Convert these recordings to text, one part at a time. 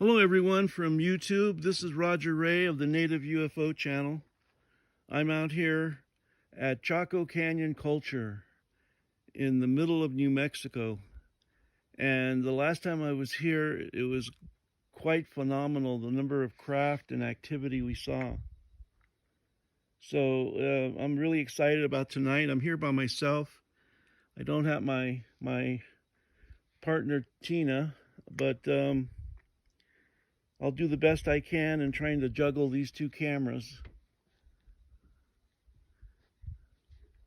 Hello everyone from YouTube. This is Roger Ray of the Native UFO channel. I'm out here at Chaco Canyon Culture in the middle of New Mexico. And the last time I was here, it was quite phenomenal, the number of craft and activity we saw. So I'm really excited about tonight. I'm here by myself. I don't have my partner Tina, but I'll do the best I can in trying to juggle these two cameras.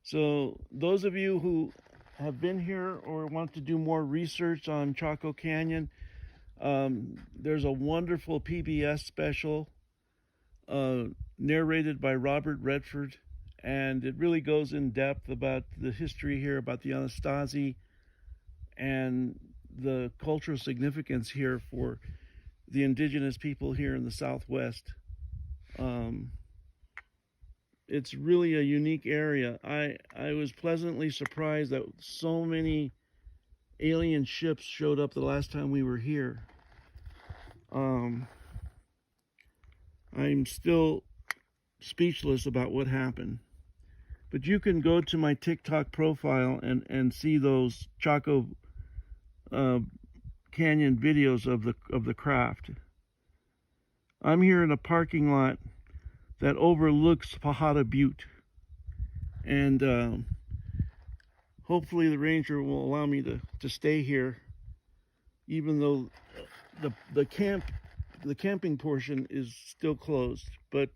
So those of you who have been here or want to do more research on Chaco Canyon, there's a wonderful PBS special narrated by Robert Redford, and it really goes in depth about the history here, about the Anasazi and the cultural significance here for the indigenous people here in the Southwest. It's really a unique area. I was pleasantly surprised that so many alien ships showed up the last time we were here. I'm still speechless about what happened. But you can go to my TikTok profile and see those Chaco Canyon videos of the craft. I'm here in a parking lot that overlooks Pajada Butte, and hopefully the ranger will allow me to stay here, even though the camping portion is still closed. But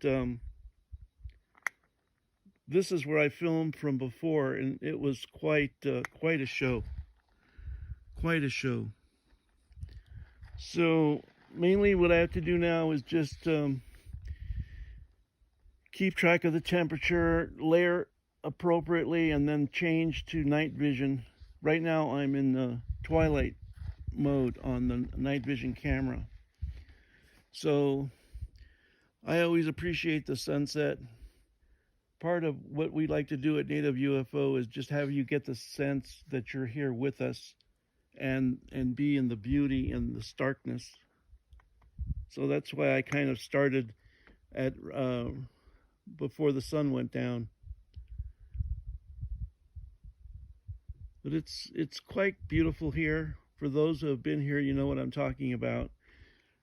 this is where I filmed from before, and it was quite a show. Quite a show. So mainly what I have to do now is just keep track of the temperature, layer appropriately, and then change to night vision. Right now I'm in the twilight mode on the night vision camera. So I always appreciate the sunset. Part of what we like to do at Native UFO is just have you get the sense that you're here with us and be in the beauty and the starkness. So that's why I kind of started at before the sun went down. But it's quite beautiful here. For those who have been here, you know what I'm talking about.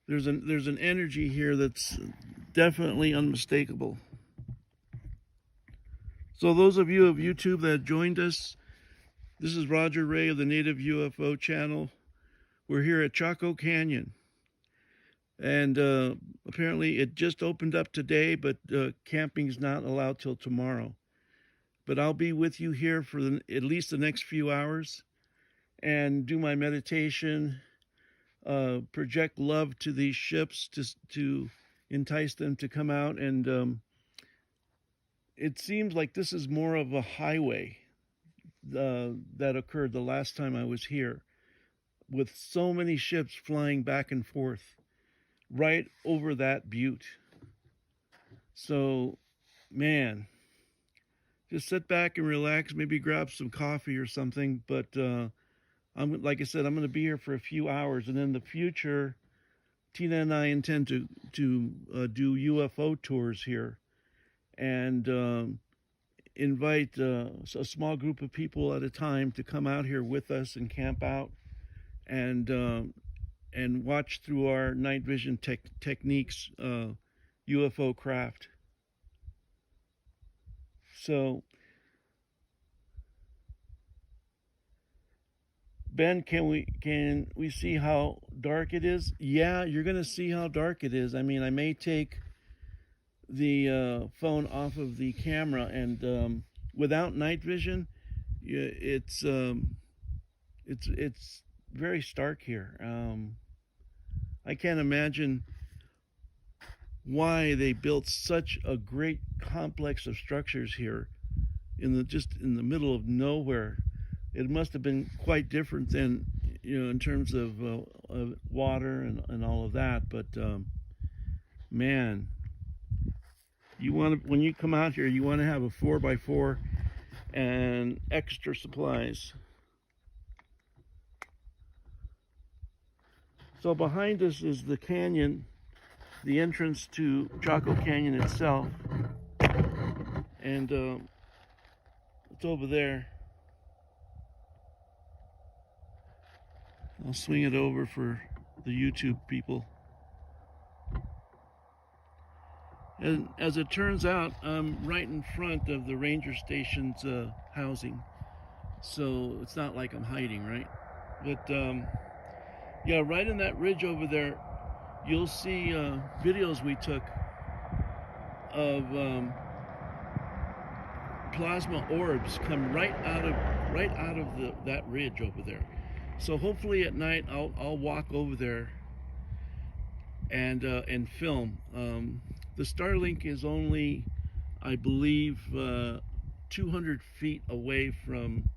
There's an energy here that's definitely unmistakable. So those of you of YouTube that joined us, this is Roger Ray of the Native UFO channel. We're here at Chaco Canyon. And apparently it just opened up today, but camping's not allowed till tomorrow. But I'll be with you here for at least the next few hours and do my meditation, project love to these ships to entice them to come out. And it seems like this is more of a highway that occurred the last time I was here, with so many ships flying back and forth right over that butte. So, man, just sit back and relax, maybe grab some coffee or something. But like I said, I'm going to be here for a few hours, and in the future, Tina and I intend to do UFO tours here, and invite a small group of people at a time to come out here with us and camp out, and watch through our night vision techniques UFO craft. So, Ben, can we see how dark it is? Yeah, you're gonna see how dark it is. I mean, I may take the phone off of the camera, and without night vision, it's very stark here. I can't imagine why they built such a great complex of structures here just in the middle of nowhere. It must have been quite different than, in terms of water and all of that. But man, when you come out here, you want to have a 4x4 and extra supplies. So behind us is the canyon, the entrance to Chaco Canyon itself. And it's over there. I'll swing it over for the YouTube people. And as it turns out, I'm right in front of the ranger station's housing. So it's not like I'm hiding, right? But yeah, right in that ridge over there, you'll see videos we took of plasma orbs come right out of that ridge over there. So hopefully at night I'll walk over there and film. The Starlink is only, I believe, 200 feet away from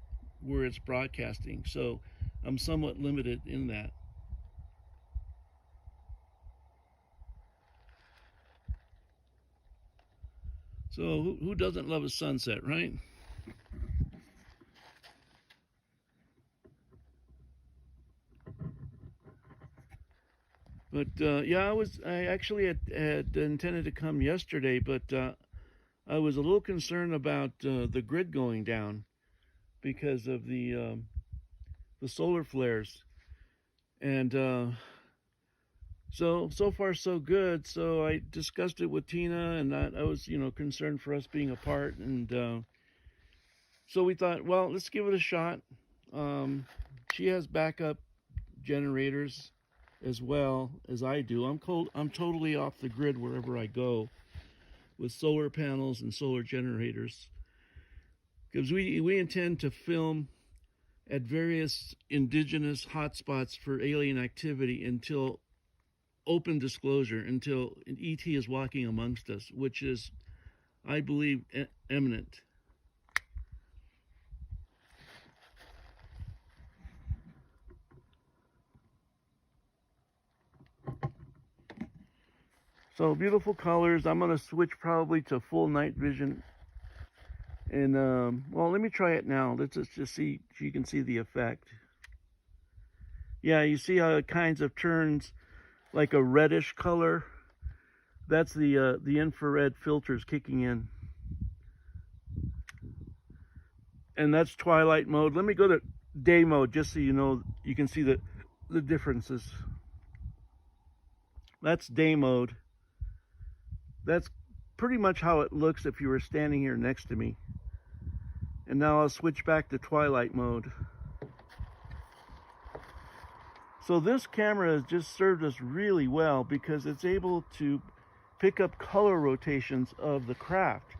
where it's broadcasting, so I'm somewhat limited in that. So who doesn't love a sunset, right? But yeah, I actually had intended to come yesterday, but I was a little concerned about the grid going down because of the solar flares, and so far so good. So I discussed it with Tina, and I was concerned for us being apart, and so we thought, well, let's give it a shot. She has backup generators as well as I do. I'm totally off the grid wherever I go with solar panels and solar generators, because we intend to film at various indigenous hotspots for alien activity until open disclosure, until an ET is walking amongst us, which is, I believe, imminent. So beautiful colors. I'm going to switch probably to full night vision. And, well, let me try it now. Let's just see so you can see the effect. Yeah, you see how it kinds of turns like a reddish color. That's the infrared filters kicking in. And that's twilight mode. Let me go to day mode just so you can see the differences. That's day mode. That's pretty much how it looks if you were standing here next to me. And now I'll switch back to twilight mode. So this camera has just served us really well because it's able to pick up color rotations of the craft.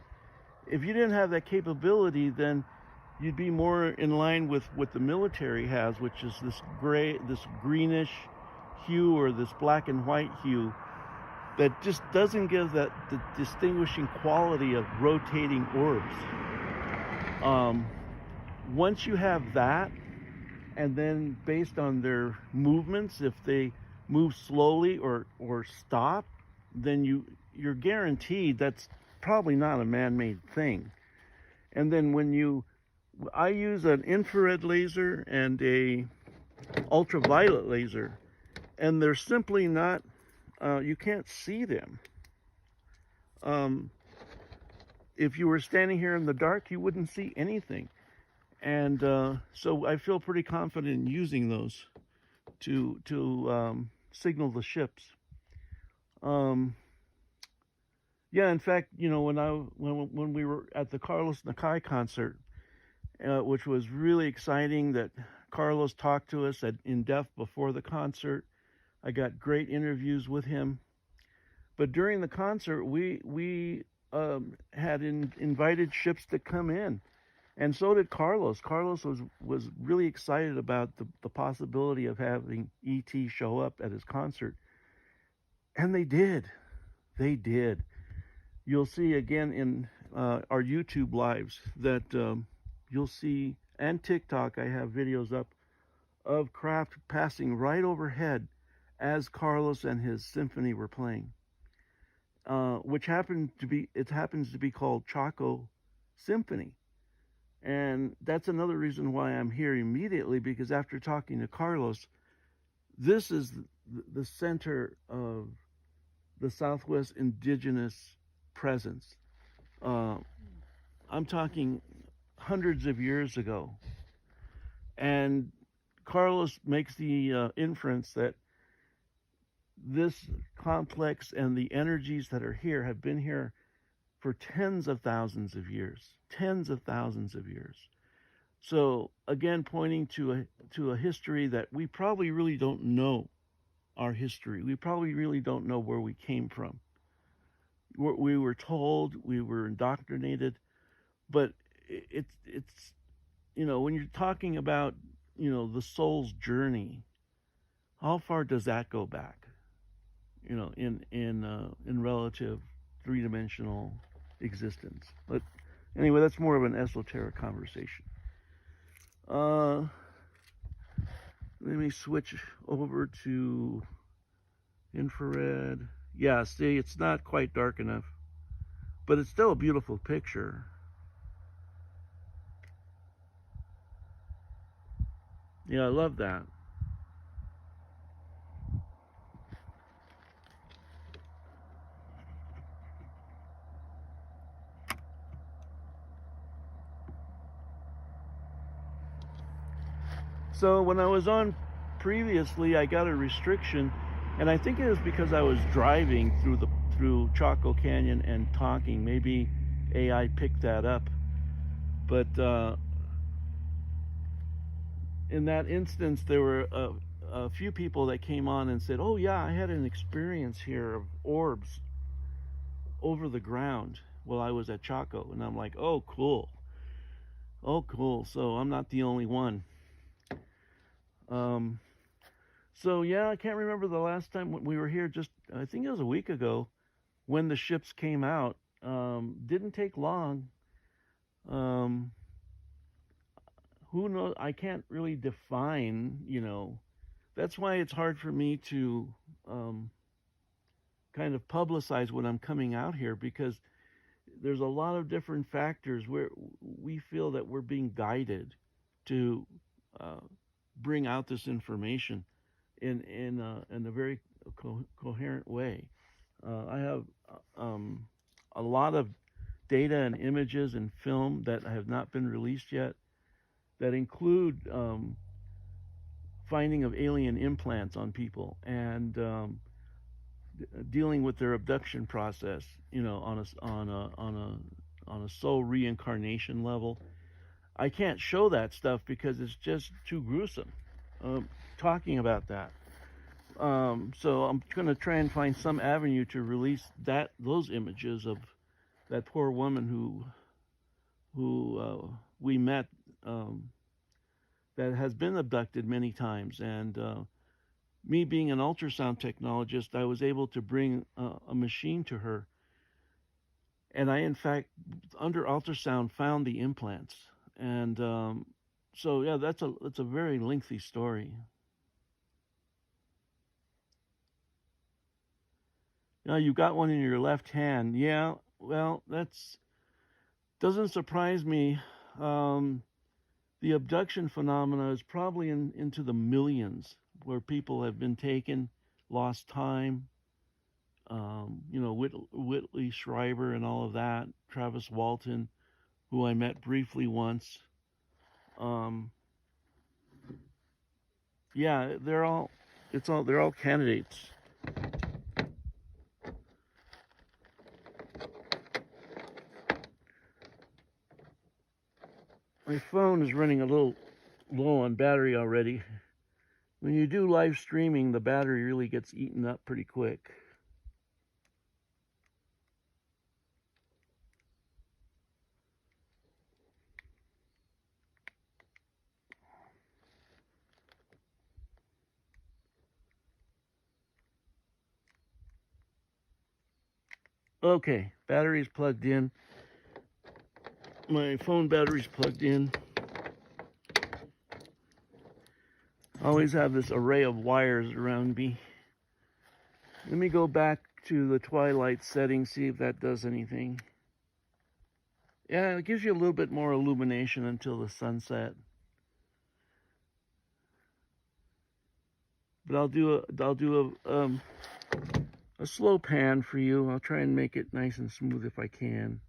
If you didn't have that capability, then you'd be more in line with what the military has, which is this greenish hue, or this black and white hue that just doesn't give the distinguishing quality of rotating orbs. Once you have that, and then based on their movements, if they move slowly or stop, then you're guaranteed that's probably not a man-made thing. And then I use an infrared laser and a ultraviolet laser, and they're simply not, you can't see them. If you were standing here in the dark, you wouldn't see anything. And so I feel pretty confident in using those to signal the ships. Yeah, in fact, when we were at the Carlos Nakai concert, which was really exciting, that Carlos talked to us in depth before the concert. I got great interviews with him. But during the concert, we had invited ships to come in. And so did Carlos. Carlos was really excited about the possibility of having ET show up at his concert. And they did. They did. You'll see again in our YouTube lives that you'll see, and TikTok, I have videos up of craft passing right overhead as Carlos and his symphony were playing, which happens to be called Chaco Symphony. And that's another reason why I'm here immediately, because after talking to Carlos, this is the center of the Southwest indigenous presence. Uh, I'm talking hundreds of years ago. And Carlos makes the inference that this complex and the energies that are here have been here for tens of thousands of years. Tens of thousands of years. So again, pointing to a history that we probably really don't know our history. We probably really don't know where we came from. We were told, we were indoctrinated, but it's when you're talking about the soul's journey, how far does that go back? In relative three-dimensional existence. But anyway, that's more of an esoteric conversation. Let me switch over to infrared. Yeah, see, it's not quite dark enough, but it's still a beautiful picture. Yeah, I love that. So when I was on previously, I got a restriction, and I think it was because I was driving through Chaco Canyon and talking. Maybe AI picked that up, but in that instance, there were a few people that came on and said, "Oh yeah, I had an experience here of orbs over the ground while I was at Chaco," and I'm like, "Oh cool, oh cool." So I'm not the only one. So yeah, I can't remember the last time we were here. Just I think it was a week ago when the ships came out. Didn't take long. Um, who knows? I can't really define. That's why it's hard for me to kind of publicize when I'm coming out here, because there's a lot of different factors where we feel that we're being guided to bring out this information in a very coherent way. I have a lot of data and images and film that have not been released yet that include finding of alien implants on people and dealing with their abduction process, on a soul reincarnation level. I can't show that stuff because it's just too gruesome. Talking about that. So I'm going to try and find some avenue to release those images of that poor woman who we met, that has been abducted many times. And me being an ultrasound technologist, I was able to bring a machine to her. And I, in fact, under ultrasound, found the implants. And so, yeah, that's a very lengthy story. Now you got one in your left hand. Yeah, well, that's doesn't surprise me. The abduction phenomena is probably into the millions, where people have been taken, lost time. Whitley Schreiber and all of that. Travis Walton, who I met briefly once. Yeah, they're all candidates. My phone is running a little low on battery already. When you do live streaming, the battery really gets eaten up pretty quick. Okay, battery's plugged in. My phone battery's plugged in. I always have this array of wires around me. Let me go back to the twilight setting, see if that does anything. Yeah, it gives you a little bit more illumination until the sunset. but I'll do a slow pan for you. I'll try and make it nice and smooth if I can.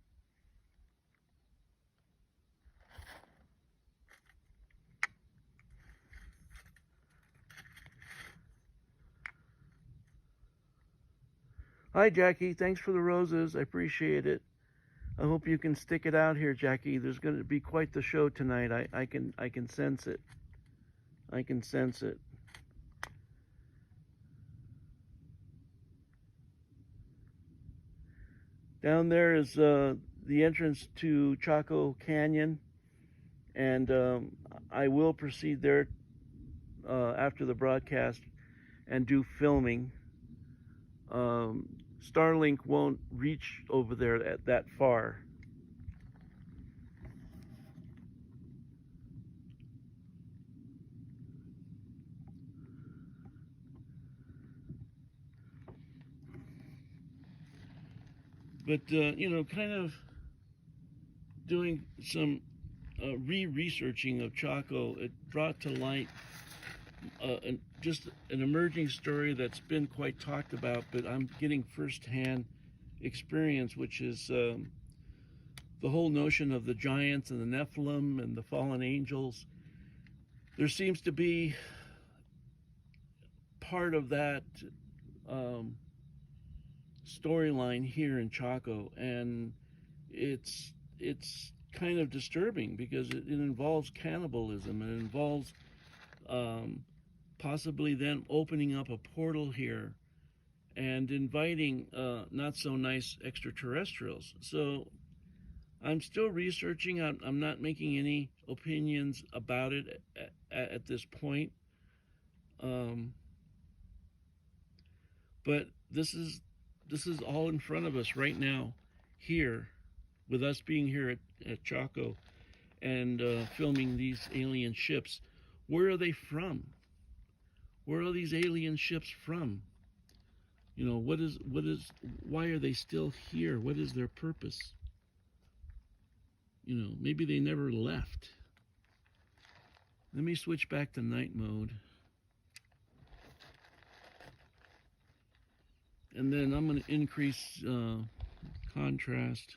Hi, Jackie. Thanks for the roses. I appreciate it. I hope you can stick it out here, Jackie. There's going to be quite the show tonight. I can sense it. I can sense it. Down there is the entrance to Chaco Canyon, and I will proceed there after the broadcast and do filming. Starlink won't reach over there that far. But, kind of doing some re-researching of Chaco, it brought to light just an emerging story that's been quite talked about, but I'm getting firsthand experience, which is the whole notion of the giants and the Nephilim and the fallen angels. There seems to be part of that storyline here in Chaco, and it's kind of disturbing because it involves cannibalism. It involves possibly then opening up a portal here and inviting not so nice extraterrestrials. So I'm still researching. I'm not making any opinions about it at this point. But this is all in front of us right now, here, with us being here at Chaco and filming these alien ships. Where are they from? Where are these alien ships from? Why are they still here? What is their purpose? Maybe they never left. Let me switch back to night mode. And then I'm going to increase contrast.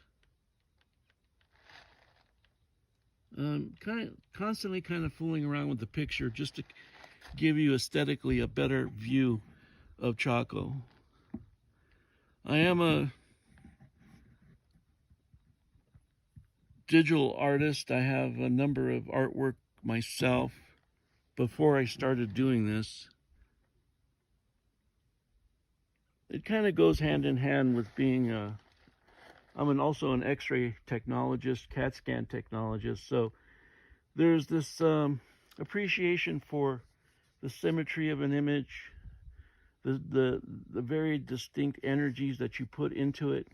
Constantly kind of fooling around with the picture just to give you aesthetically a better view of Chaco. I am a digital artist. I have a number of artwork myself before I started doing this. It kind of goes hand in hand with being I'm also an X-ray technologist, CAT scan technologist. So there's this appreciation for the symmetry of an image, the very distinct energies that you put into it.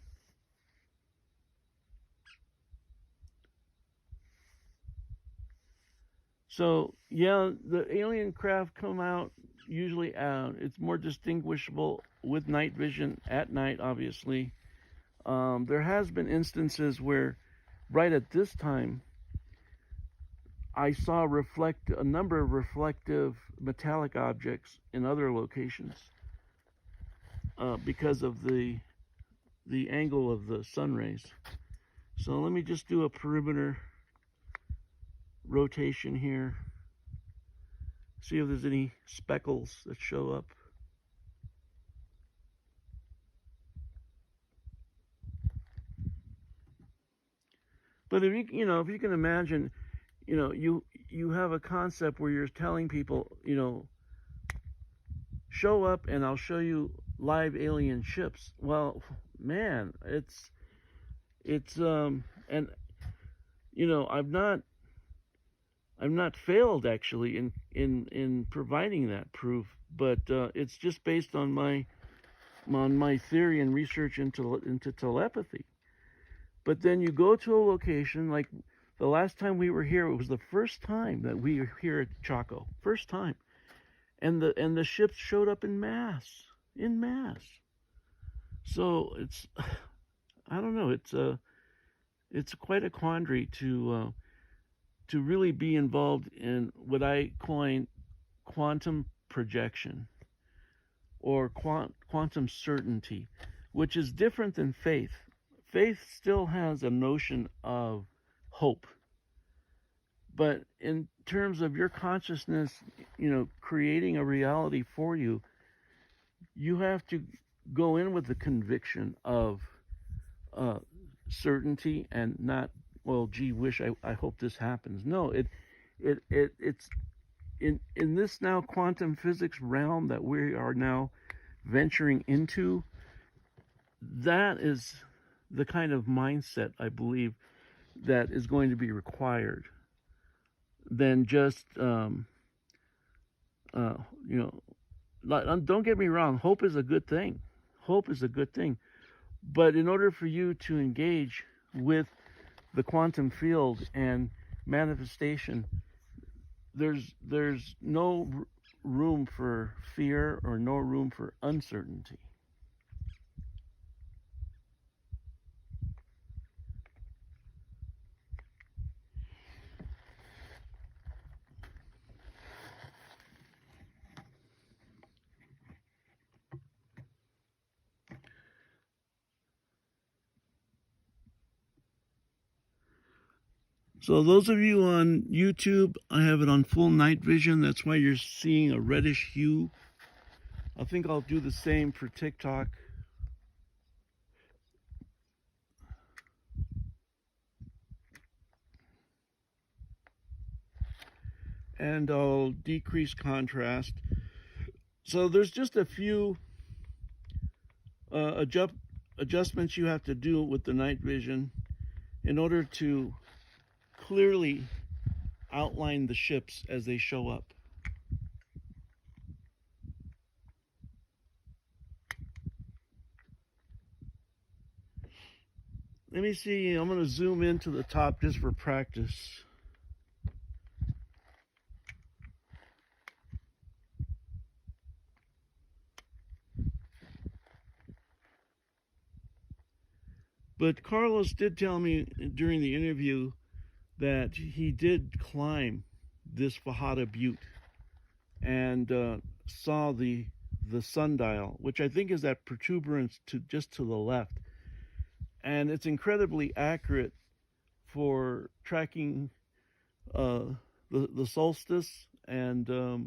So yeah, the alien craft come out usually it's more distinguishable with night vision at night, obviously. There has been instances where right at this time I saw a number of reflective metallic objects in other locations because of the angle of the sun rays. So let me just do a perimeter rotation here. See if there's any speckles that show up. But if you can imagine, you have a concept where you're telling people, show up and I'll show you live alien ships. Well, man, it's and I've not failed actually in providing that proof, but it's just based on my theory and research into telepathy. But then you go to a location like the last time we were here. It was the first time that we were here at Chaco, first time, and the ships showed up in mass. So it's I don't know. It's quite a quandary to really be involved in what I coin quantum projection. or quantum certainty, which is different than faith. Faith still has a notion of hope. But in terms of your consciousness, creating a reality for you, you have to go in with the conviction of certainty and not, well, gee, I hope this happens. No, it's in this now quantum physics realm that we are now venturing into. That is the kind of mindset, I believe, that is going to be required than just don't get me wrong, hope is a good thing. Hope is a good thing. But in order for you to engage with the quantum field and manifestation, there's no room for fear or no room for uncertainty. So those of you on YouTube, I have it on full night vision. That's why you're seeing a reddish hue. I think I'll do the same for TikTok. And I'll decrease contrast. So there's just a few adjustments you have to do with the night vision in order to clearly outline the ships as they show up. Let me see, I'm going to zoom into the top just for practice. But Carlos did tell me during the interview that he did climb this Fajada Butte and saw the sundial, which I think is that protuberance just to the left. And it's incredibly accurate for tracking the solstice and the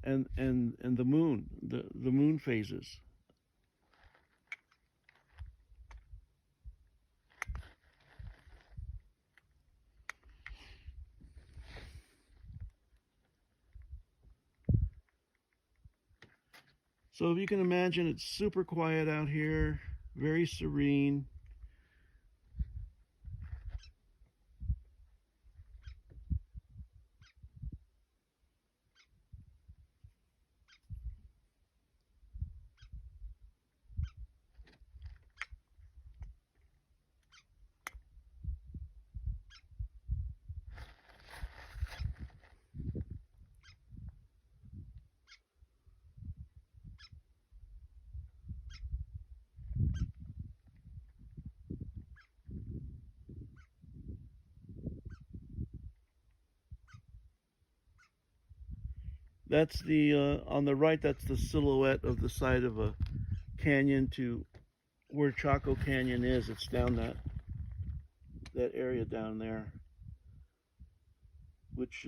moon, the moon phases. So if you can imagine, it's super quiet out here, very serene. That's the, on the right, that's the silhouette of the side of a canyon to where Chaco Canyon is. It's down that area down there, which,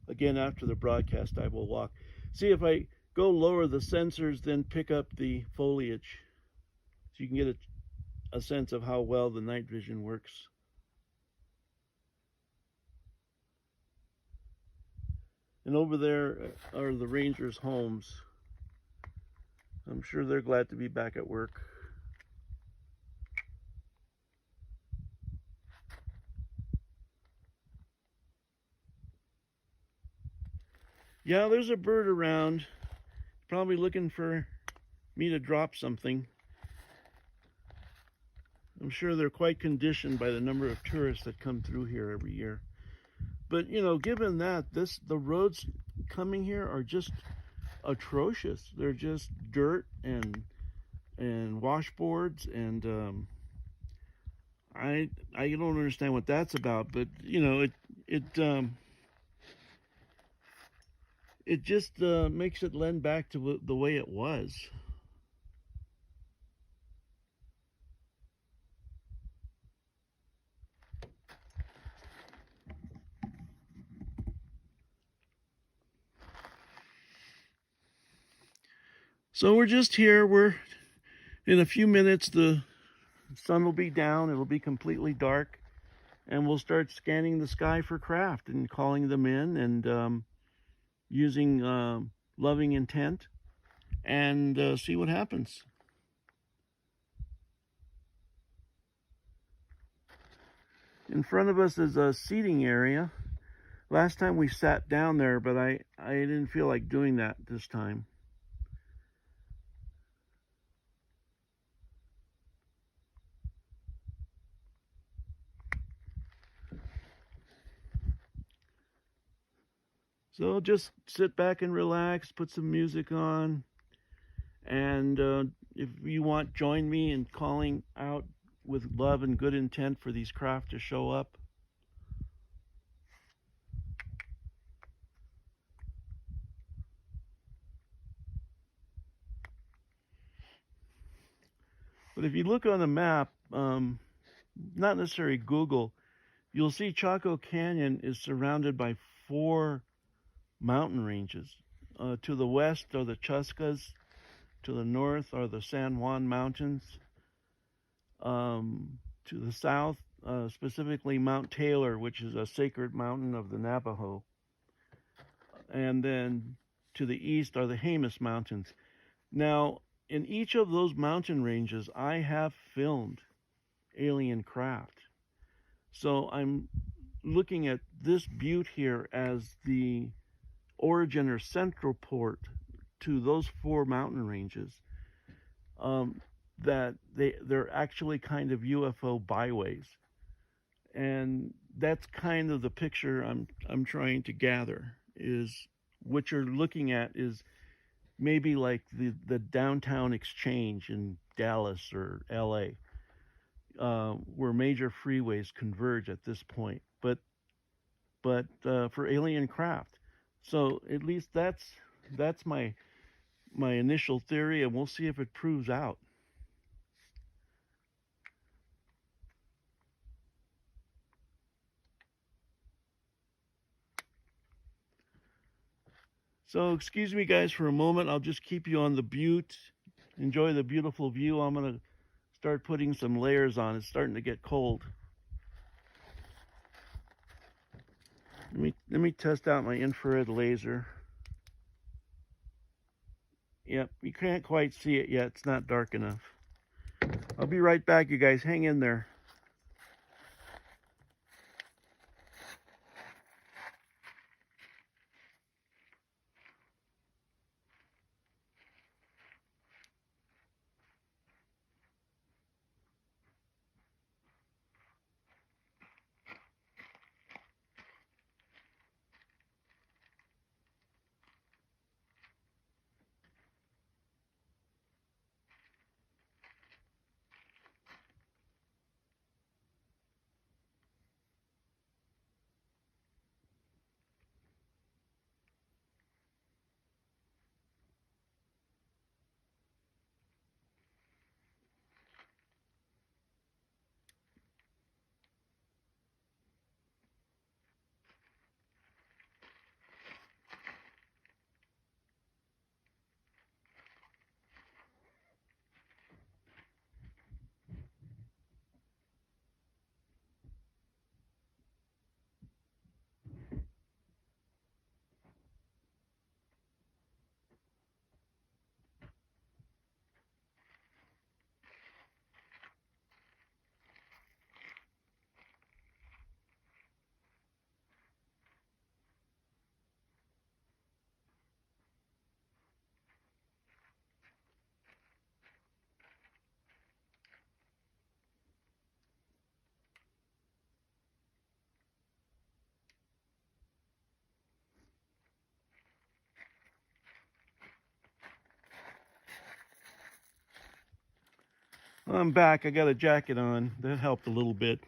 again, after the broadcast, I will walk. See if I go lower the sensors, then pick up the foliage, so you can get a sense of how well the night vision works. And over there are the rangers' homes. I'm sure they're glad to be back at work. Yeah, there's a bird around, probably looking for me to drop something. I'm sure they're quite conditioned by the number of tourists that come through here every year. But, given that, the roads coming here are just atrocious. They're just dirt and washboards, and I don't understand what that's about. But it just makes it lend back to the way it was. So we're just here. We're in a few minutes, the sun will be down. It'll be completely dark, and we'll start scanning the sky for craft and calling them in, and using loving intent, and see what happens. In front of us is a seating area. Last time we sat down there, but I didn't feel like doing that this time. So just sit back and relax, put some music on, and if you want, join me in calling out with love and good intent for these craft to show up. But if you look on the map, not necessarily Google, you'll see Chaco Canyon is surrounded by 4 mountain ranges. To the west are the Chuscas, to the north are the San Juan Mountains, to the south, specifically Mount Taylor, which is a sacred mountain of the Navajo, and then to the east are the Jemez Mountains. Now, in each of those mountain ranges, I have filmed alien craft. So I'm looking at this butte here as the origin or central port to those 4 mountain ranges. That they're actually kind of UFO byways, and that's kind of the picture I'm trying to gather. Is what you're looking at is maybe like the downtown exchange in Dallas or LA, where major freeways converge at this point, but for alien craft. So at least that's my initial theory, and we'll see if it proves out. So excuse me guys for a moment. I'll just keep you on the butte. Enjoy the beautiful view. I'm gonna start putting some layers on. It's starting to get cold. Let me test out my infrared laser. Yep, you can't quite see it yet. It's not dark enough. I'll be right back, you guys. Hang in there. I'm back. I got a jacket on. That helped a little bit.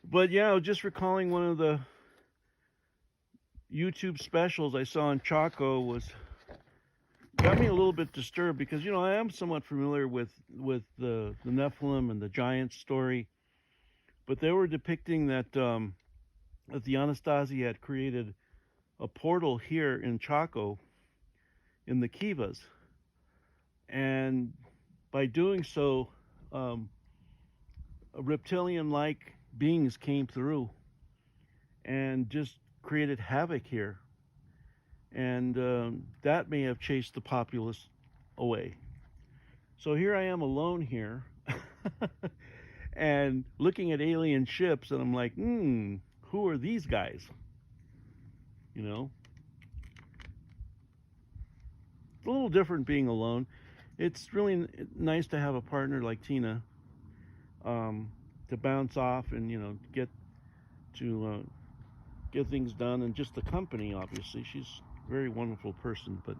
But yeah, I was just recalling one of the YouTube specials I saw in Chaco got me a little bit disturbed because, you know, I am somewhat familiar with the Nephilim and the giant story, but they were depicting that that the Anastasi had created a portal here in Chaco in the Kivas, and by doing so, reptilian-like beings came through and just created havoc here, and that may have chased the populace away. So here I am alone here, and looking at alien ships, and I'm like, who are these guys? You know, it's a little different being alone. It's really nice to have a partner like Tina, to bounce off and, you know, get things done, and just the company. Obviously, she's a very wonderful person, but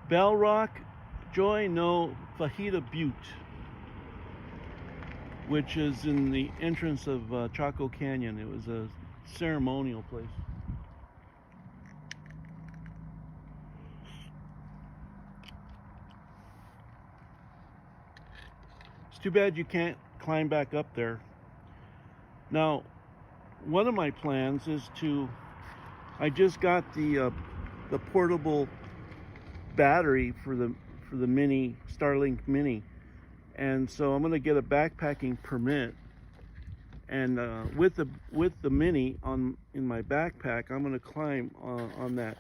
Bell Rock, Joy, no, Fajita Butte, which is in the entrance of Chaco Canyon. It was a ceremonial place. It's too bad you can't climb back up there. Now, one of my plans is I just got the portable battery for the mini Starlink Mini, and so I'm going to get a backpacking permit, and with the Mini in my backpack, I'm going to climb on that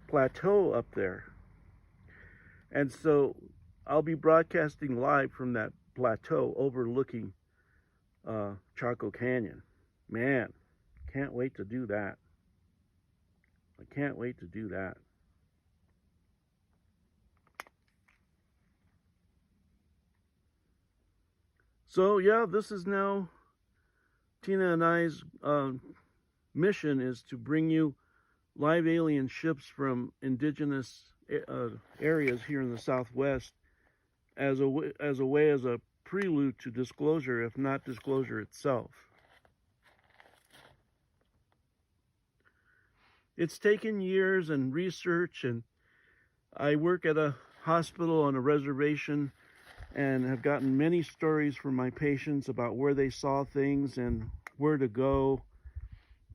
plateau up there, and so I'll be broadcasting live from that plateau overlooking Chaco Canyon. Man, can't wait to do that. I can't wait to do that. So yeah, this is now Tina and I's mission, is to bring you live alien ships from indigenous areas here in the Southwest as a prelude to disclosure, if not disclosure itself. It's taken years and research, and I work at a hospital on a reservation and have gotten many stories from my patients about where they saw things and where to go,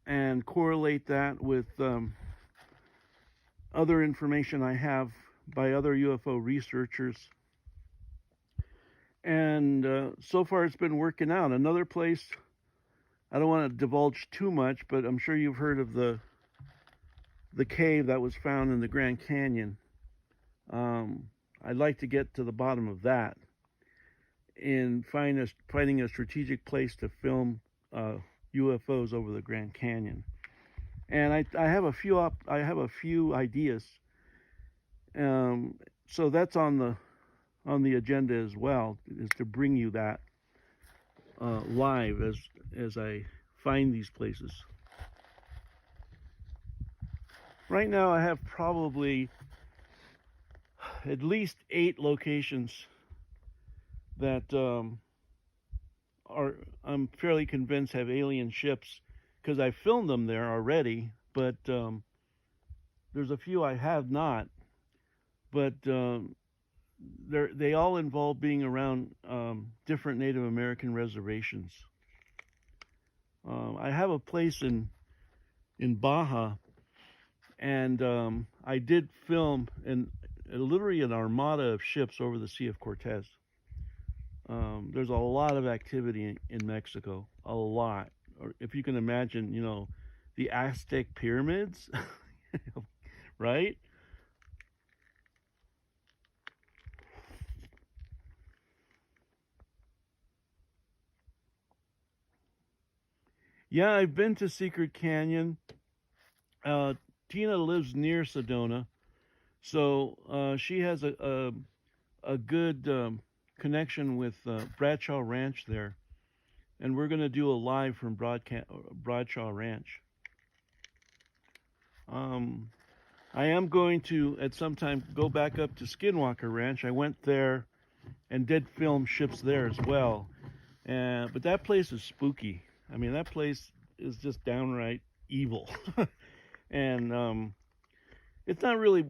and correlate that with other information I have by other UFO researchers. And so far it's been working out. Another place, I don't want to divulge too much, but I'm sure you've heard of the cave that was found in the Grand Canyon. I'd like to get to the bottom of that in finding a strategic place to film UFOs over the Grand Canyon. And I have a few ideas. So that's on the agenda as well, is to bring you that live as I find these places. Right now I have probably at least 8 locations that I'm fairly convinced have alien ships, because I filmed them there already, but there's a few I have not, but they all involve being around different Native American reservations. I have a place in Baja, and I did film literally an armada of ships over the Sea of Cortez. There's a lot of activity in Mexico, a lot. Or if you can imagine, you know, the Aztec pyramids, right? Yeah, I've been to Secret Canyon. Tina lives near Sedona, so she has a good connection with Bradshaw Ranch there, and we're going to do a live from Bradshaw Ranch. Um, I am going to at some time go back up to Skinwalker Ranch. I went there and did film ships there as well. But that place is spooky. I mean, that place is just downright evil. And it's not really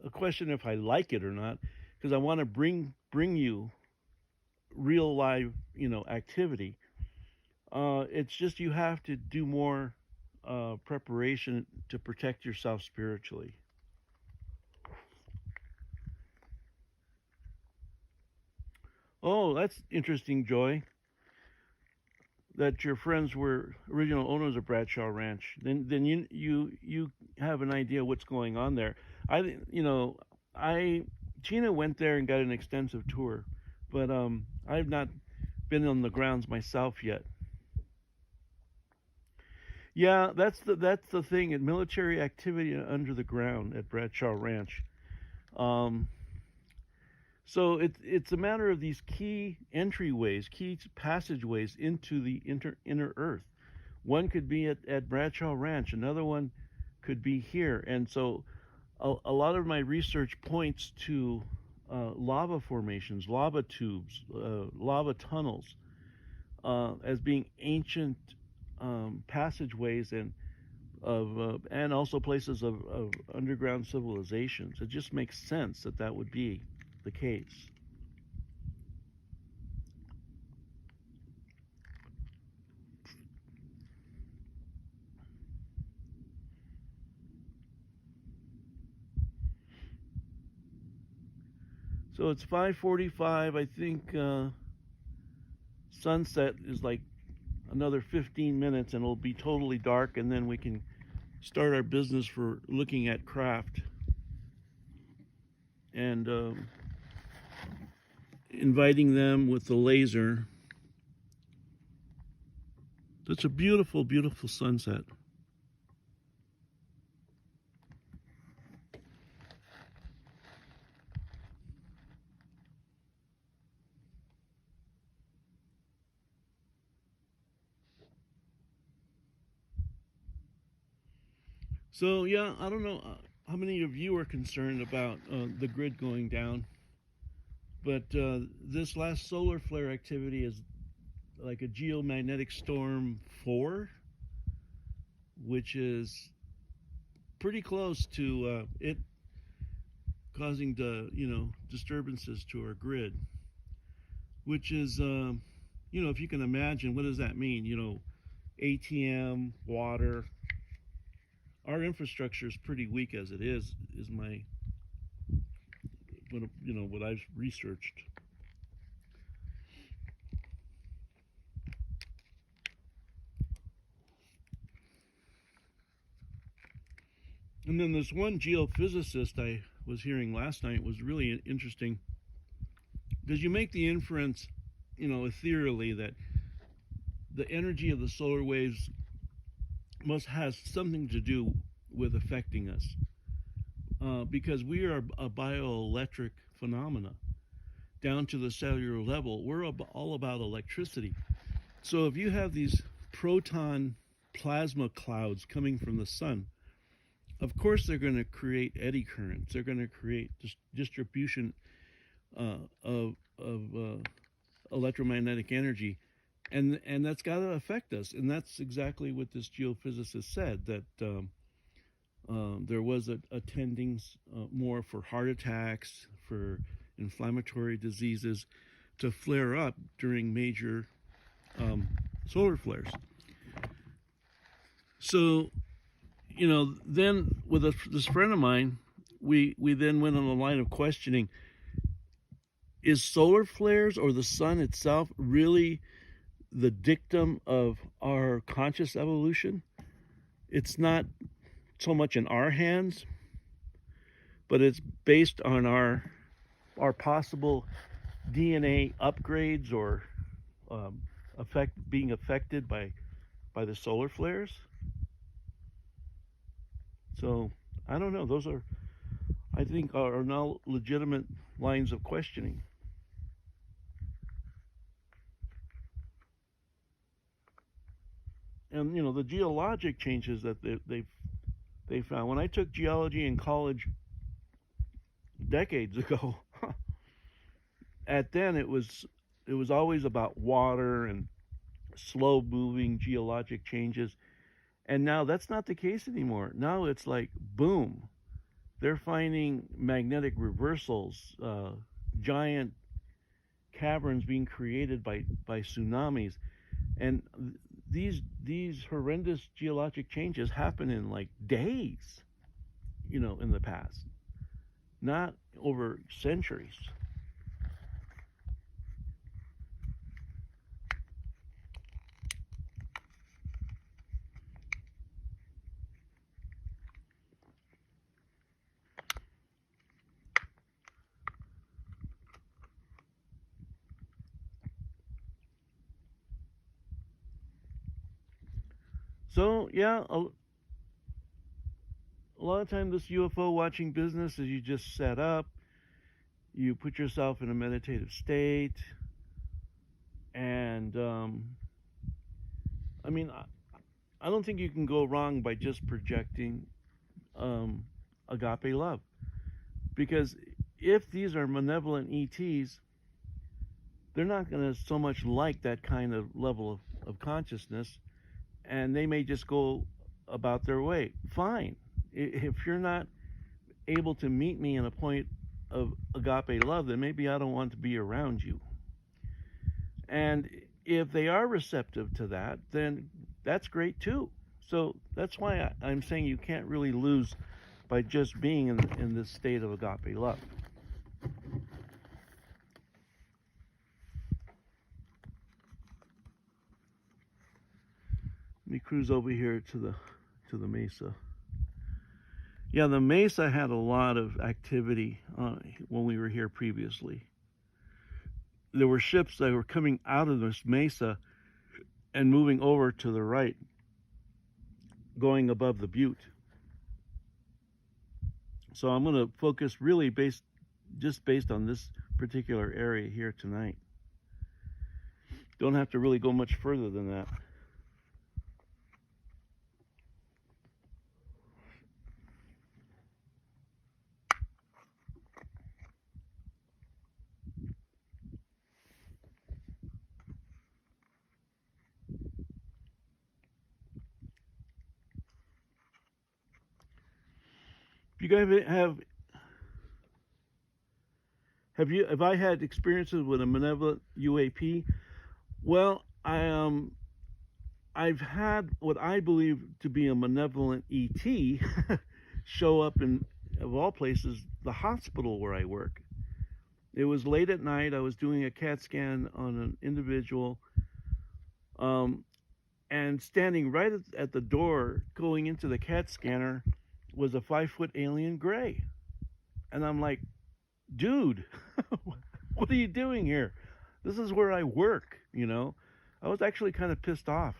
a question if I like it or not, because I want to bring you real live, activity. It's just you have to do more preparation to protect yourself spiritually. Oh, that's interesting, Joy. That your friends were original owners of Bradshaw Ranch. Then you have an idea what's going on there. I Tina went there and got an extensive tour, but I've not been on the grounds myself yet. Yeah, that's the thing at military activity under the ground at Bradshaw Ranch. Um, so it's a matter of these key entryways, key passageways into the inner Earth. One could be at Bradshaw Ranch, another one could be here, and so a lot of my research points to lava formations, lava tubes, lava tunnels as being ancient passageways and also places of underground civilizations. It just makes sense that that would be the case. So it's 5:45. I think sunset is like another 15 minutes, and it'll be totally dark, and then we can start our business for looking at craft and inviting them with the laser. It's a beautiful, beautiful sunset. So yeah, I don't know how many of you are concerned about the grid going down, but this last solar flare activity is like a geomagnetic storm 4, which is pretty close to it causing disturbances to our grid, which is if you can imagine, what does that mean? ATM, water. Our infrastructure is pretty weak as it is my what I've researched. And then this one geophysicist I was hearing last night was really interesting, because you make the inference, ethereally, that the energy of the solar waves must has something to do with affecting us, because we are a bioelectric phenomena down to the cellular level. We're all about electricity. So if you have these proton plasma clouds coming from the sun, of course they're going to create eddy currents. They're going to create distribution of electromagnetic energy, and that's got to affect us. And that's exactly what this geophysicist said, that there was a tending more for heart attacks, for inflammatory diseases to flare up during major solar flares. So, then with this friend of mine, we then went on a line of questioning. Is solar flares or the sun itself really the dictum of our conscious evolution? It's not so much in our hands, but it's based on our possible DNA upgrades or being affected by the solar flares. So I don't know. Those are, I think, are now legitimate lines of questioning. And the geologic changes that they've they found. When I took geology in college decades ago, at then it was always about water and slow moving geologic changes, and now that's not the case anymore. Now it's like boom, they're finding magnetic reversals, giant caverns being created by tsunamis, and these horrendous geologic changes happen in like days, in the past, not over centuries. So yeah, a lot of time this UFO watching business is you just set up, you put yourself in a meditative state, and I mean, I don't think you can go wrong by just projecting agape love, because if these are malevolent ETs, they're not going to so much like that kind of level of consciousness, and they may just go about their way. Fine. If you're not able to meet me in a point of agape love, then maybe I don't want to be around you. And if they are receptive to that, then that's great too. So that's why I'm saying you can't really lose by just being in this state of agape love. Let me cruise over here to the mesa. Yeah, the mesa had a lot of activity when we were here previously. There were ships that were coming out of this mesa and moving over to the right, going above the butte. So I'm going to focus really based on this particular area here tonight. Don't have to really go much further than that. You guys have I had experiences with a malevolent UAP? Well, I've had what I believe to be a malevolent ET show up in, of all places, the hospital where I work. It was late at night. I was doing a CAT scan on an individual, and standing right at the door going into the CAT scanner was a 5-foot alien gray. And I'm like, dude, what are you doing here? This is where I work, I was actually kind of pissed off.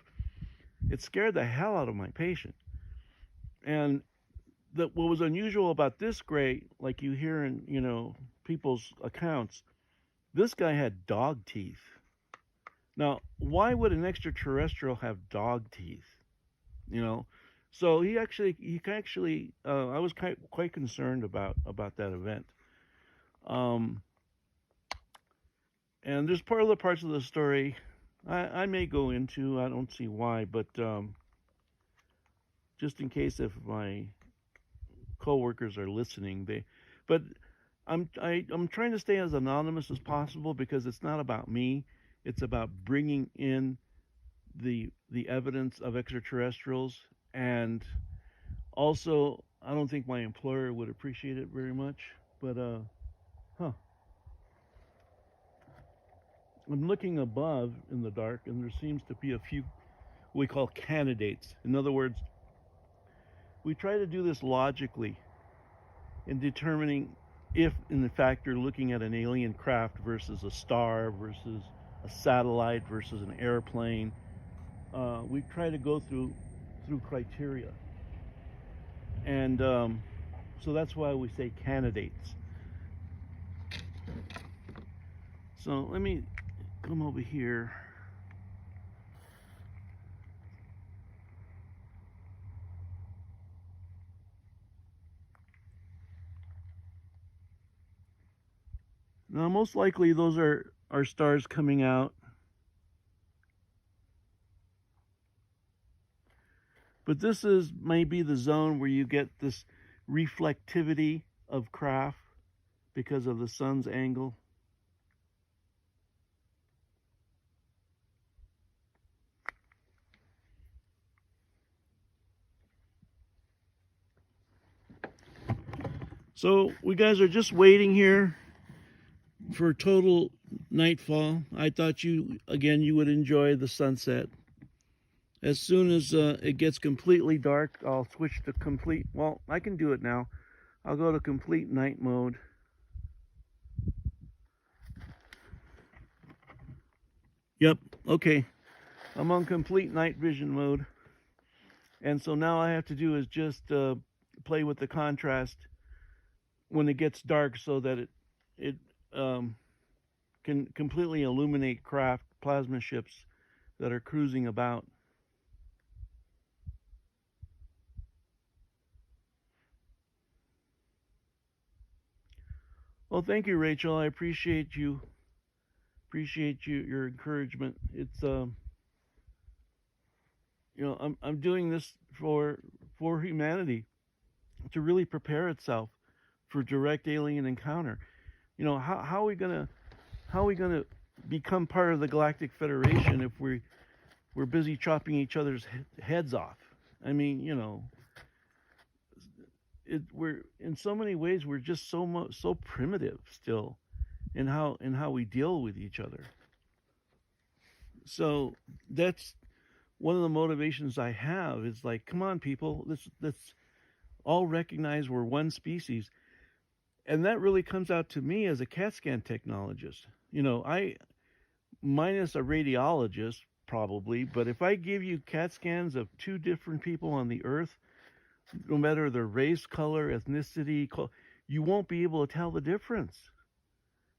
It scared the hell out of my patient. And what was unusual about this gray, like you hear in, people's accounts, this guy had dog teeth. Now, why would an extraterrestrial have dog teeth? So he actually, I was quite concerned about that event. And there's other parts of the story I may go into. I don't see why, but just in case if my coworkers are listening, but I'm trying to stay as anonymous as possible because it's not about me. It's about bringing in the evidence of extraterrestrials, and also I don't think my employer would appreciate it very much, but I'm looking above in the dark, and there seems to be a few we call candidates. In other words, we try to do this logically in determining if, in fact, you're looking at an alien craft versus a star versus a satellite versus an airplane. We try to go through criteria, and so that's why we say candidates. So let me come over here. Now, most likely those are stars coming out. But this is maybe the zone where you get this reflectivity of craft because of the sun's angle. So we guys are just waiting here for total nightfall. I thought you would enjoy the sunset. As soon as it gets completely dark, I'll switch to complete, well, I can do it now. I'll go to complete night mode. Yep, okay. I'm on complete night vision mode. And so now I have to do is just play with the contrast when it gets dark so that it can completely illuminate craft plasma ships that are cruising about. Well, thank you, Rachel. I appreciate you. Your encouragement. It's I'm doing this for humanity to really prepare itself for direct alien encounter. How are we gonna become part of the Galactic Federation if we're busy chopping each other's heads off? I mean, we're in so many ways we're just so primitive still in how we deal with each other. So that's one of the motivations I have is like, come on, people, let's all recognize we're one species. And that really comes out to me as a CAT scan technologist. I minus a radiologist probably, but if I give you CAT scans of two different people on the Earth, no matter their race, color, ethnicity, you won't be able to tell the difference.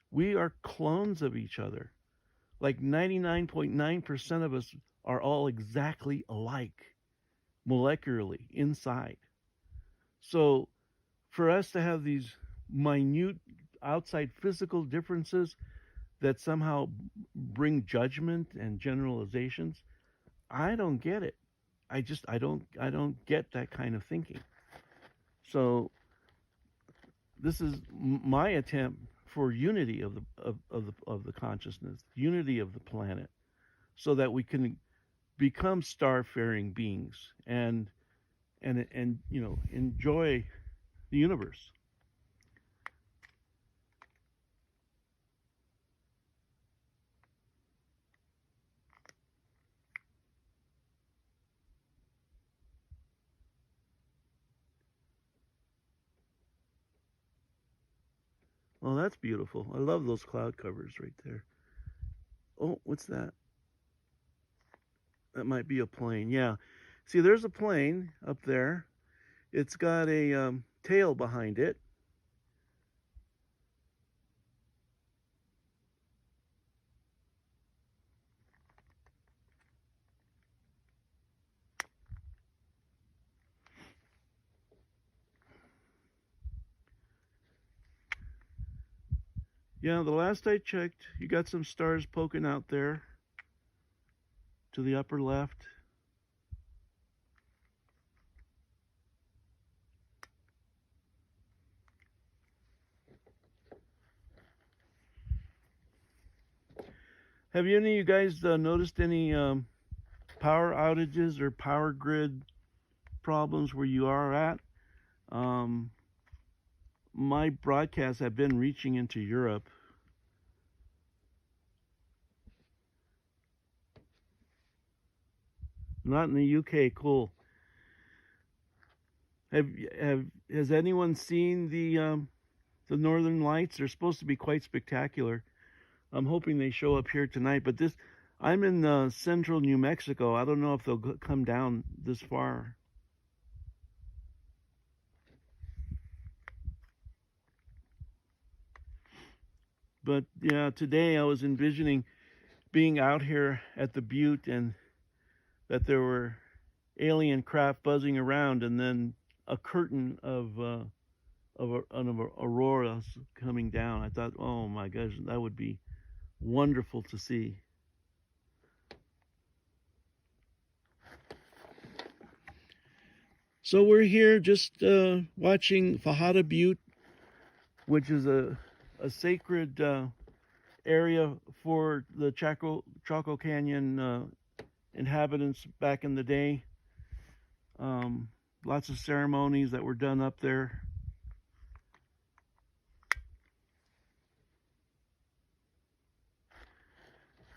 We are clones of each other. Like 99.9% of us are all exactly alike, molecularly, inside. So for us to have these minute outside physical differences that somehow bring judgment and generalizations, I don't get it. I don't get that kind of thinking. So this is my attempt for unity of the consciousness, unity of the planet, so that we can become star-faring beings and enjoy the universe. Well, that's beautiful. I love those cloud covers right there. Oh, what's that? That might be a plane. Yeah. See, there's a plane up there. It's got a tail behind it. Yeah, the last I checked, you got some stars poking out there to the upper left. Have any of you guys noticed any power outages or power grid problems where you are at? My broadcasts have been reaching into Europe. Not in the UK. Cool. Has anyone seen the Northern Lights? They're supposed to be quite spectacular. I'm hoping they show up here tonight. But I'm in central New Mexico. I don't know if they'll come down this far. But yeah, today I was envisioning being out here at the Butte and that there were alien craft buzzing around, and then a curtain of of an aurora coming down. I thought, oh my gosh, that would be wonderful to see. So we're here just watching Fajada Butte, which is a sacred area for the Chaco Canyon inhabitants back in the day. Lots of ceremonies that were done up there.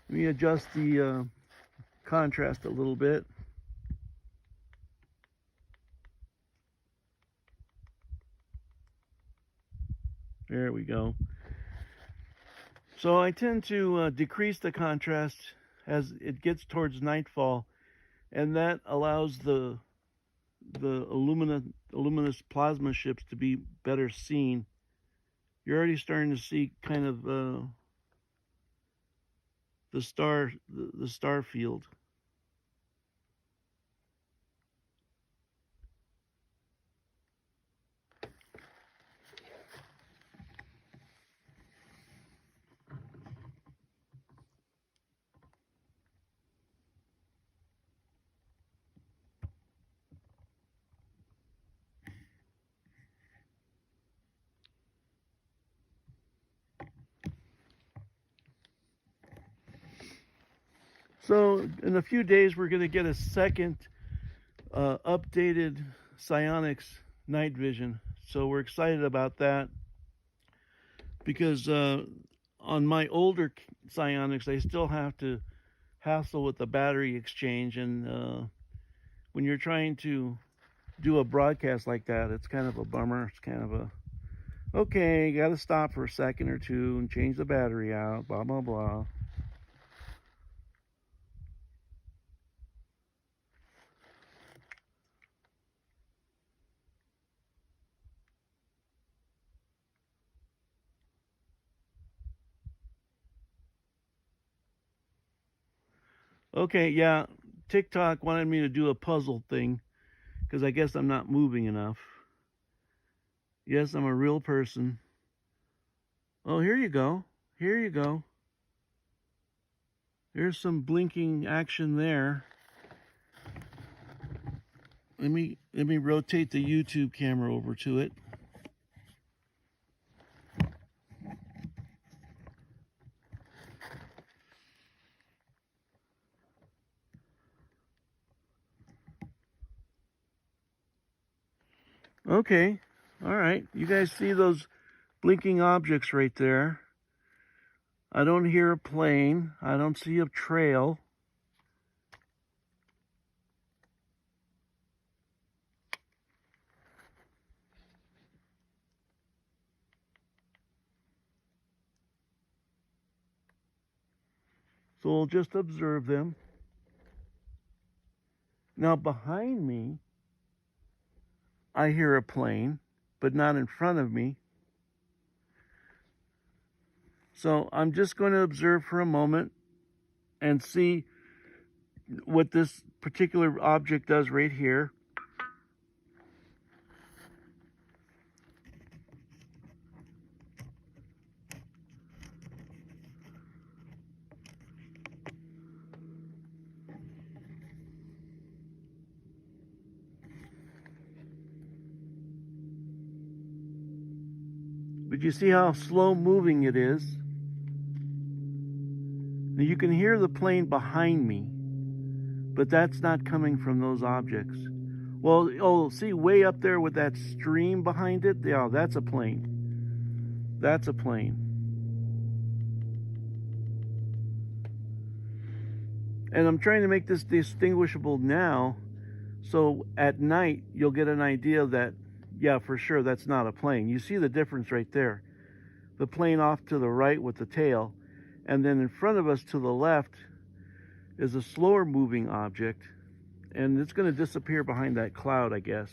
Let me adjust the contrast a little bit. There we go. So I tend to decrease the contrast as it gets towards nightfall, and that allows the luminous plasma ships to be better seen. You're already starting to see kind of the star field. So in a few days, we're going to get a second updated psionics night vision. So we're excited about that because on my older psionics, I still have to hassle with the battery exchange. And when you're trying to do a broadcast like that, it's kind of a bummer. It's kind of a, okay, got to stop for a second or two and change the battery out, blah, blah, blah. Okay, yeah, TikTok wanted me to do a puzzle thing because I guess I'm not moving enough. Yes, I'm a real person. Oh, here you go. Here you go. There's some blinking action there. Let me rotate the YouTube camera over to it. Okay. All right. You guys see those blinking objects right there? I don't hear a plane. I don't see a trail. So we'll just observe them. Now behind me, I hear a plane, but not in front of me. So I'm just going to observe for a moment and see what this particular object does right here. But you see how slow moving it is? Now you can hear the plane behind me, but that's not coming from those objects. Well, oh, see way up there with that stream behind it? Yeah, that's a plane. That's a plane. And I'm trying to make this distinguishable now, so at night you'll get an idea that, yeah, for sure, that's not a plane. You see the difference right there. The plane off to the right with the tail, and then in front of us to the left is a slower moving object, and it's going to disappear behind that cloud, I guess.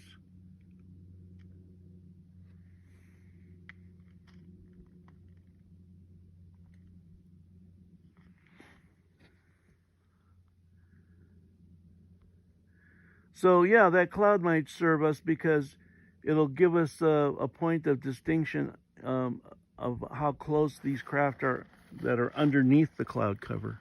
So yeah, that cloud might serve us because it'll give us a point of distinction of how close these craft are that are underneath the cloud cover.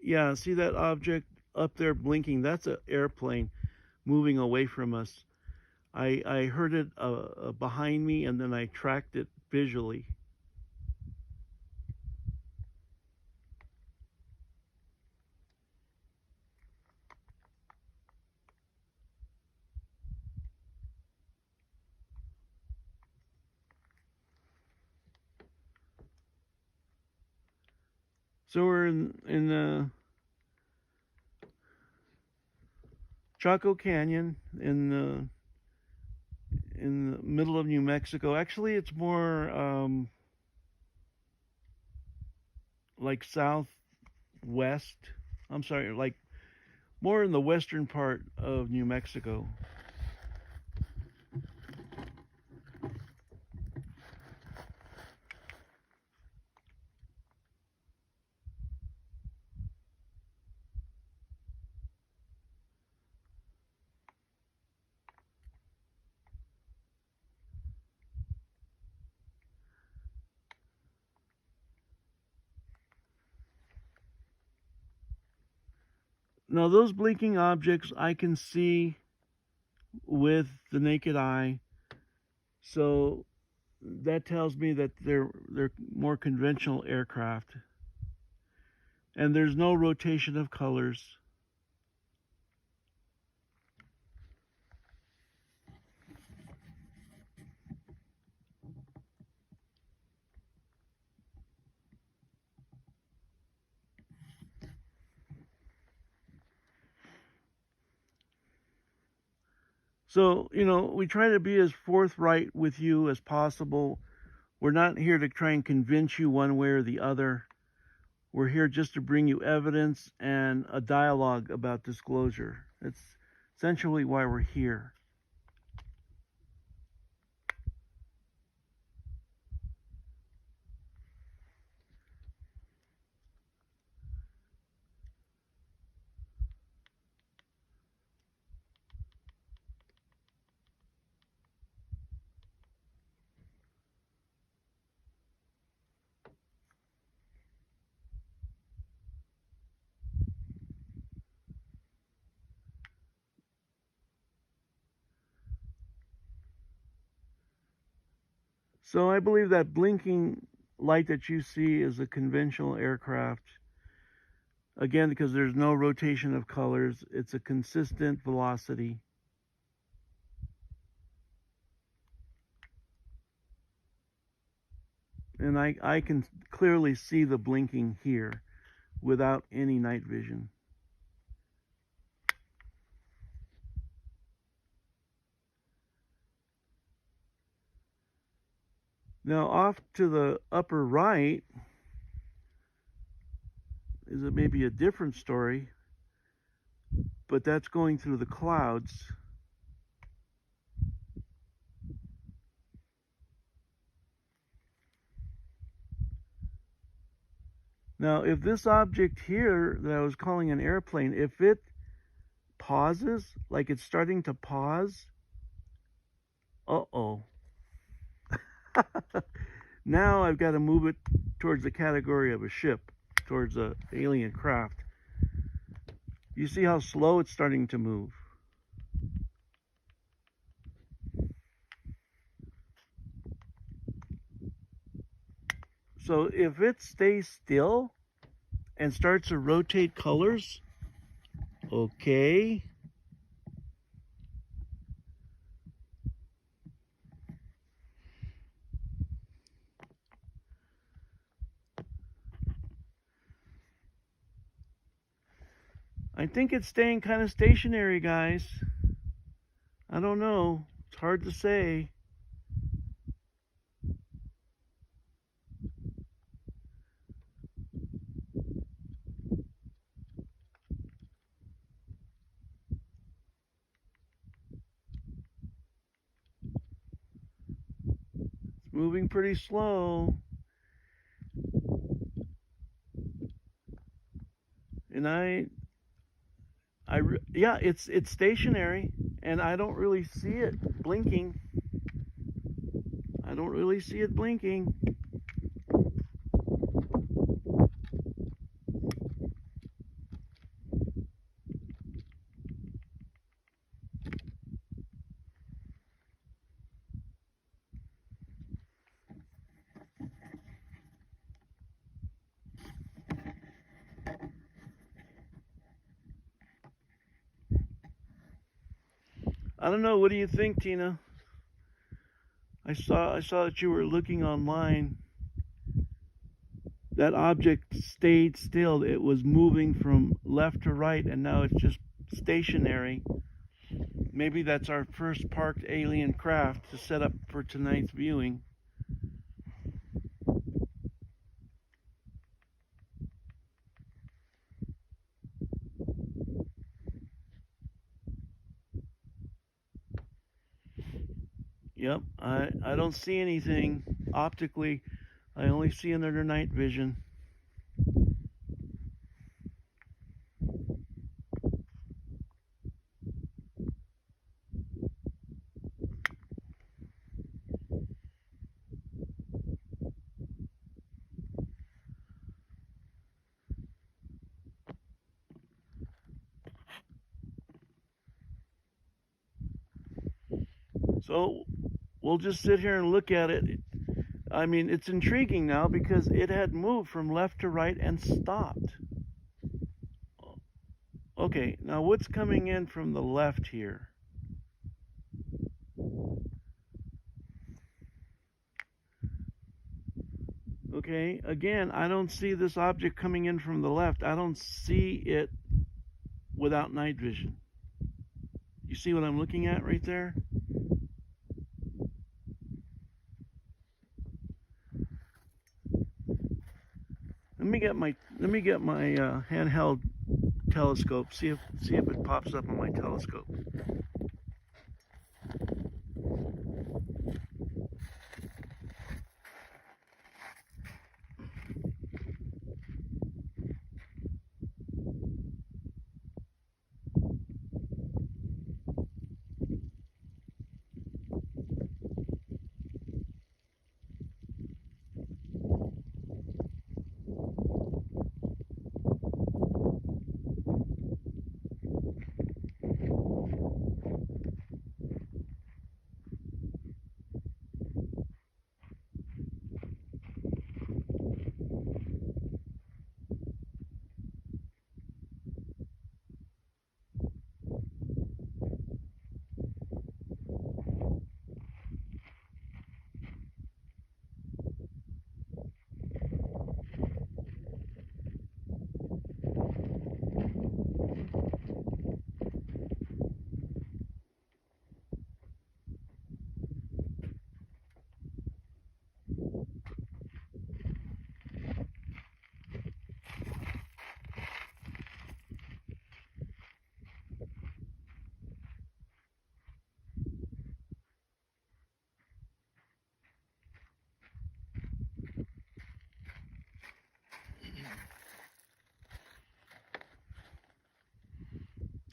Yeah, see that object up there blinking? That's an airplane moving away from us. I heard it behind me, and then I tracked it visually. So we're in the Chaco Canyon in the middle of New Mexico. Actually, it's more like southwest. I'm sorry, like more in the western part of New Mexico. Now, those blinking objects I can see with the naked eye, so that tells me that they're more conventional aircraft, and there's no rotation of colors. So, we try to be as forthright with you as possible. We're not here to try and convince you one way or the other. We're here just to bring you evidence and a dialogue about disclosure. That's essentially why we're here. So I believe that blinking light that you see is a conventional aircraft. Again, because there's no rotation of colors, it's a consistent velocity. And I can clearly see the blinking here without any night vision. Now, off to the upper right is maybe a different story, but that's going through the clouds. Now, if this object here that I was calling an airplane, if it pauses, like it's starting to pause, uh-oh. Now I've got to move it towards the category of a ship, towards an alien craft. You see how slow it's starting to move. So if it stays still and starts to rotate colors, okay. I think it's staying kind of stationary, guys. I don't know. It's hard to say. It's moving pretty slow. And yeah, it's stationary, and I don't really see it blinking. I don't really see it blinking. I don't know. What do you think, Tina? I saw that you were looking online. That object stayed still. It was moving from left to right, and now it's just stationary. Maybe that's our first parked alien craft to set up for tonight's viewing. Yep, I don't see anything optically. I only see under night vision. So we'll just sit here and look at it. I mean, it's intriguing now because it had moved from left to right and stopped. Okay, now what's coming in from the left here? Okay, again, I don't see this object coming in from the left. I don't see it without night vision. You see what I'm looking at right there? Let me get my handheld telescope. See if it pops up on my telescope.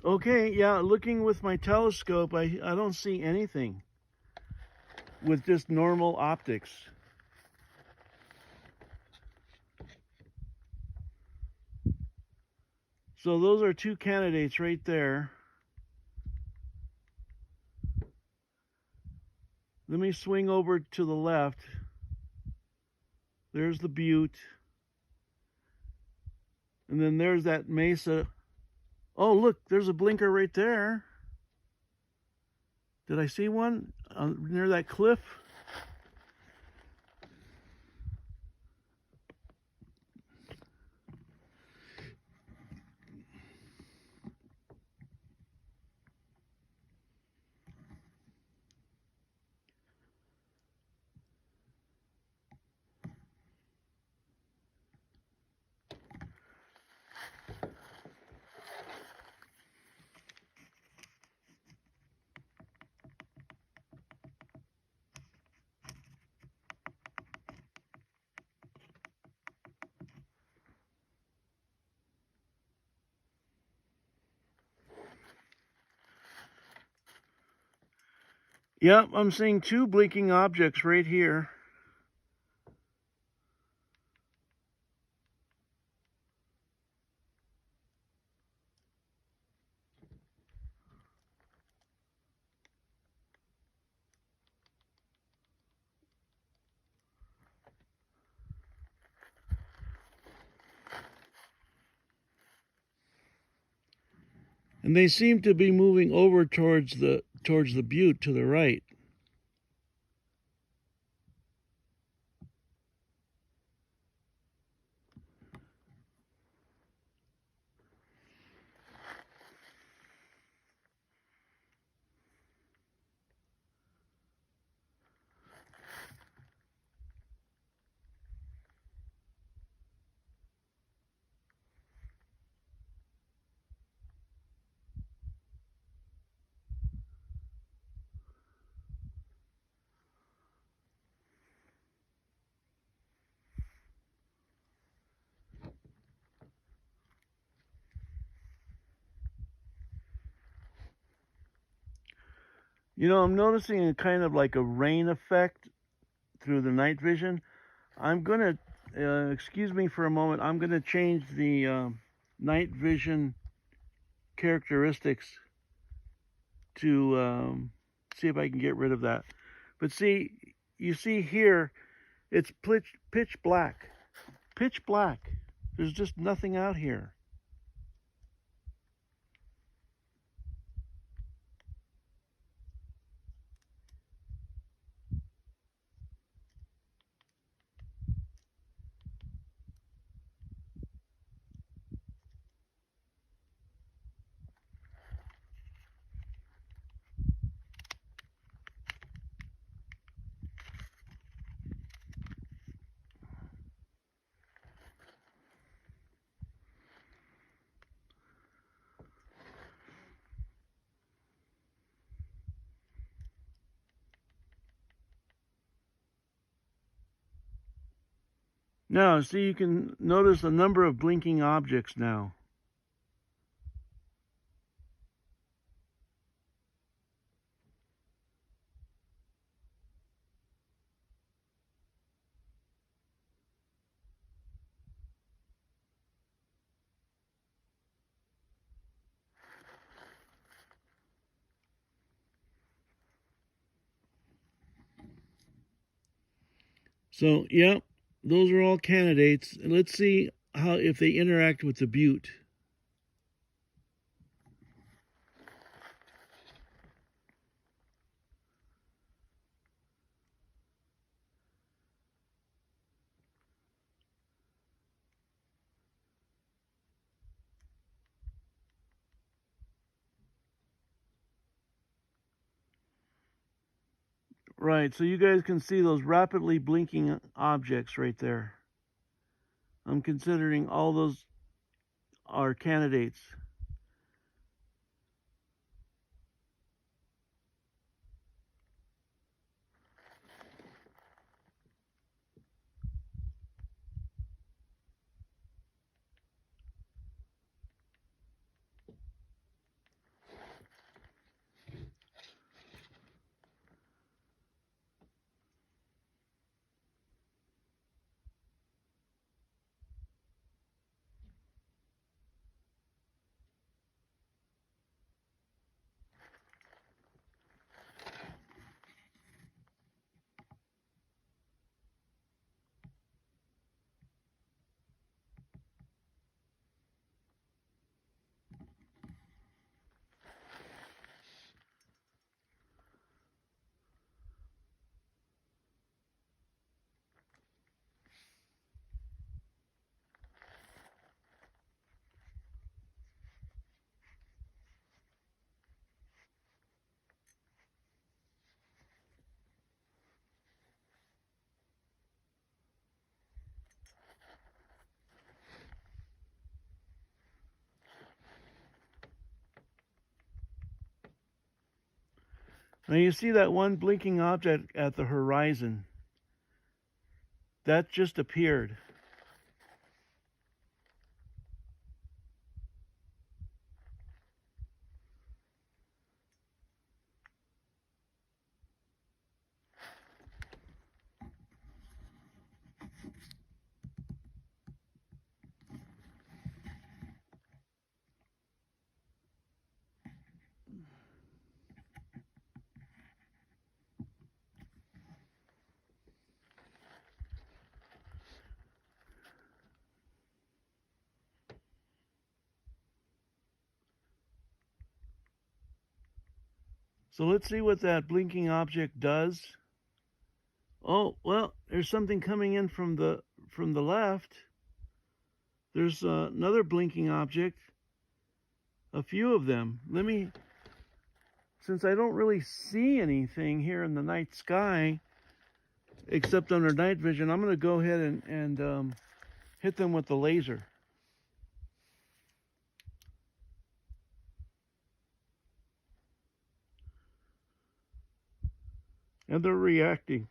Okay, yeah, looking with my telescope, I don't see anything with just normal optics. So those are two candidates right there. Let me swing over to the left. There's the butte. And then there's that mesa. Oh, look, there's a blinker right there. Did I see one near that cliff? Yep, I'm seeing two blinking objects right here. And they seem to be moving over towards the butte to the right. You know, I'm noticing a kind of like a rain effect through the night vision. I'm going to, excuse me for a moment, I'm going to change the night vision characteristics to see if I can get rid of that. But see, you see here, it's pitch black. Pitch black. There's just nothing out here. Now, see, you can notice a number of blinking objects now. So, yeah, those are all candidates. And let's see how if they interact with the butte. Right, so you guys can see those rapidly blinking objects right there. I'm considering all those are candidates. Now you see that one blinking object at the horizon. That just appeared. So let's see what that blinking object does. Oh, well, there's something coming in from the left. There's another blinking object. A few of them. Since I don't really see anything here in the night sky, except under night vision, I'm going to go ahead and hit them with the laser. And they're reacting.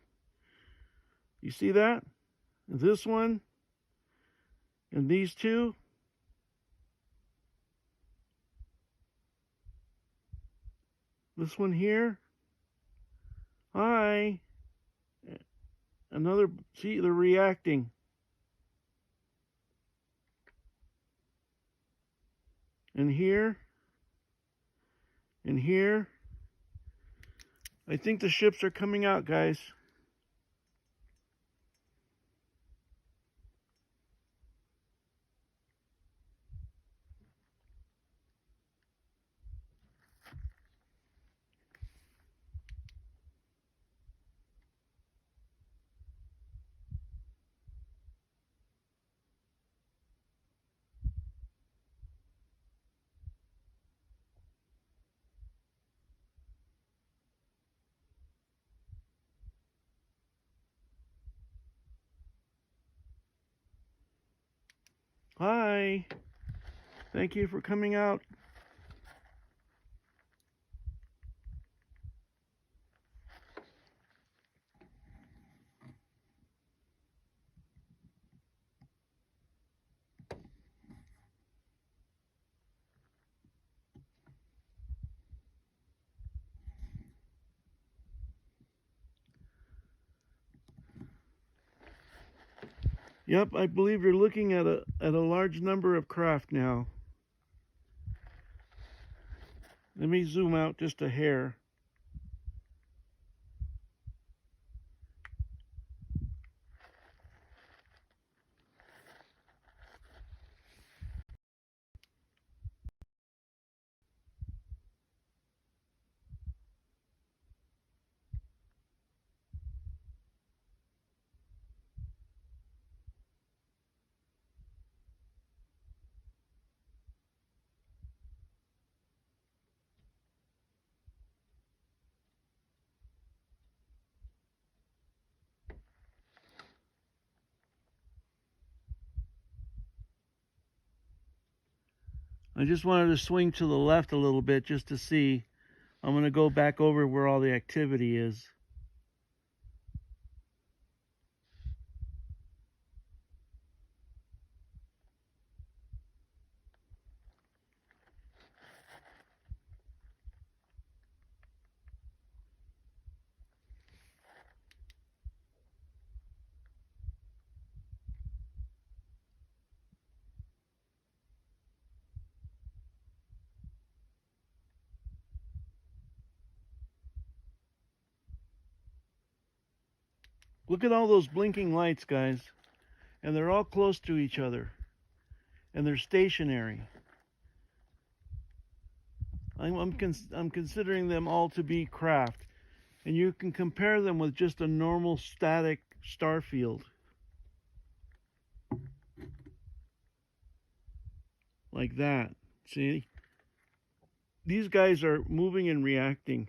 You see that? This one and these two. This one here. Hi. Another, see, they're reacting. And here. And here. I think the ships are coming out, guys. Hi. Thank you for coming out. Yep, I believe you're looking at a large number of craft now. Let me zoom out just a hair. I just wanted to swing to the left a little bit just to see. I'm going to go back over where all the activity is. Look at all those blinking lights, guys. And they're all close to each other. And they're stationary. I'm considering them all to be craft. And you can compare them with just a normal static star field. Like that. See? These guys are moving and reacting.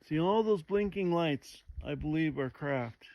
See, all those blinking lights, I believe, are craft.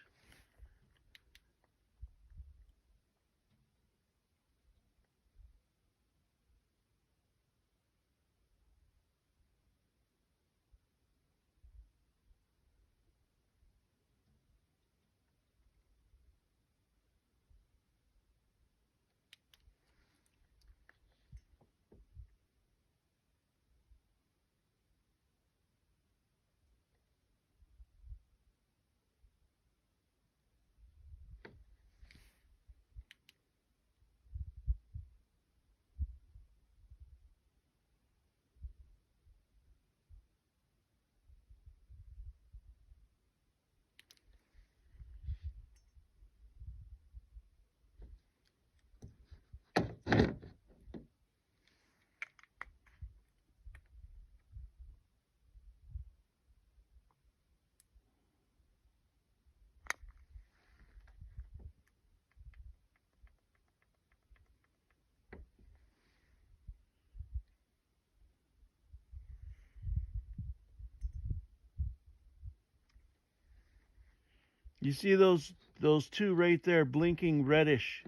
You see those two right there blinking reddish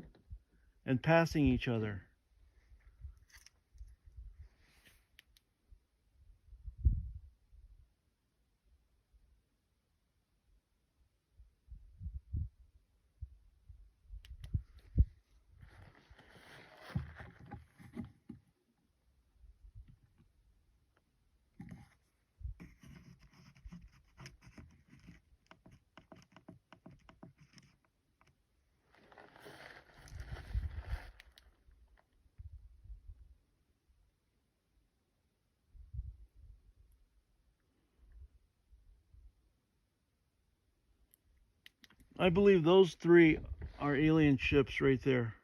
and passing each other. I believe those three are alien ships right there.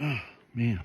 Oh, man.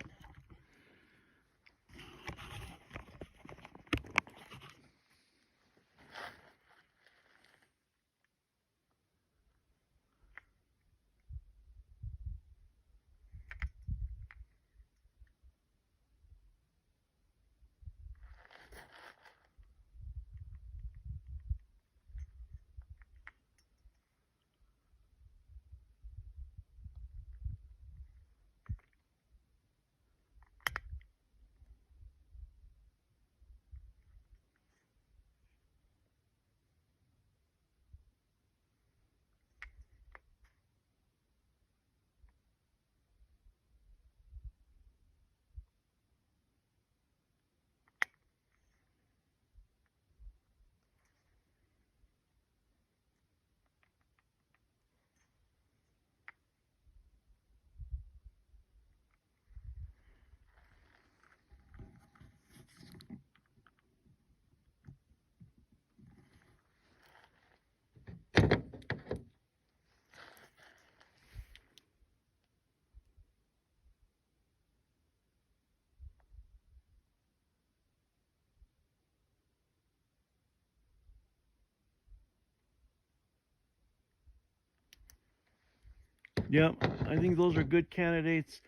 Yep, I think those are good candidates.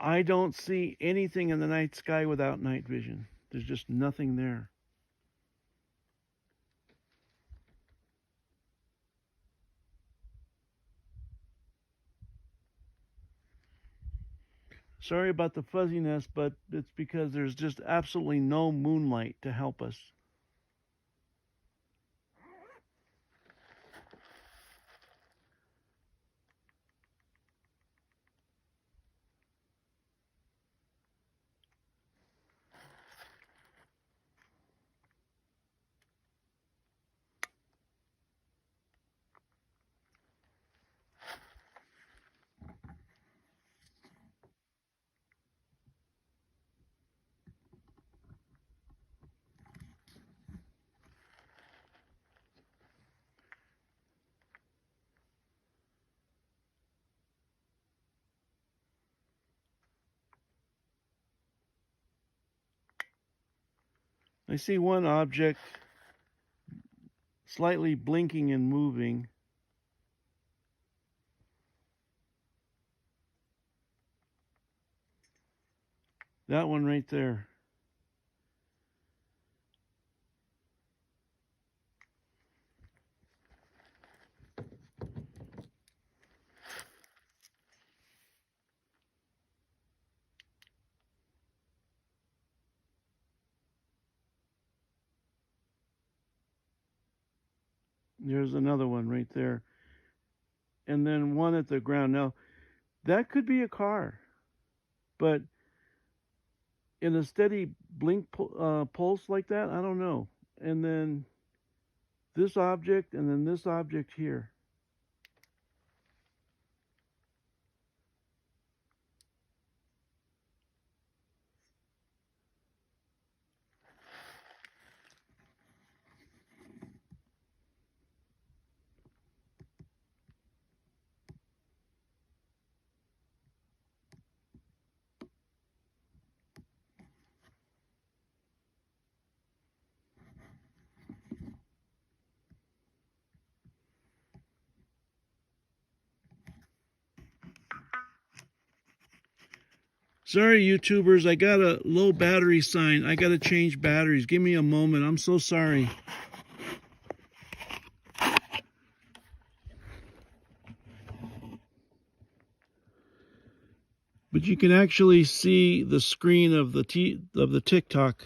I don't see anything in the night sky without night vision. There's just nothing there. Sorry about the fuzziness, but it's because there's just absolutely no moonlight to help us. I see one object slightly blinking and moving. That one right there. There's another one right there. And then one at the ground. Now, that could be a car, but in a steady blink pulse like that, I don't know. And then this object, and then this object here. Sorry, YouTubers, I got a low battery sign. I got to change batteries. Give me a moment. I'm so sorry. But you can actually see the screen of the TikTok.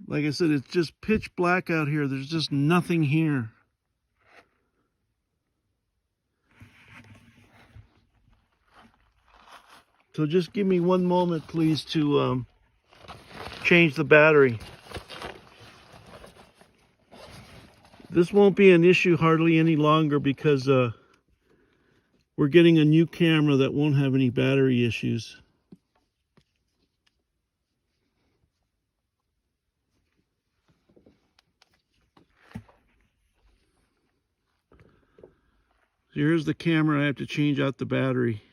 Like I said, it's just pitch black out here. There's just nothing here. So just give me one moment, please, to change the battery. This won't be an issue hardly any longer because we're getting a new camera that won't have any battery issues. So here's the camera. I have to change out the battery.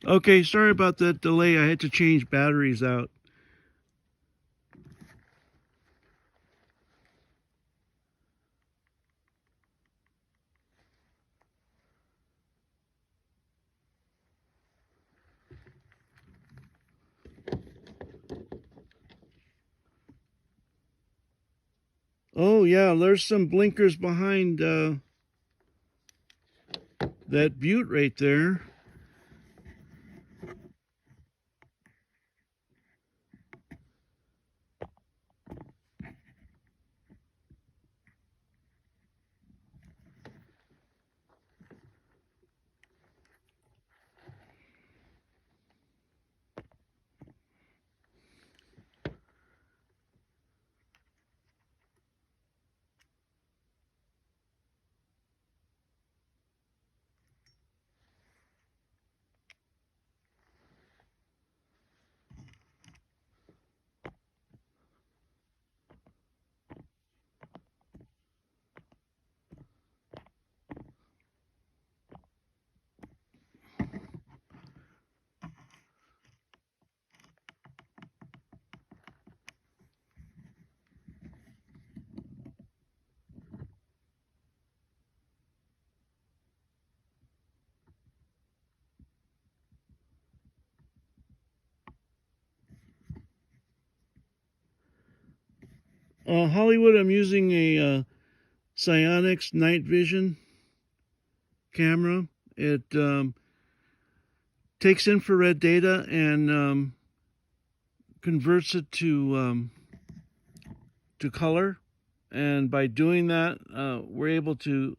Okay, sorry about that delay. I had to change batteries out. Oh yeah, there's some blinkers behind that butte right there. Hollywood, I'm using a Psionics night vision camera. It takes infrared data and converts it to color, and by doing that, we're able to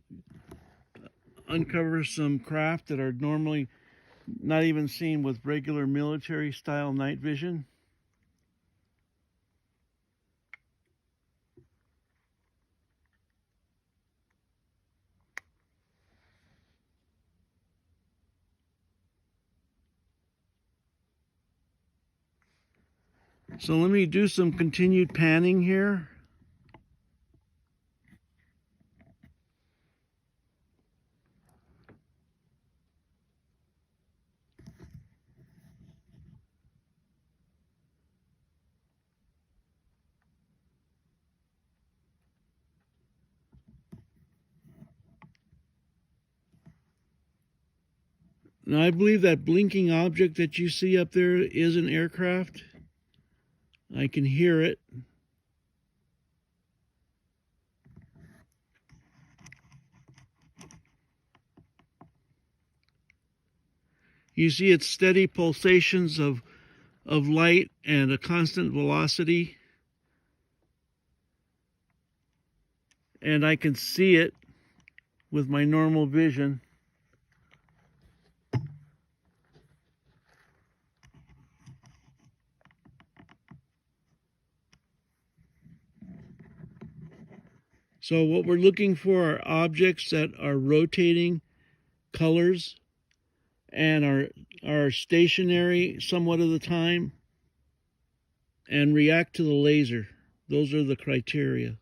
uncover some craft that are normally not even seen with regular military style night vision. So let me do some continued panning here. Now I believe that blinking object that you see up there is an aircraft. I can hear it. You see its steady pulsations of light and a constant velocity. And I can see it with my normal vision. So what we're looking for are objects that are rotating colors and are stationary somewhat of the time and react to the laser. Those are the criteria.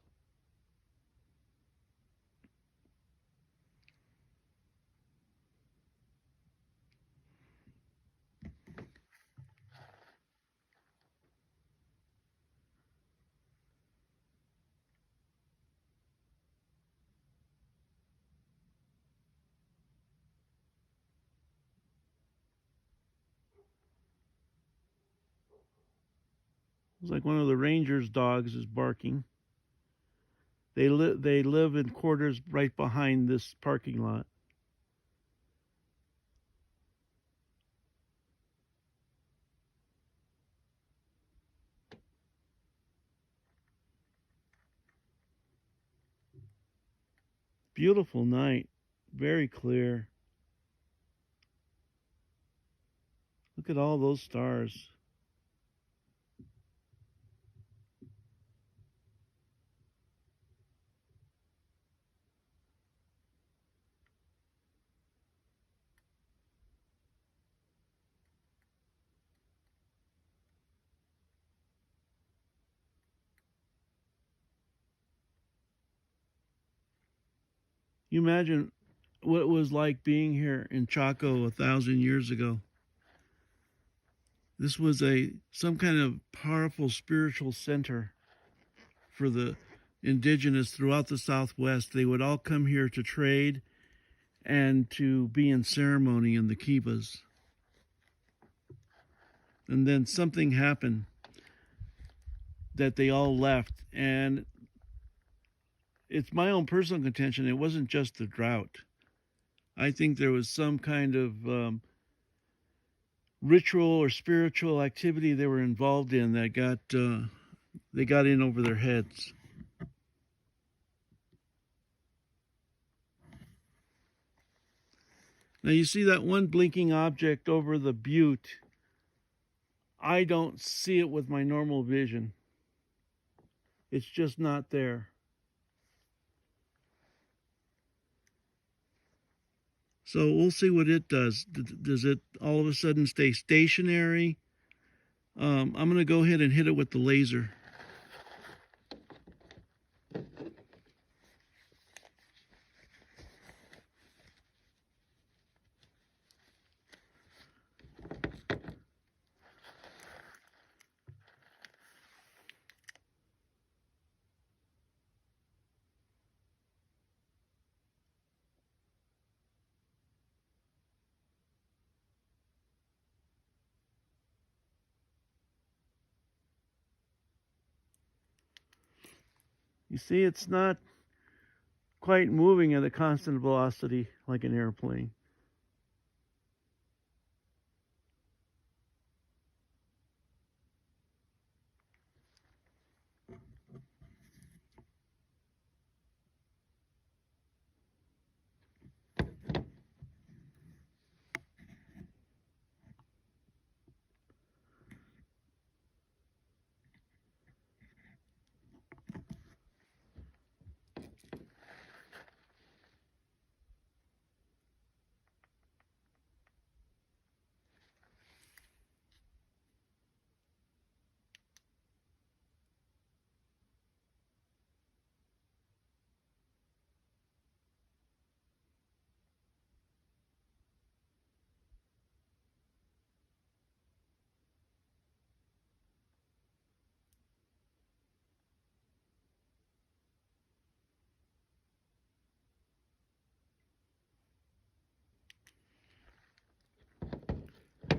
It's like one of the ranger's dogs is barking. They live in quarters right behind this parking lot. Beautiful night, very clear. Look at all those stars. You imagine what it was like being here in Chaco 1,000 years ago. This was some kind of powerful spiritual center for the indigenous throughout the Southwest. They would all come here to trade and to be in ceremony in the kivas. And then something happened that they all left. And it's my own personal contention, it wasn't just the drought. I think there was some kind of ritual or spiritual activity they were involved in that they got in over their heads. Now you see that one blinking object over the butte. I don't see it with my normal vision. It's just not there. So we'll see what it does. Does it all of a sudden stay stationary? I'm going to go ahead and hit it with the laser. You see, it's not quite moving at a constant velocity like an airplane.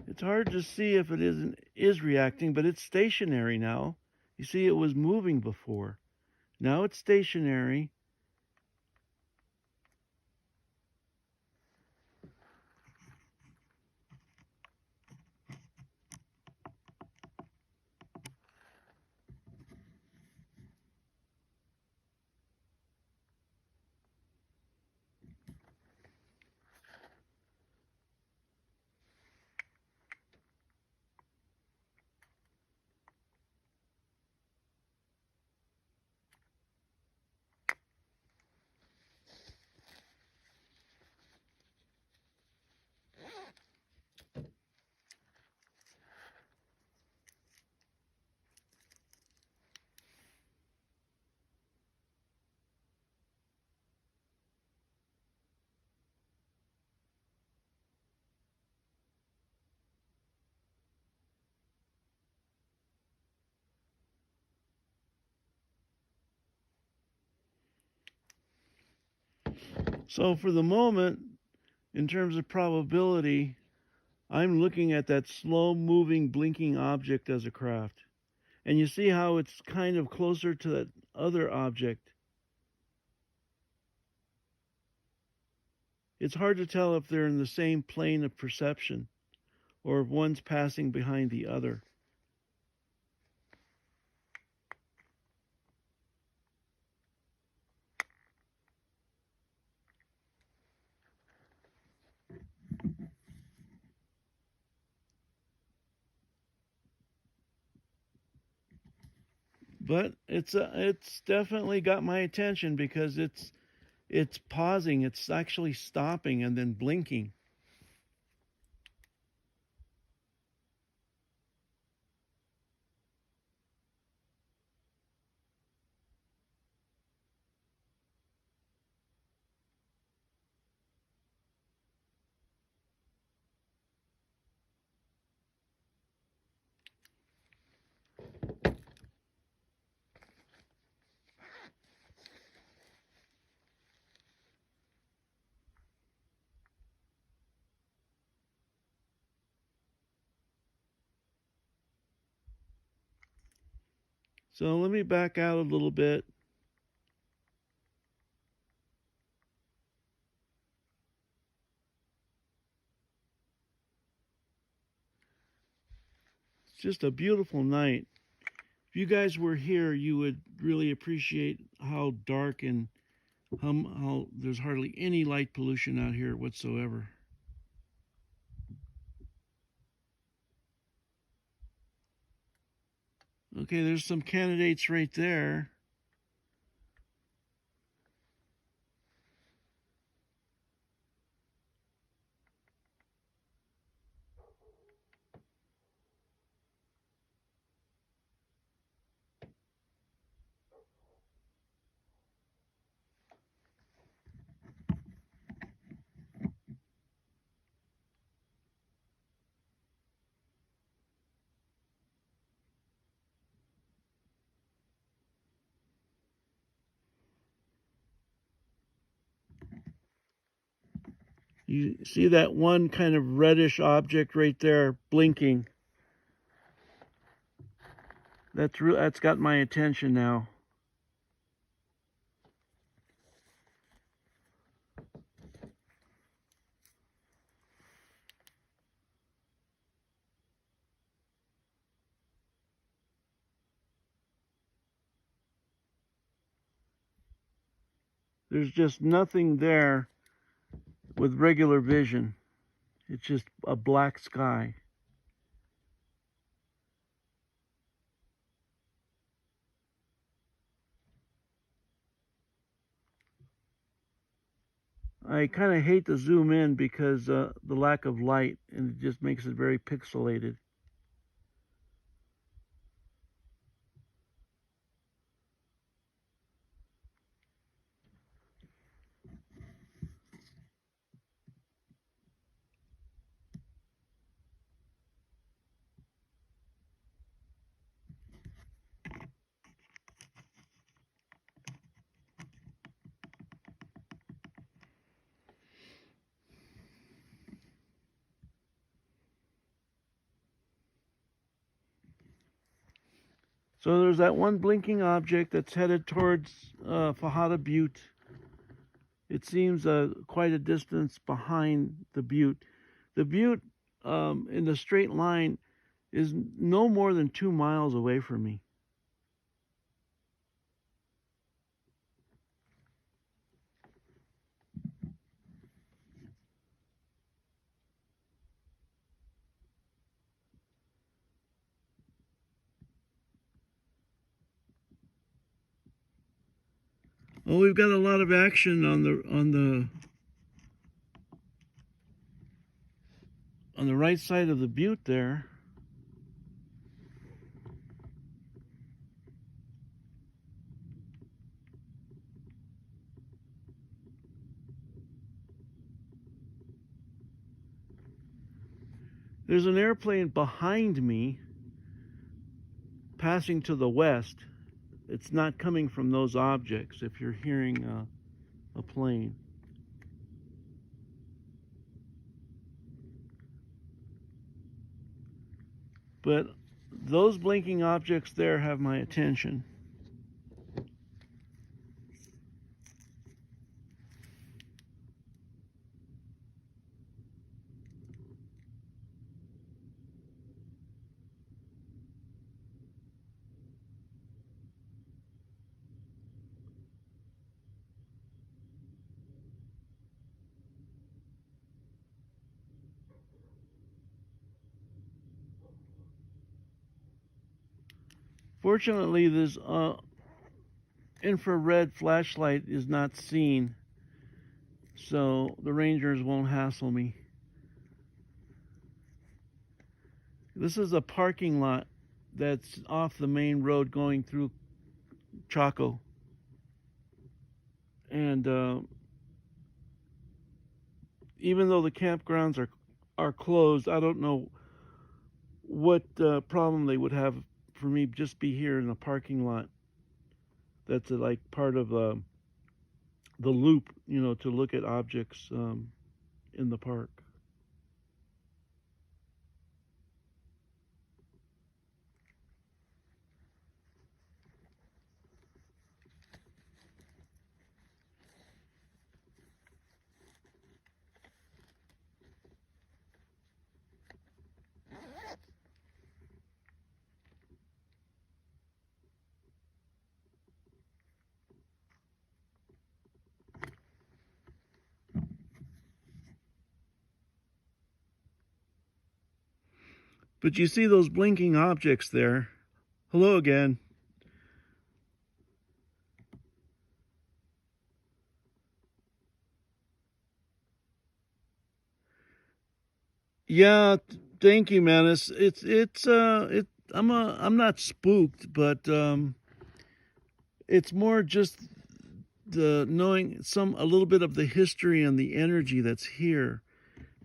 It's hard to see if it is reacting, but it's stationary now. You see, it was moving before. Now it's stationary. So for the moment, in terms of probability, I'm looking at that slow moving blinking object as a craft. And you see how it's kind of closer to that other object. It's hard to tell if they're in the same plane of perception or if one's passing behind the other. But it's definitely got my attention because it's pausing, it's actually stopping and then blinking. So let me back out a little bit. It's just a beautiful night. If you guys were here, you would really appreciate how dark and how there's hardly any light pollution out here whatsoever. Okay, there's some candidates right there. You see that one kind of reddish object right there blinking? That's got my attention now. There's just nothing there with regular vision. It's just a black sky. I kind of hate to zoom in because the lack of light, and it just makes it very pixelated. So there's that one blinking object that's headed towards Fajada Butte. It seems quite a distance behind the butte. The butte in the straight line is no more than 2 miles away from me. Well, we've got a lot of action on the right side of the butte there. There's an airplane behind me passing to the west. It's not coming from those objects if you're hearing a plane. But those blinking objects there have my attention. Fortunately, this infrared flashlight is not seen, so the rangers won't hassle me. This is a parking lot that's off the main road going through Chaco. And even though the campgrounds are closed, I don't know what problem they would have for me just be here in a parking lot that's like part of the loop, to look at objects in the park. But you see those blinking objects there. Hello again. Yeah, thank you, man. I'm not spooked, but it's more just the knowing a little bit of the history and the energy that's here.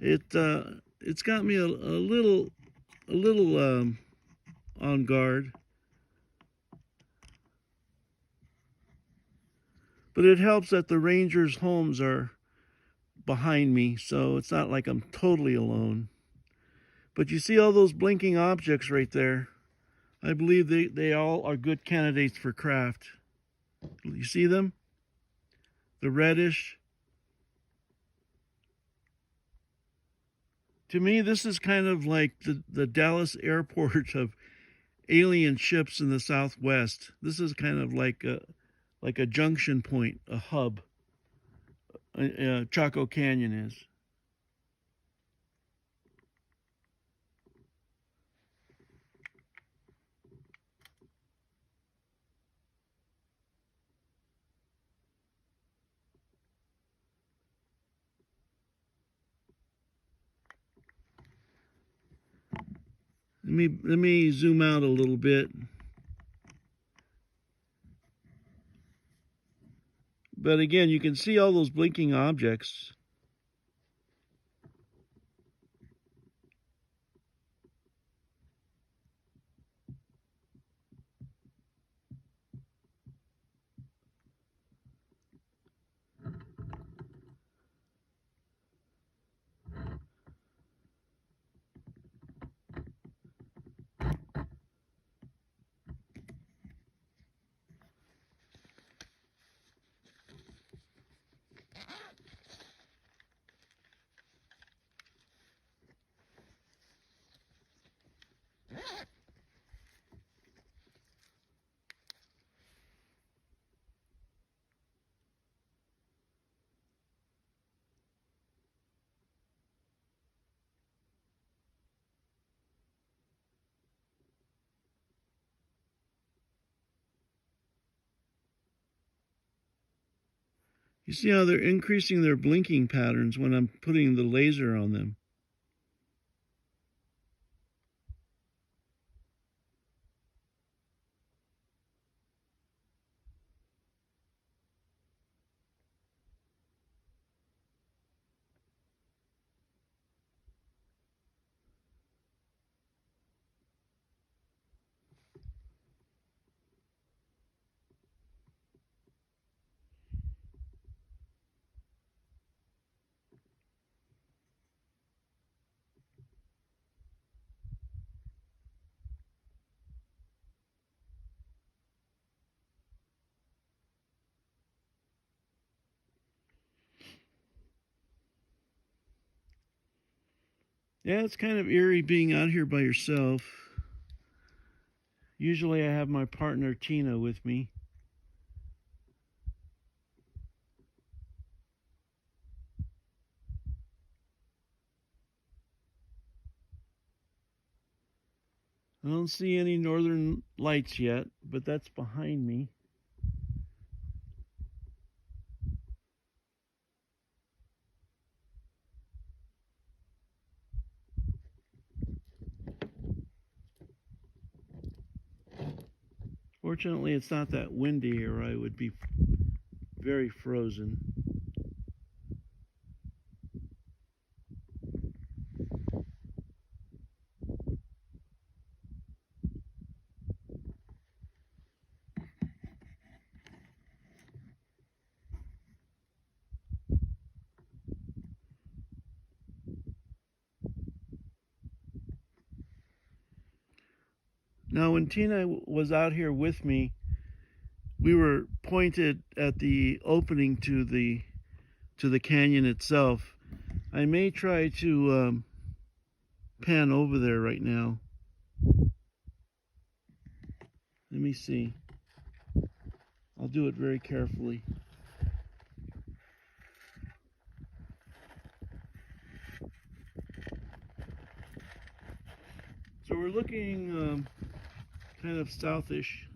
It's got me a little on guard, but it helps that the rangers' homes are behind me, so it's not like I'm totally alone. But you see all those blinking objects right there. I believe they all are good candidates for craft. You see them? The reddish. To me, this is kind of like the Dallas airport of alien ships in the Southwest. This is kind of like a junction point, a hub. Chaco Canyon is. Let me zoom out a little bit. But again, you can see all those blinking objects. You see how they're increasing their blinking patterns when I'm putting the laser on them. Yeah, it's kind of eerie being out here by yourself. Usually I have my partner Tina with me. I don't see any northern lights yet, but that's behind me. Fortunately, it's not that windy or I would be very frozen. Now, when Tina was out here with me, we were pointed at the opening to the canyon itself. I may try to pan over there right now. Let me see. I'll do it very carefully. So looking kind of southish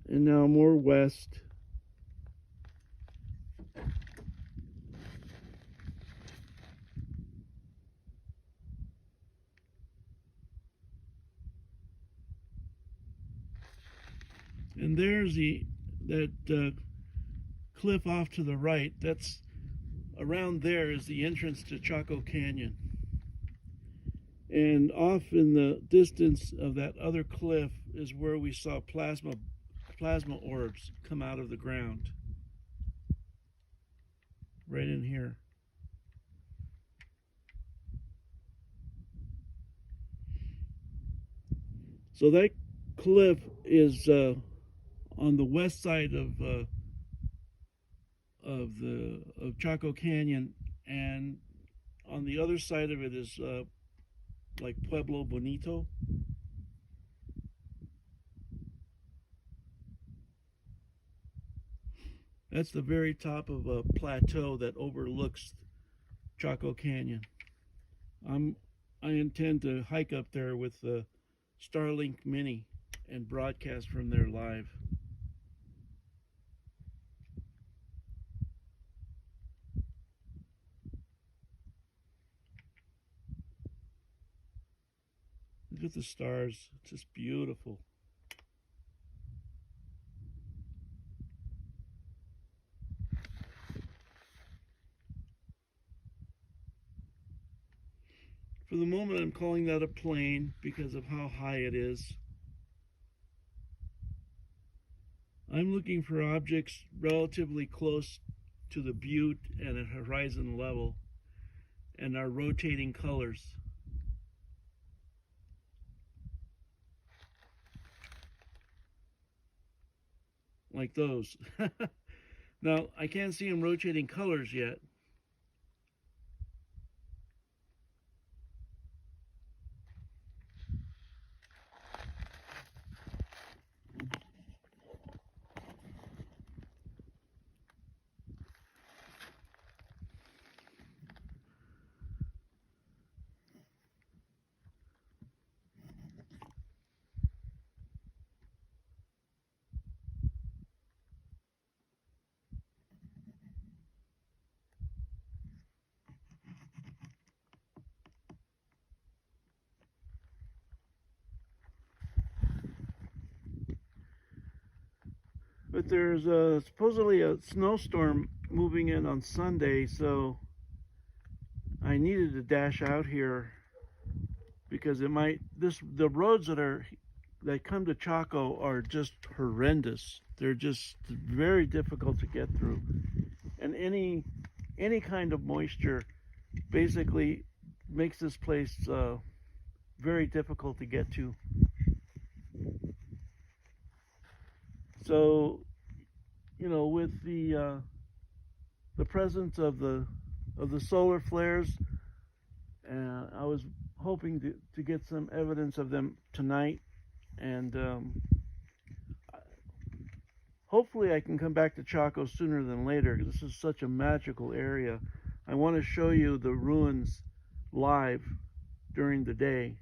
and now more west. And there's that cliff off to the right. That's around there is the entrance to Chaco Canyon. And off in the distance of that other cliff is where we saw plasma orbs come out of the ground. Right in here. So that cliff is on the west side of Chaco Canyon, and on the other side of it is like Pueblo Bonito. That's the very top of a plateau that overlooks Chaco Canyon. I intend to hike up there with the Starlink Mini and broadcast from there live. Look at the stars. It's just beautiful. For the moment, I'm calling that a plane because of how high it is. I'm looking for objects relatively close to the butte and at horizon level and are rotating colors. Like those. Now, I can't see them rotating colors yet. But there's supposedly a snowstorm moving in on Sunday, so I needed to dash out here because the roads that come to Chaco are just horrendous. They're just very difficult to get through, and any kind of moisture basically makes this place very difficult to get to. So, you know, with the presence of the solar flares, I was hoping to get some evidence of them tonight, and hopefully I can come back to Chaco sooner than later. This is such a magical area. I want to show you the ruins live during the day.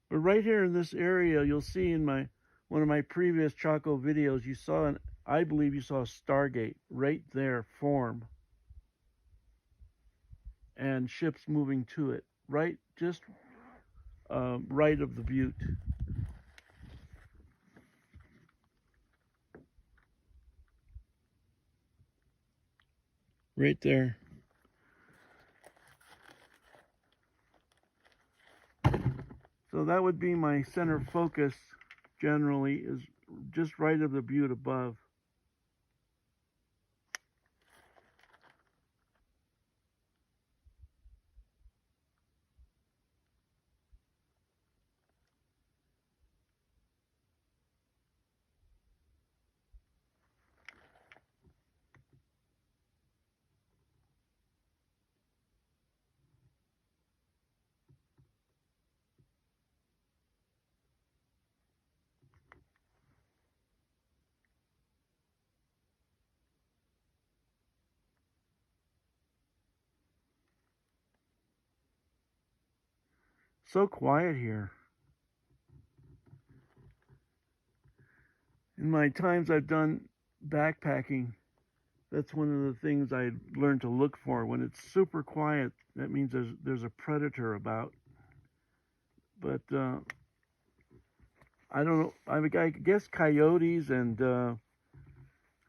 But right here in this area, you'll see in one of my previous Chaco videos, I believe you saw a Stargate right there form, and ships moving to it, just right of the butte. Right there. So that would be my center focus generally, is just right of the butte above. so quiet here. In my times I've done backpacking, that's one of the things I learned to look for. When it's super quiet, that means there's a predator about. But I don't know. I guess coyotes and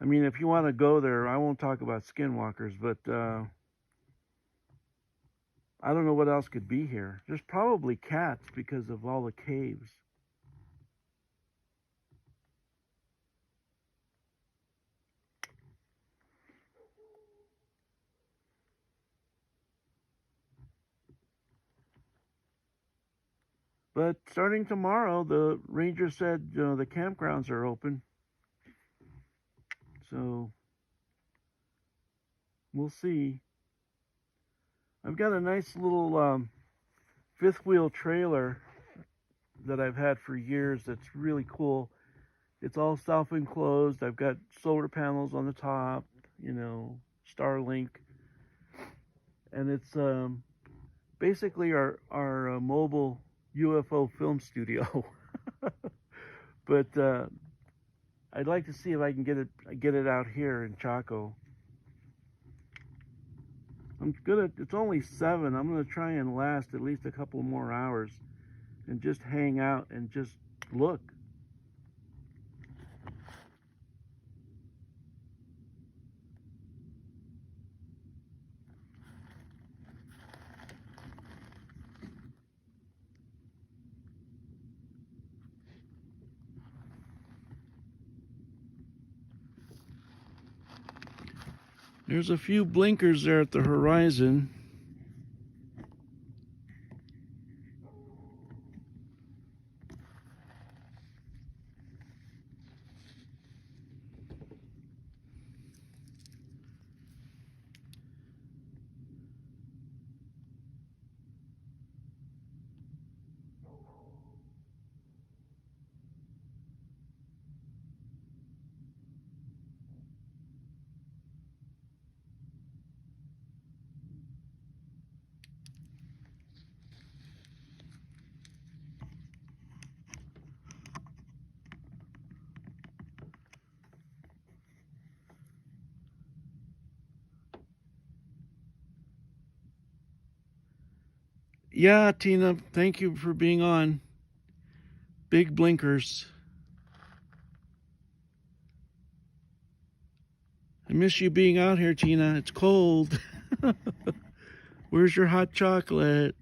I mean, if you want to go there, I won't talk about skinwalkers, but I don't know what else could be here. There's probably cats because of all the caves. But starting tomorrow, the ranger said the campgrounds are open. So we'll see. I've got a nice little fifth wheel trailer that I've had for years that's really cool. It's all self-enclosed. I've got solar panels on the top, Starlink. And it's basically our mobile UFO film studio. But I'd like to see if I can get it out here in Chaco. It's only 7. I'm gonna try and last at least a couple more hours and just hang out and just look. There's a few blinkers there at the horizon. Yeah, Tina, thank you for being on. Big blinkers. I miss you being out here, Tina. It's cold. Where's your hot chocolate?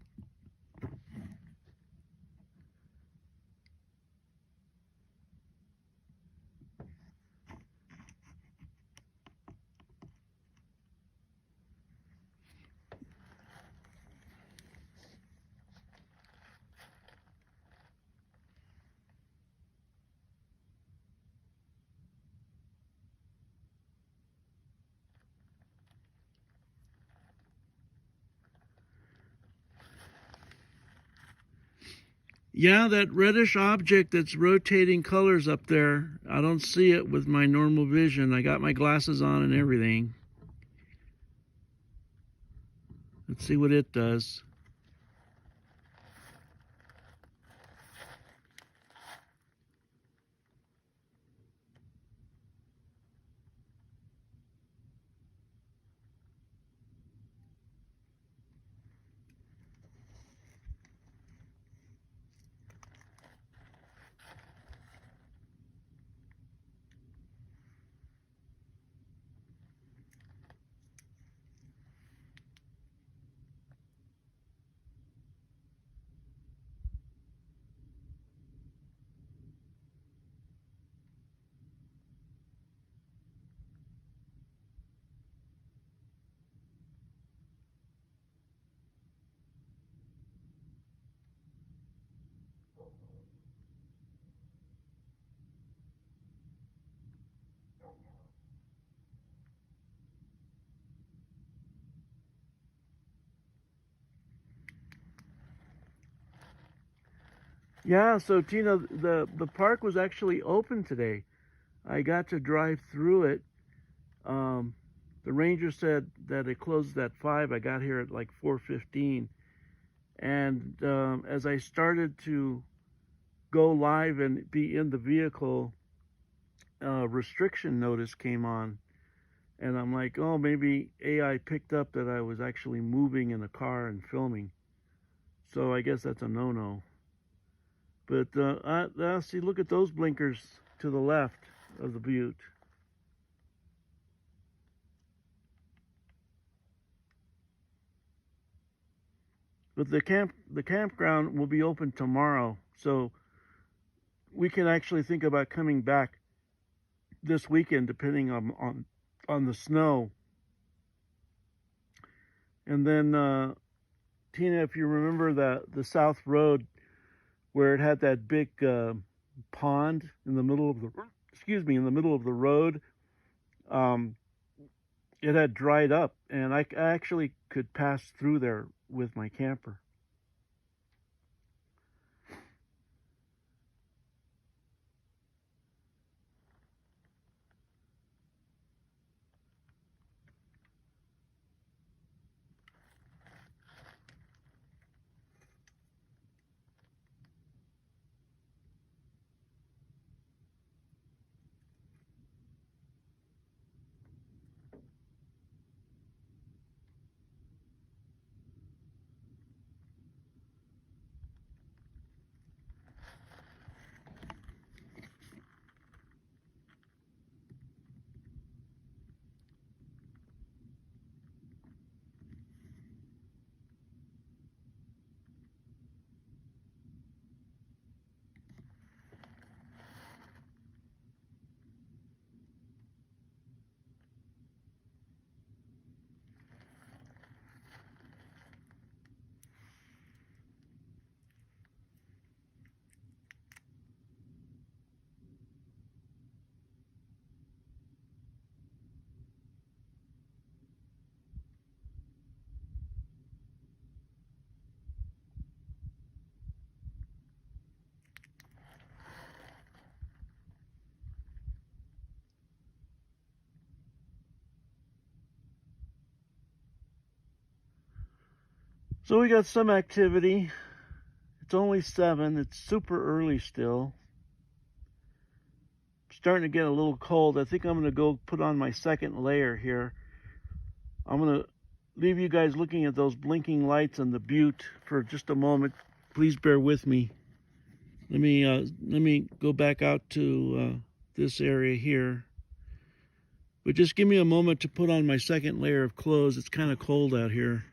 Yeah, that reddish object that's rotating colors up there, I don't see it with my normal vision. I got my glasses on and everything. Let's see what it does. Yeah, so Tina, the park was actually open today. I got to drive through it. The ranger said that it closed at 5. I got here at like 4:15, And as I started to go live and be in the vehicle, restriction notice came on. And I'm like, oh, maybe AI picked up that I was actually moving in the car and filming. So I guess that's a no-no. But see, look at those blinkers to the left of the butte. But the campground will be open tomorrow, so we can actually think about coming back this weekend, depending on the snow. And then Tina, if you remember the South Road where it had that big pond in the middle of the road, it had dried up, and I actually could pass through there with my camper. So we got some activity. It's only 7. It's super early still. Starting to get a little cold. I think I'm going to go put on my second layer here. I'm going to leave you guys looking at those blinking lights on the butte for just a moment. Please bear with me. Let me go back out to this area here. But just give me a moment to put on my second layer of clothes. It's kind of cold out here.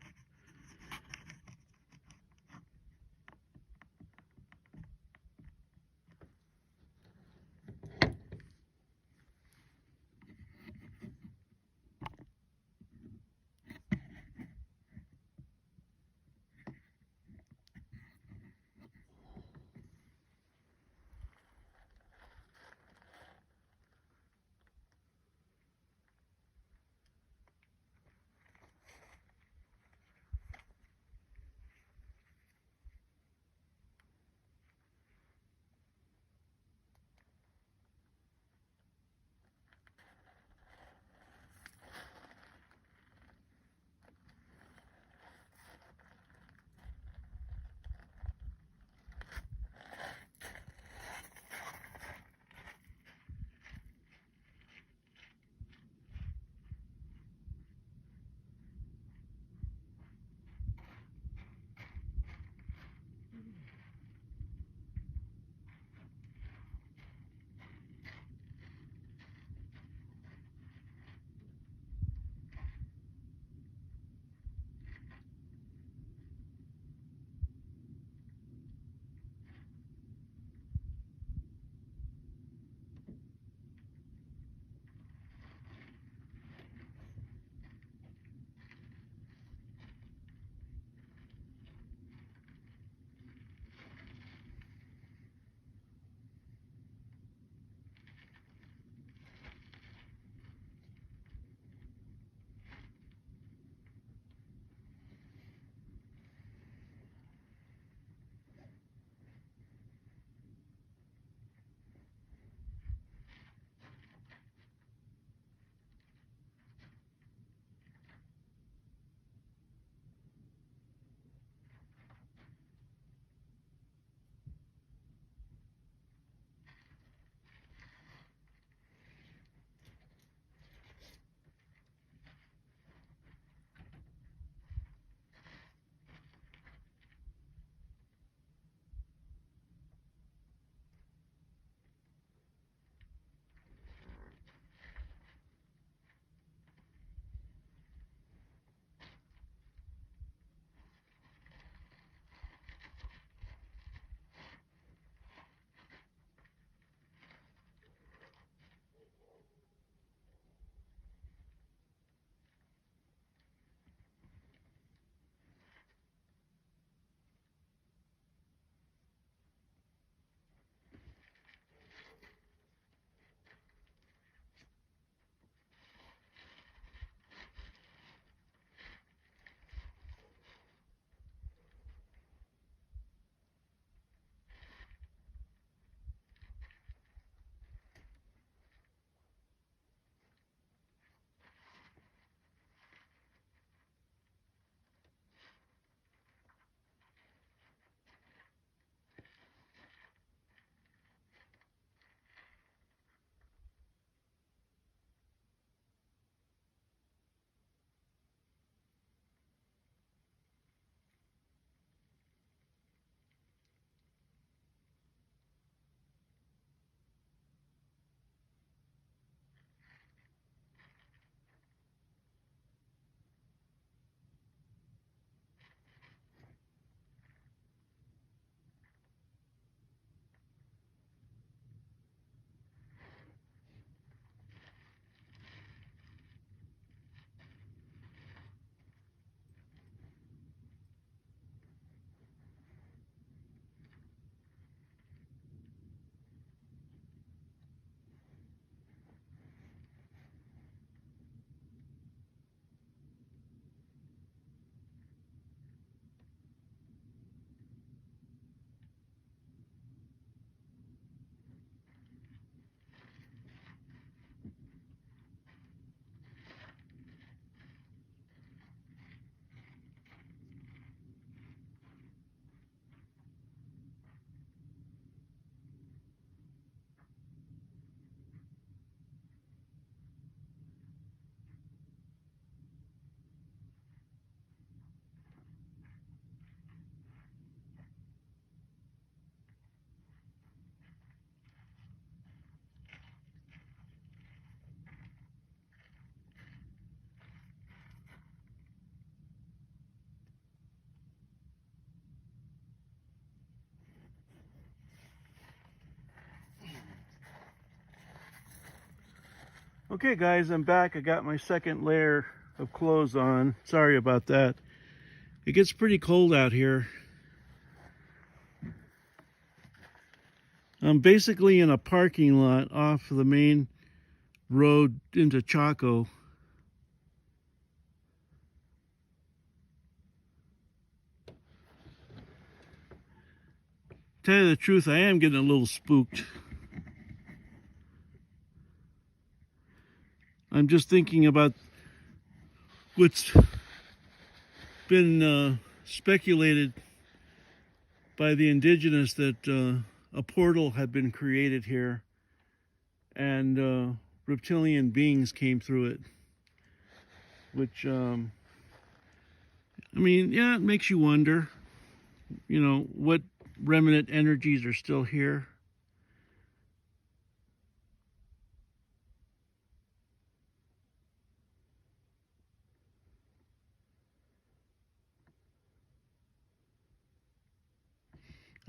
Okay guys, I'm back. I got my second layer of clothes on. Sorry about that. It gets pretty cold out here. I'm basically in a parking lot off the main road into Chaco. Tell you the truth, I am getting a little spooked. I'm just thinking about what's been speculated by the indigenous, that a portal had been created here and reptilian beings came through it. Which, I mean, yeah, it makes you wonder, you know, what remnant energies are still here.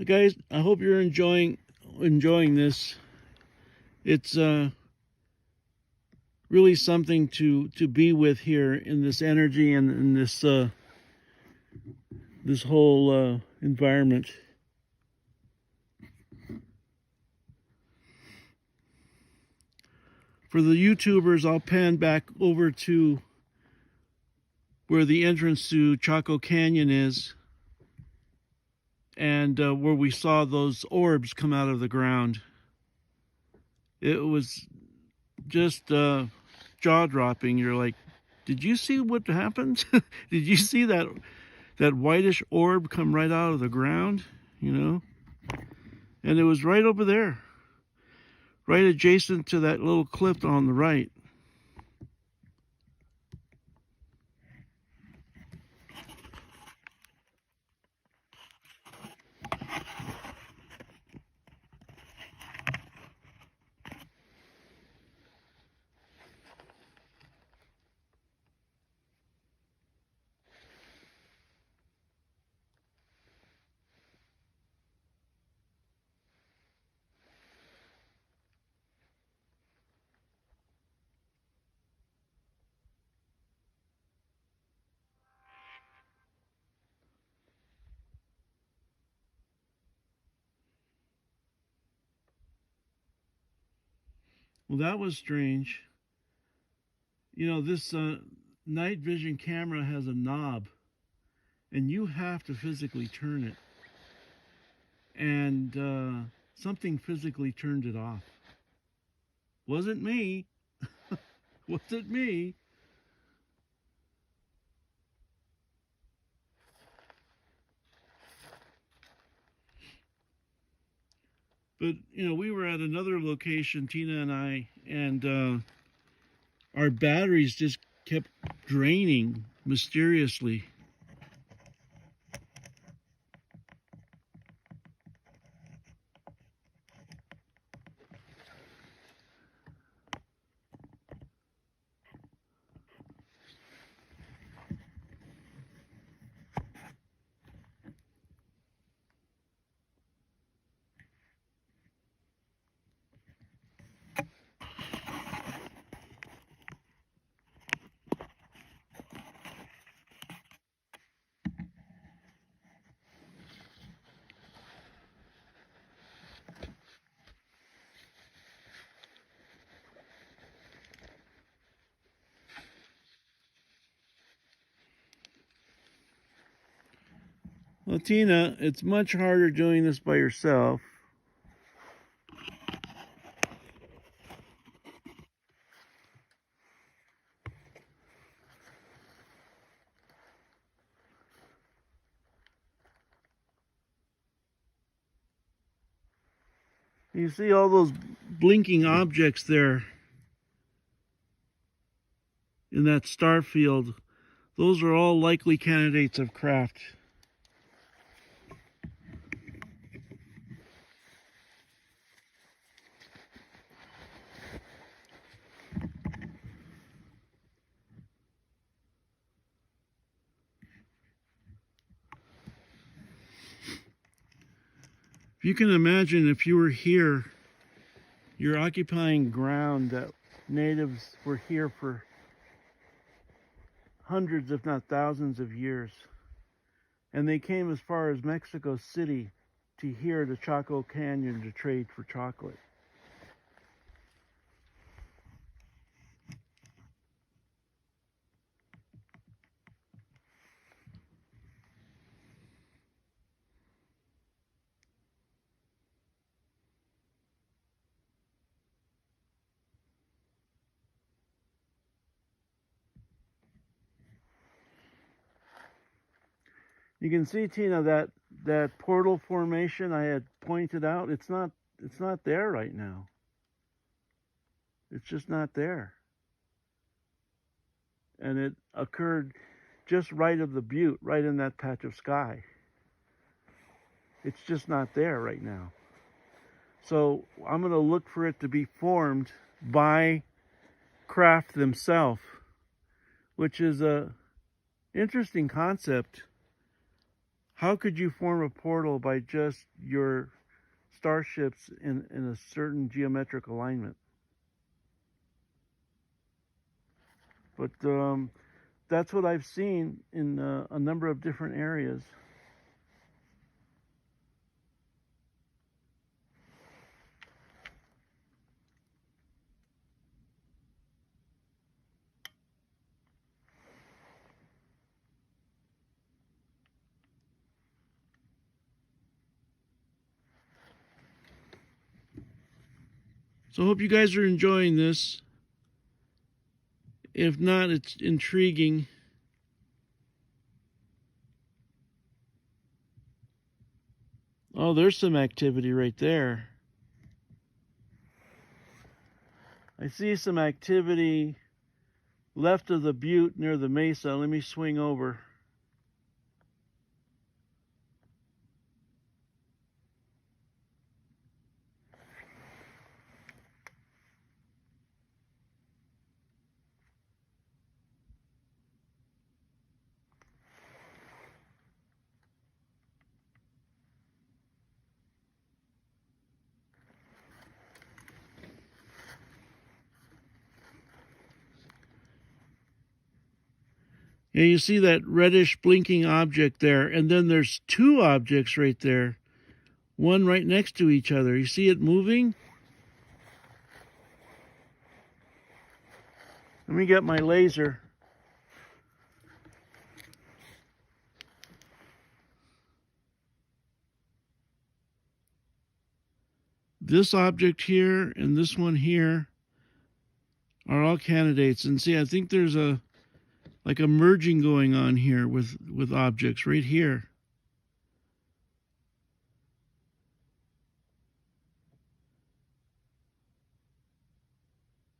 Guys, I hope you're enjoying this. It's really something to be with here in this energy and in this whole environment. For the YouTubers, I'll pan back over to where the entrance to Chaco Canyon is, and where we saw those orbs come out of the ground. It was just jaw-dropping. You're like, did you see what happened? Did you see that whitish orb come right out of the ground? You know? And it was right over there, right adjacent to that little cliff on the right. Well, that was strange. You know, this night vision camera has a knob, and you have to physically turn it. And something physically turned it off. Wasn't me. Wasn't me. But, you know, we were at another location, Tina and I, and our batteries just kept draining mysteriously. Well, Tina, it's much harder doing this by yourself. You see all those blinking objects there in that star field. Those are all likely candidates of craft. If you can imagine, if you were here, you're occupying ground that natives were here for hundreds, if not thousands of years. And they came as far as Mexico City to here to Chaco Canyon to trade for chocolate. You can see, Tina, that portal formation I had pointed out, it's not there right now. It's just not there. And it occurred just right of the butte, right in that patch of sky. It's just not there right now. So I'm going to look for it to be formed by craft themselves, which is a interesting concept. How could you form a portal by just your starships in a certain geometric alignment? But that's what I've seen in a number of different areas. So I hope you guys are enjoying this. If not, it's intriguing. Oh, there's some activity right there. I see some activity left of the butte near the mesa. Let me swing over. Yeah, you see that reddish blinking object there, and then there's two objects right there, one right next to each other. You see it moving? Let me get my laser. This object here and this one here are all candidates. And see, I think there's like a merging going on here with objects right here.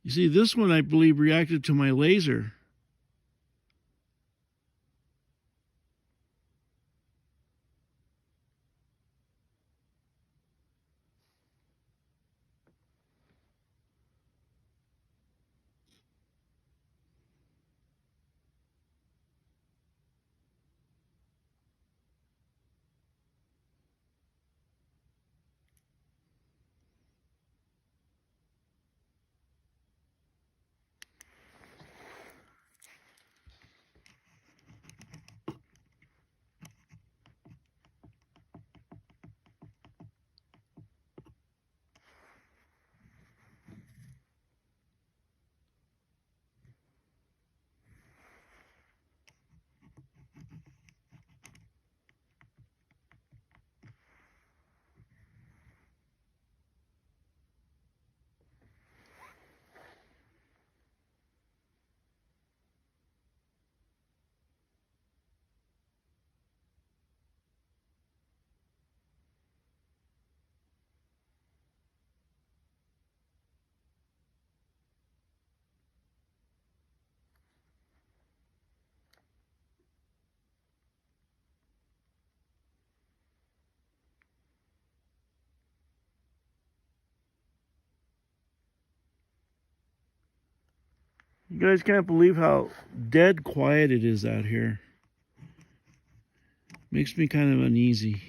You see, this one, I believe, reacted to my laser. You guys can't believe how dead quiet it is out here. Makes me kind of uneasy.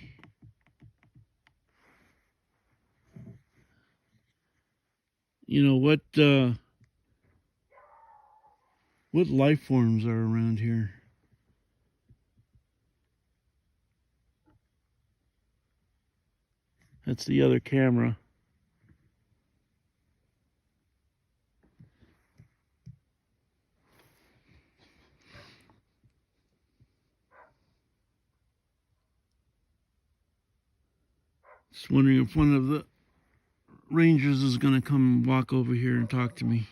You know what What life forms are around here? That's the other camera. Just wondering if one of the rangers is going to come walk over here and talk to me.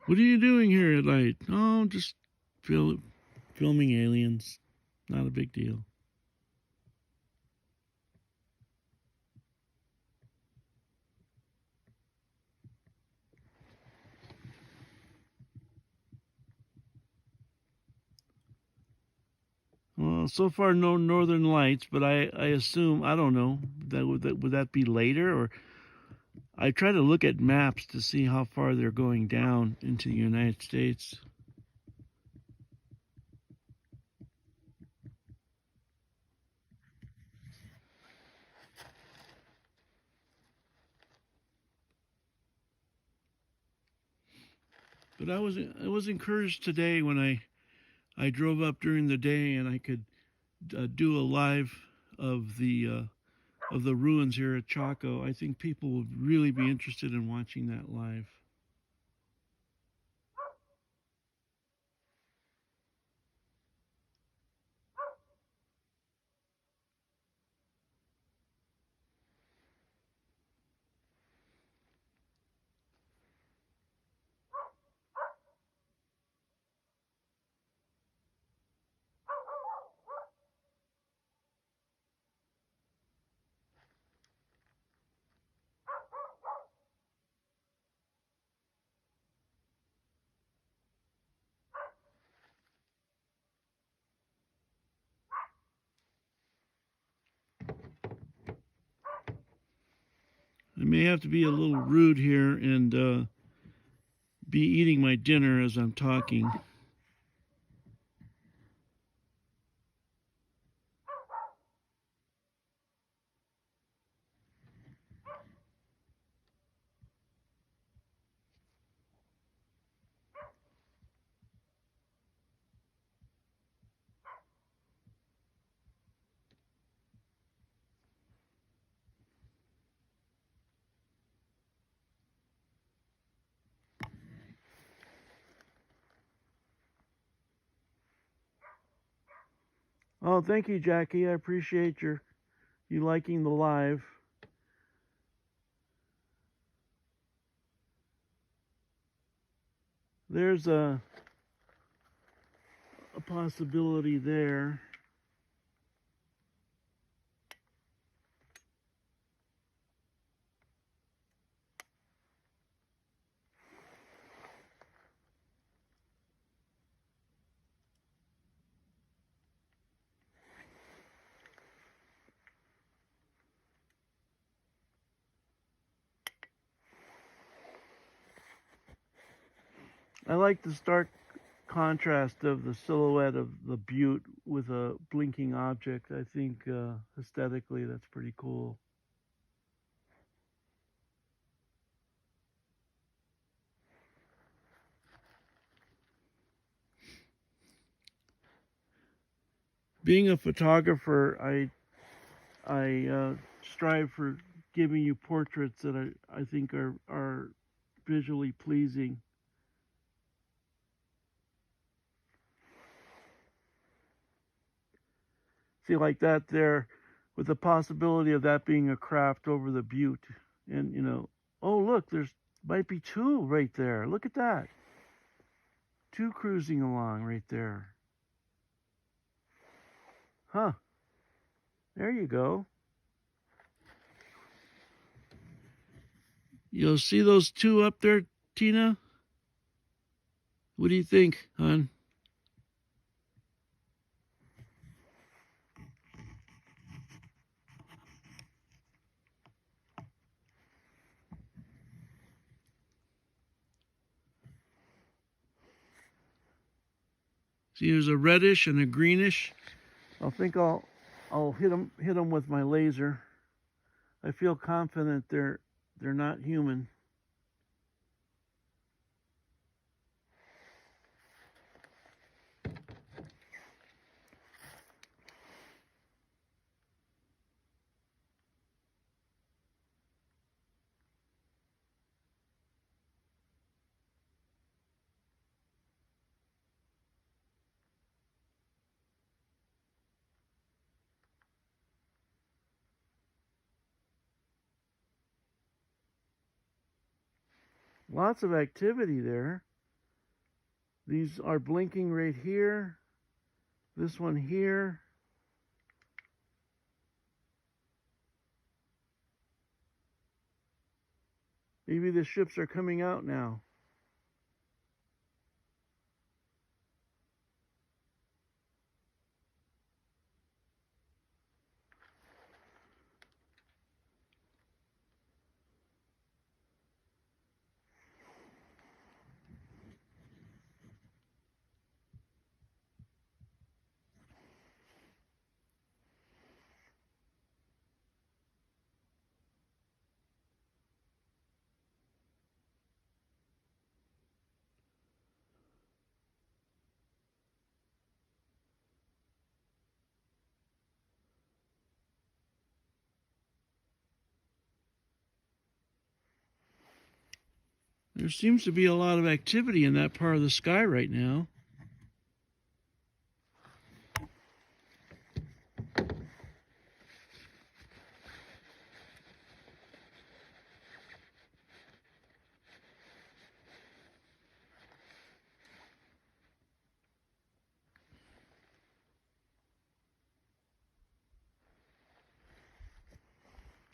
What are you doing here at night? Oh, just filming aliens. Not a big deal. Well, so far no northern lights, but I assume, I don't know, would that be later? Or I try to look at maps to see how far they're going down into the United States. But I was encouraged today when I drove up during the day and I could do a live of the ruins here at Chaco. I think people would really be interested in watching that live. I may have to be a little rude here and be eating my dinner as I'm talking. Oh, thank you, Jackie. I appreciate you liking the live. There's a possibility there. I like the stark contrast of the silhouette of the butte with a blinking object. I think aesthetically that's pretty cool. Being a photographer, I strive for giving you portraits that I think are visually pleasing. See, like that there, with the possibility of that being a craft over the butte. And, oh, look, there's might be two right there. Look at that. Two cruising along right there. Huh. There you go. You'll see those two up there, Tina? What do you think, hon? See, there's a reddish and a greenish. I think I'll hit them with my laser. I feel confident they're not human. Lots of activity there. These are blinking right here. This one here. Maybe the ships are coming out now. There seems to be a lot of activity in that part of the sky right now.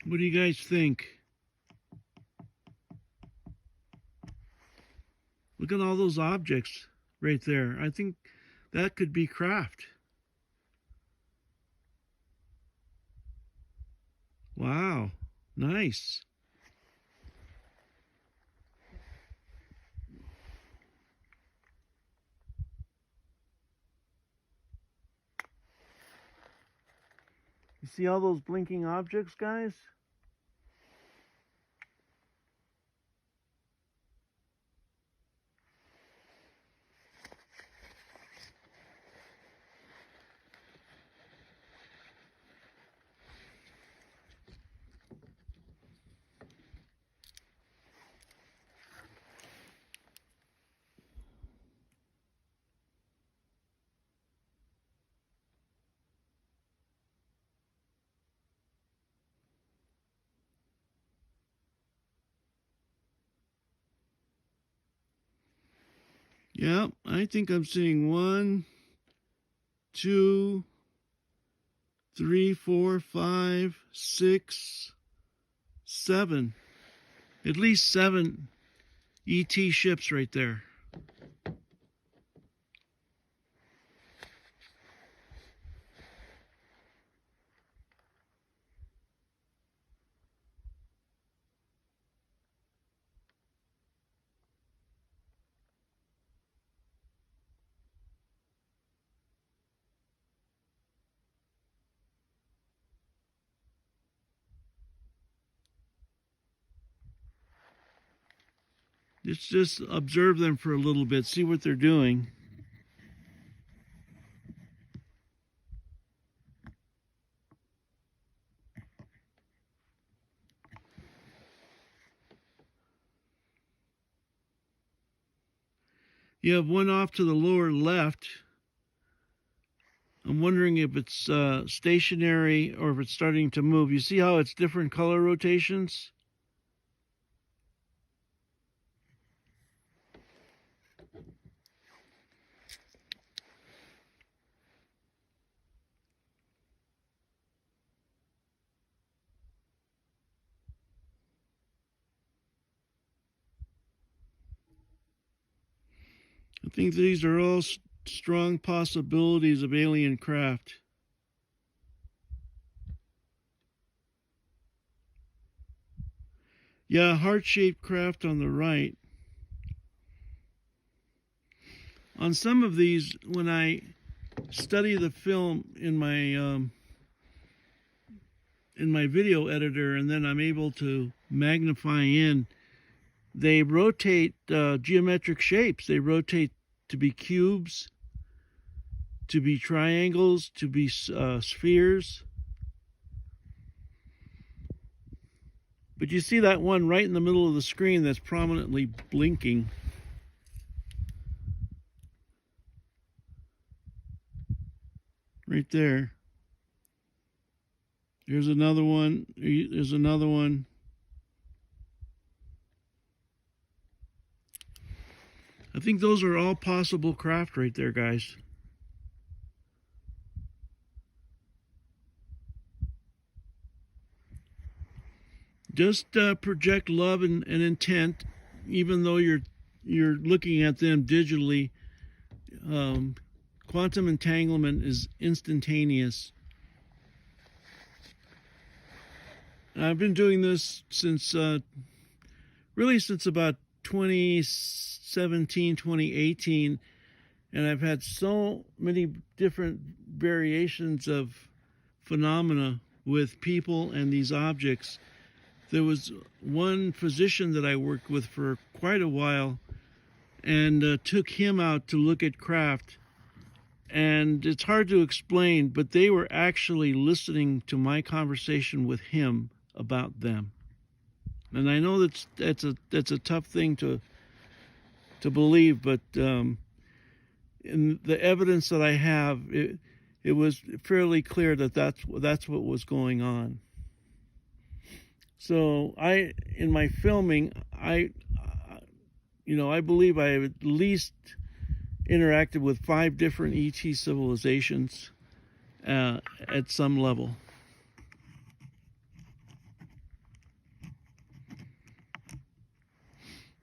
What do you guys think? Look at all those objects right there. I think that could be craft. Wow, nice. You see all those blinking objects, guys? Yeah, I think I'm seeing 1, 2, 3, 4, 5, 6, 7. At least 7 ET ships right there. Let's just observe them for a little bit, see what they're doing. You have one off to the lower left. I'm wondering if it's stationary or if it's starting to move. You see how it's different color rotations? I think these are all strong possibilities of alien craft. Yeah, heart-shaped craft on the right. On some of these, when I study the film in my video editor, and then I'm able to magnify in, they rotate geometric shapes. They rotate to be cubes, to be triangles, to be spheres. But you see that one right in the middle of the screen that's prominently blinking. Right there. Here's another one. There's another one. I think those are all possible craft right there, guys. Just project love and intent, even though you're looking at them digitally. Quantum entanglement is instantaneous. And I've been doing this since really since about 2017, 2018, and I've had so many different variations of phenomena with people and these objects. There was one physician that I worked with for quite a while, and took him out to look at craft. And it's hard to explain, but they were actually listening to my conversation with him about them. And I know that's a tough thing to believe, but in the evidence that I have, it was fairly clear that that's what was going on. So in my filming, I believe I have at least interacted with 5 different ET civilizations at some level.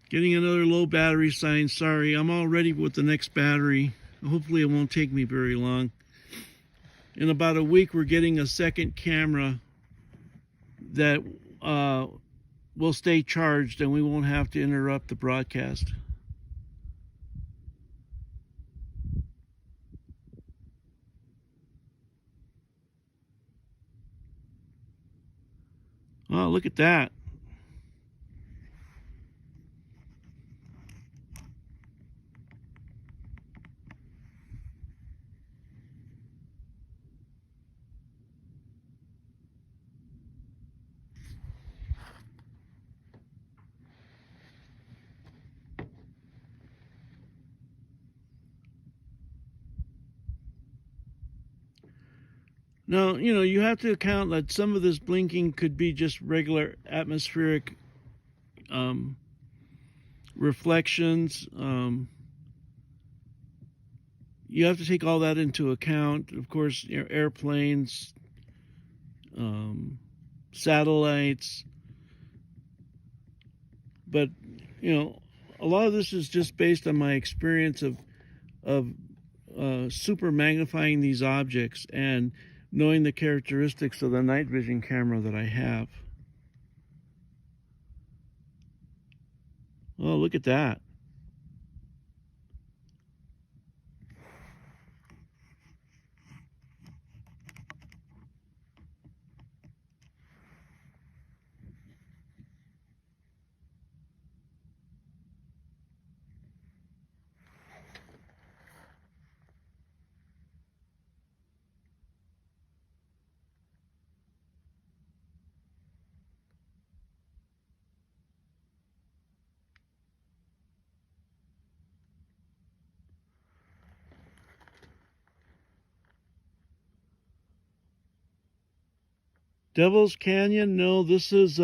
Getting another low battery sign. Sorry, I'm all ready with the next battery. Hopefully it won't take me very long. In about a week, we're getting a second camera that will stay charged, and we won't have to interrupt the broadcast. Oh, look at that. Now, you have to account that some of this blinking could be just regular atmospheric reflections. You have to take all that into account. Of course, airplanes, satellites. But, a lot of this is just based on my experience of super magnifying these objects and knowing the characteristics of the night vision camera that I have. Oh, look at that. Devil's Canyon? No, this is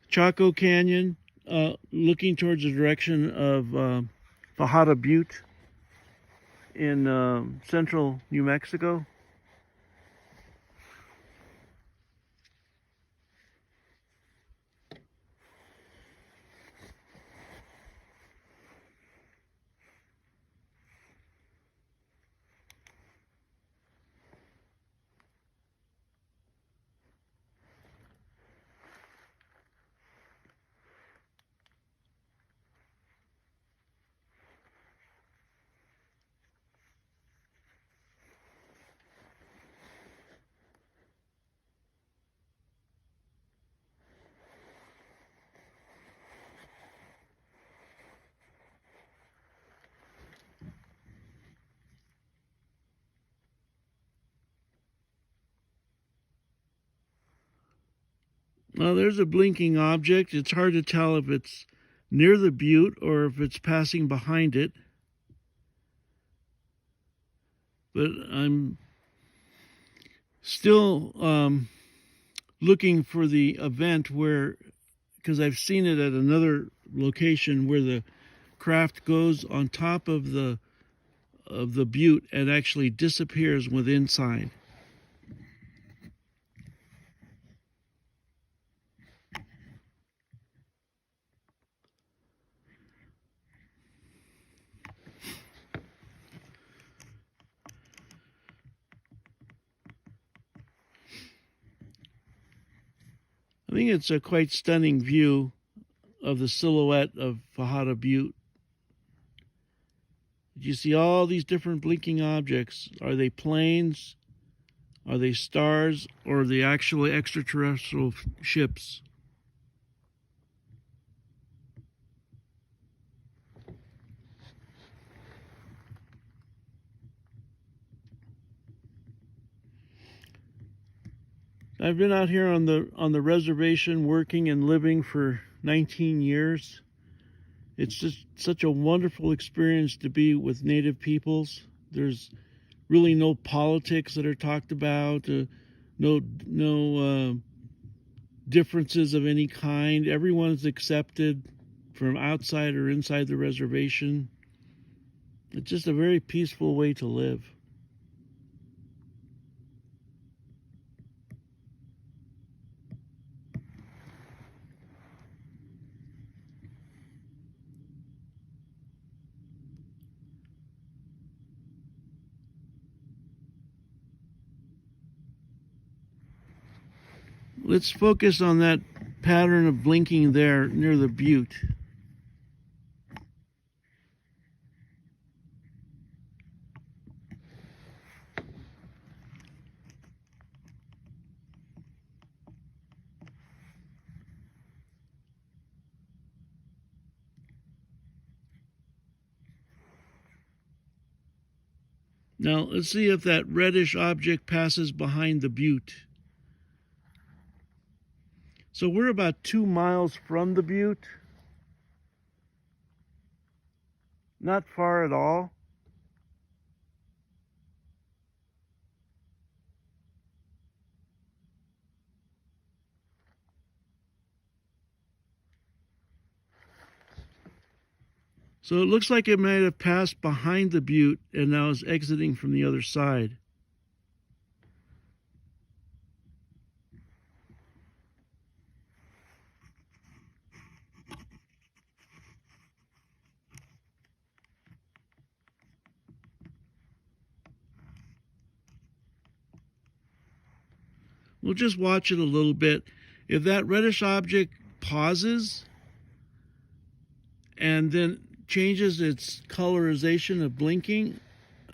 Chaco Canyon, looking towards the direction of Fajada Butte in central New Mexico. Well, there's a blinking object. It's hard to tell if it's near the butte or if it's passing behind it. But I'm still looking for the event where, because I've seen it at another location where craft goes on top of the butte and actually disappears with inside. I think it's a quite stunning view of the silhouette of Fajada Butte. You see all these different blinking objects. Are they planes? Are they stars? Or are they actually extraterrestrial ships? I've been out here on the reservation working and living for 19 years. It's just such a wonderful experience to be with Native peoples. There's really no politics that are talked about, no differences of any kind. Everyone's accepted from outside or inside the reservation. It's just a very peaceful way to live. Let's focus on that pattern of blinking there near the butte. Now, let's see if that reddish object passes behind the butte. So we're about 2 miles from the butte. Not far at all. So it looks like it might have passed behind the butte and now is exiting from the other side. We'll just watch it a little bit. If that reddish object pauses and then changes its colorization of blinking,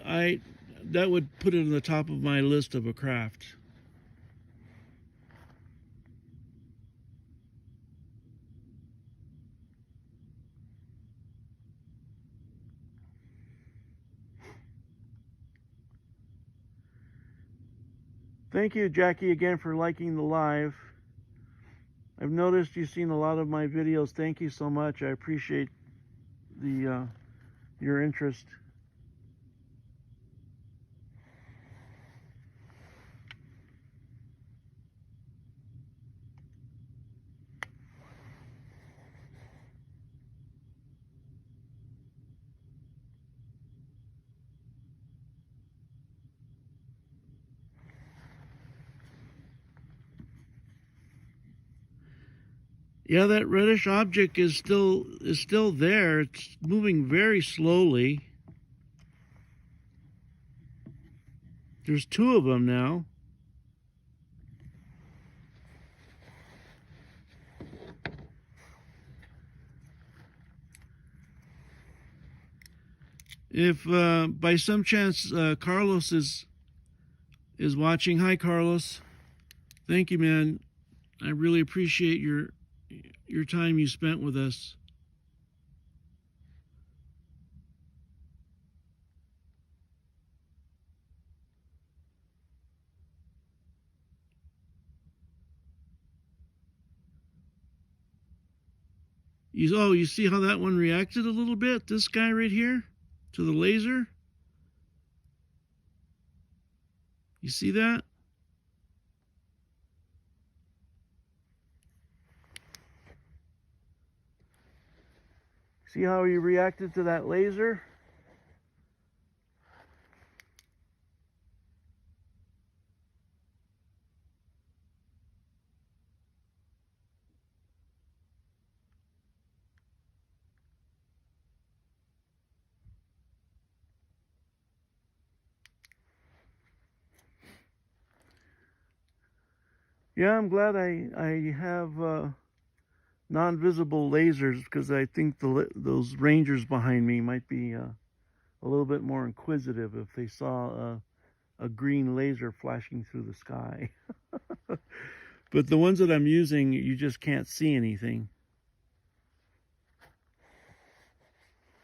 that would put it on the top of my list of a craft. Thank you, Jackie, again for liking the live. I've noticed you've seen a lot of my videos. Thank you so much. I appreciate your interest. Yeah, that reddish object is still there. It's moving very slowly. There's 2 of them now. If by some chance Carlos is watching, hi Carlos. Thank you, man. I really appreciate your time you spent with us. You see how that one reacted a little bit? This guy right here to the laser. You see that? See how he reacted to that laser? Yeah, I'm glad I have non-visible lasers, because I think those rangers behind me might be a little bit more inquisitive if they saw a green laser flashing through the sky. But the ones that I'm using, you just can't see anything.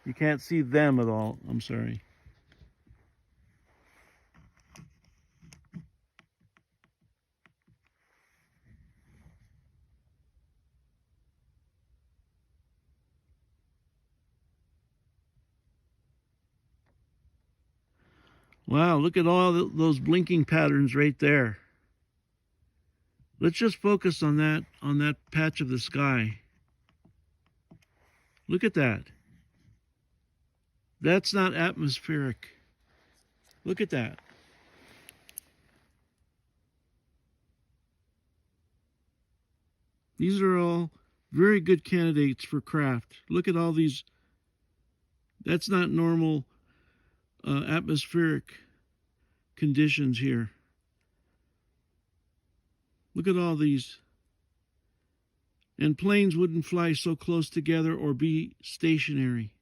You can't see them at all. I'm sorry. Wow, look at all those blinking patterns right there. Let's just focus on that patch of the sky. Look at that. That's not atmospheric. Look at that. These are all very good candidates for craft. Look at all these. That's not normal atmospheric conditions here. Look at all these. And planes wouldn't fly so close together or be stationary.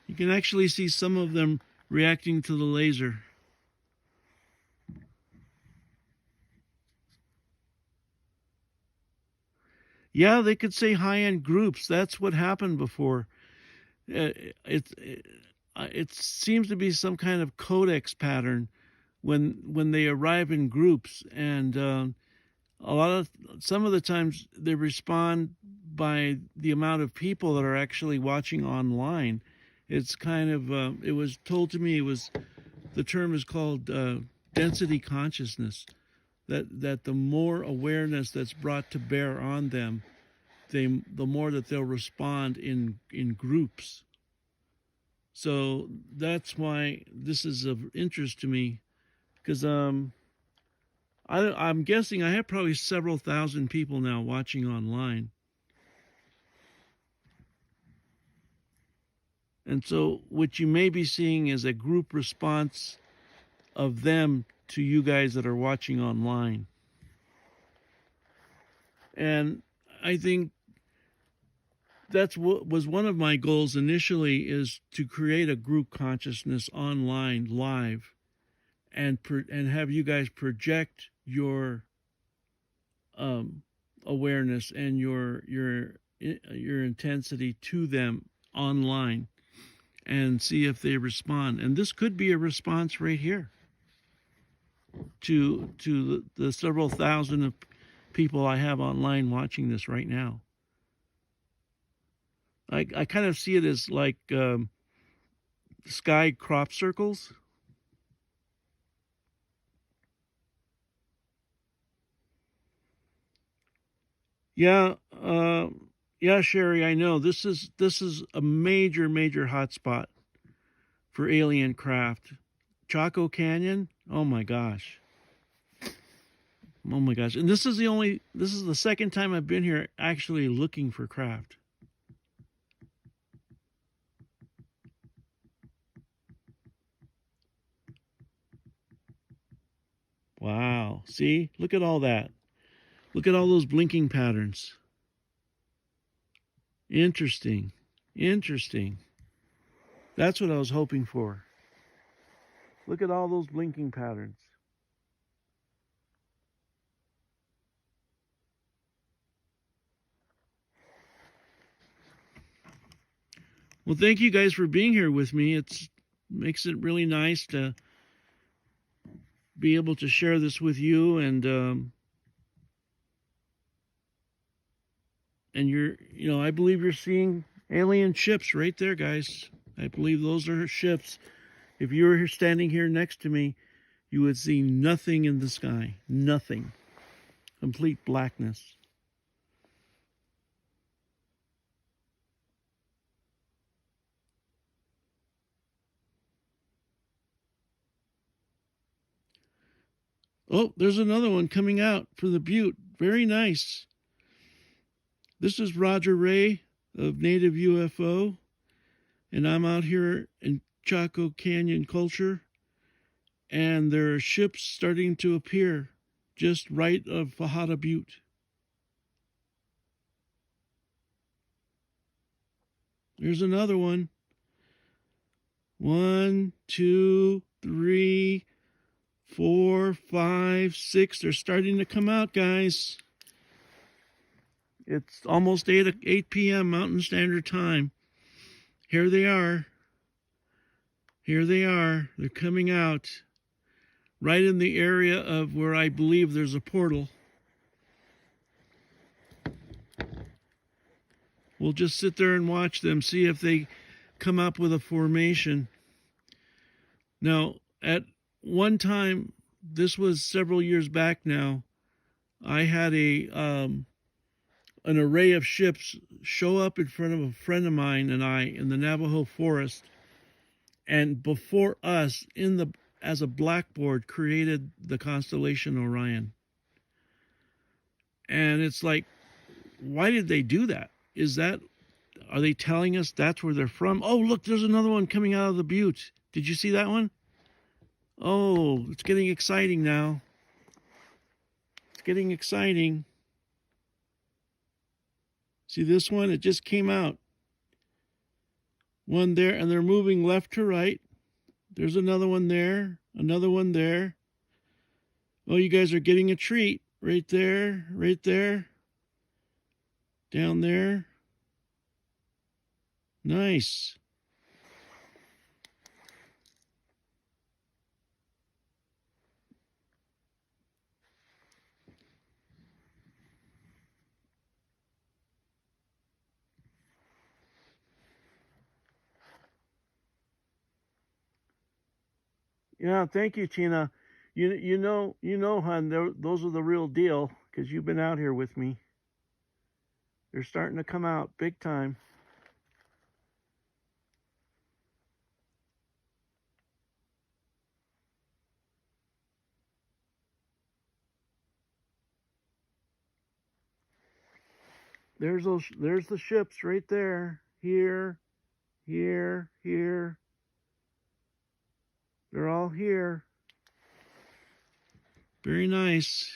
You can actually see some of them reacting to the laser. Yeah, they could say high-end groups. That's what happened before. It seems to be some kind of codex pattern when they arrive in groups, and some of the times they respond by the amount of people that are actually watching online. It's kind of it was told to me, the term is called density consciousness. That the more awareness that's brought to bear on them, the more that they'll respond in groups. So that's why this is of interest to me, because I'm guessing I have probably several thousand people now watching online. And so what you may be seeing is a group response of them to you guys that are watching online. And I think that's what was one of my goals initially, is to create a group consciousness online live, and have you guys project your awareness and your intensity to them online, and see if they respond. And this could be a response right here to the several thousand of people I have online watching this right now. I kind of see it as like sky crop circles. Yeah, yeah, Sherry, I know this is a major hotspot for alien craft. Chaco Canyon. Oh my gosh. Oh my gosh. And this is the second time I've been here actually looking for craft. Wow. See? Look at all that. Look at all those blinking patterns. Interesting. Interesting. That's what I was hoping for. Look at all those blinking patterns. Well, thank you guys for being here with me. It makes it really nice to be able to share this with you, and I believe you're seeing alien ships right there, guys. I believe those are ships. If you were standing here next to me, you would see nothing in the sky. Nothing. Complete blackness. Oh, there's another one coming out from the butte. Very nice. This is Roger Ray of Native UFO, and I'm out here in Chaco Canyon culture, and there are ships starting to appear just right of Fajada Butte. There's another one. 1, 2, 3, 4, 5, 6. They're starting to come out, guys. It's almost 8 p.m. Mountain Standard Time. Here they are. Here they are. They're coming out right in the area of where I believe there's a portal. We'll just sit there and watch them, see if they come up with a formation. Now, at one time, this was several years back now, I had an array of ships show up in front of a friend of mine and I in the Navajo forest, and before us, as a blackboard, created the constellation Orion. And it's like, why did they do that? Are they telling us that's where they're from? Oh, look, there's another one coming out of the butte. Did you see that one? Oh, it's getting exciting now. It's getting exciting. See this one? It just came out. One there, and they're moving left to right. There's another one there, another one there. Oh, you guys are getting a treat. Right there, right there. Down there. Nice. Yeah, thank you, Tina. You know, hon, those are the real deal, because you've been out here with me. They're starting to come out big time. There's the ships right there. Here, here, here. They're all here. Very nice.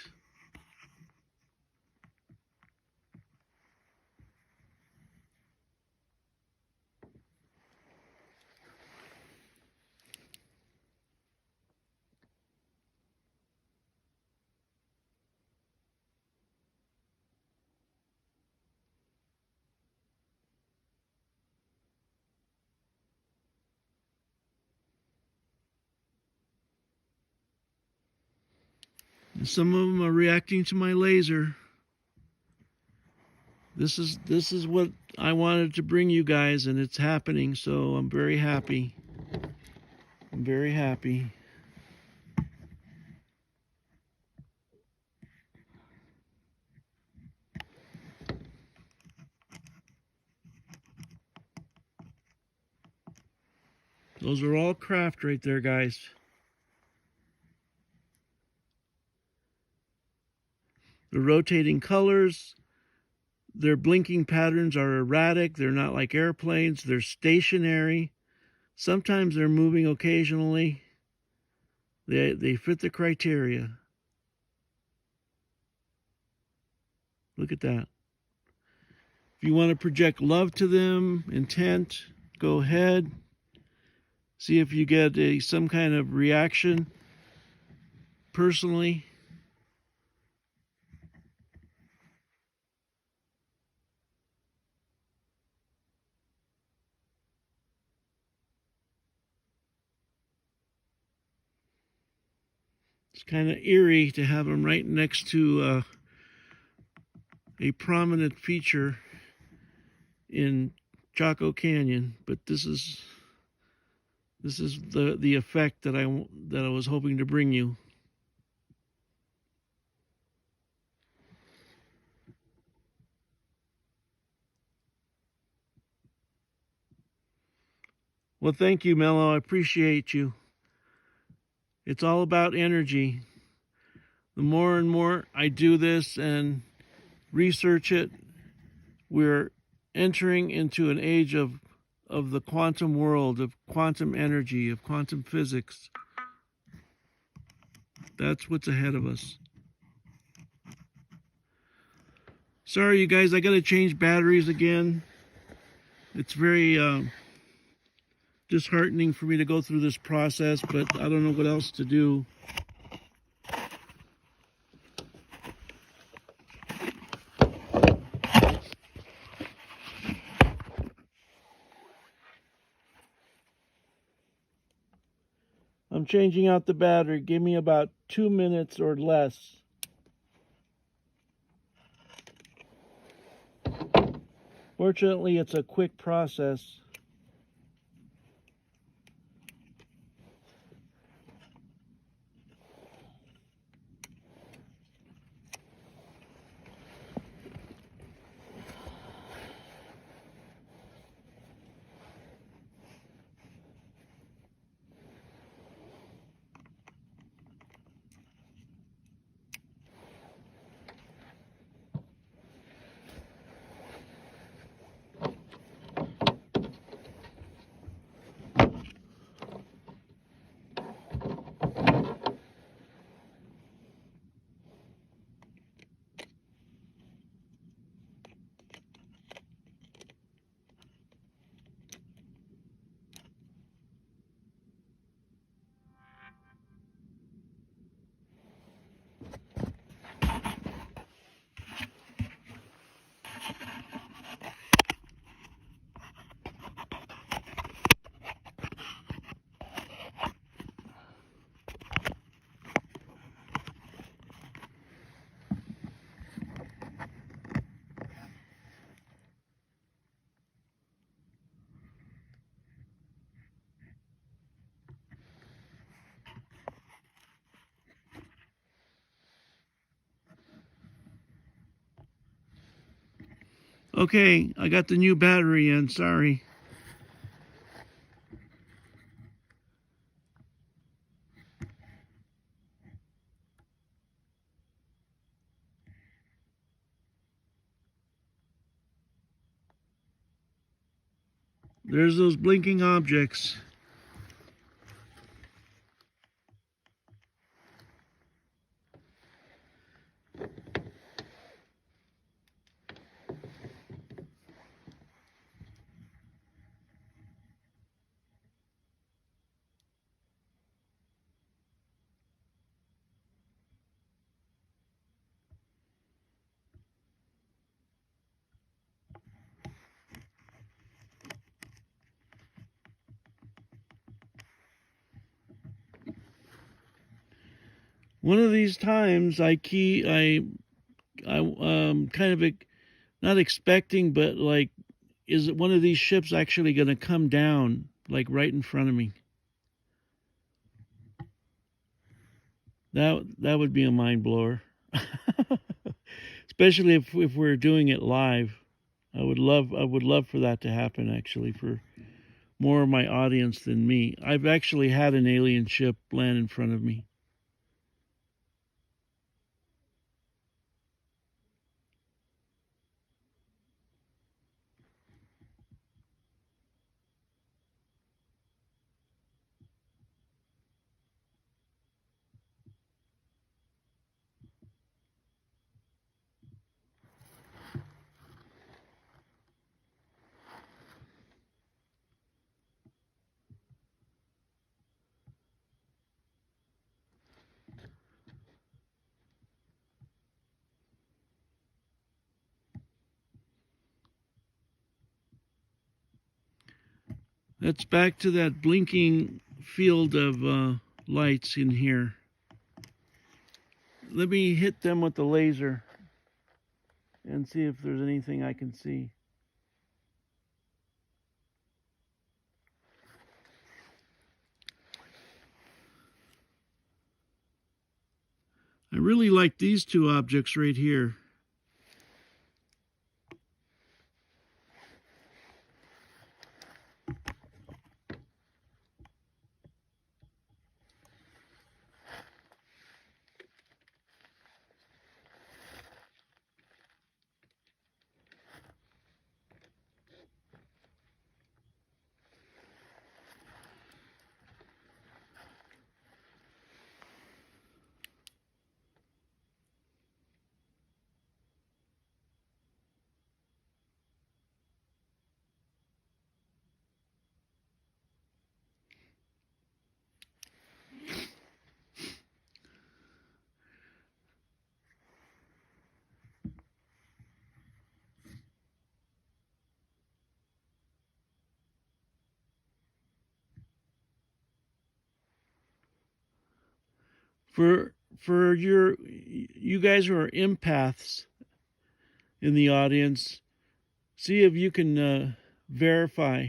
And some of them are reacting to my laser. This is what I wanted to bring you guys, and it's happening, so I'm very happy. I'm very happy. Those are all craft right there, guys. The rotating colors, their blinking patterns are erratic. They're not like airplanes. They're stationary. Sometimes they're moving occasionally. They fit the criteria. Look at that. If you want to project love to them, intent, go ahead. See if you get some kind of reaction personally. It's kind of eerie to have them right next to a prominent feature in Chaco Canyon, but this is the effect that I was hoping to bring you. Well, thank you, Mello. I appreciate you. It's all about energy. The more and more I do this and research it, we're entering into an age of the quantum world, of quantum energy, of quantum physics. That's what's ahead of us. Sorry, you guys, I got to change batteries again. It's very disheartening for me to go through this process, but I don't know what else to do. I'm changing out the battery. Give me about 2 minutes or less. Fortunately, it's a quick process. Okay, I got the new battery in, sorry. There's those blinking objects. One of these times I kind of not expecting, but like, is it one of these ships actually going to come down like right in front of me? That would be a mind blower. Especially if we're doing it live. I would love for that to happen, actually, for more of my audience than me. I've actually had an alien ship land in front of me. That's back to that blinking field of lights in here. Let me hit them with the laser and see if there's anything I can see. I really like these two objects right here. For you guys who are empaths in the audience, see if you can verify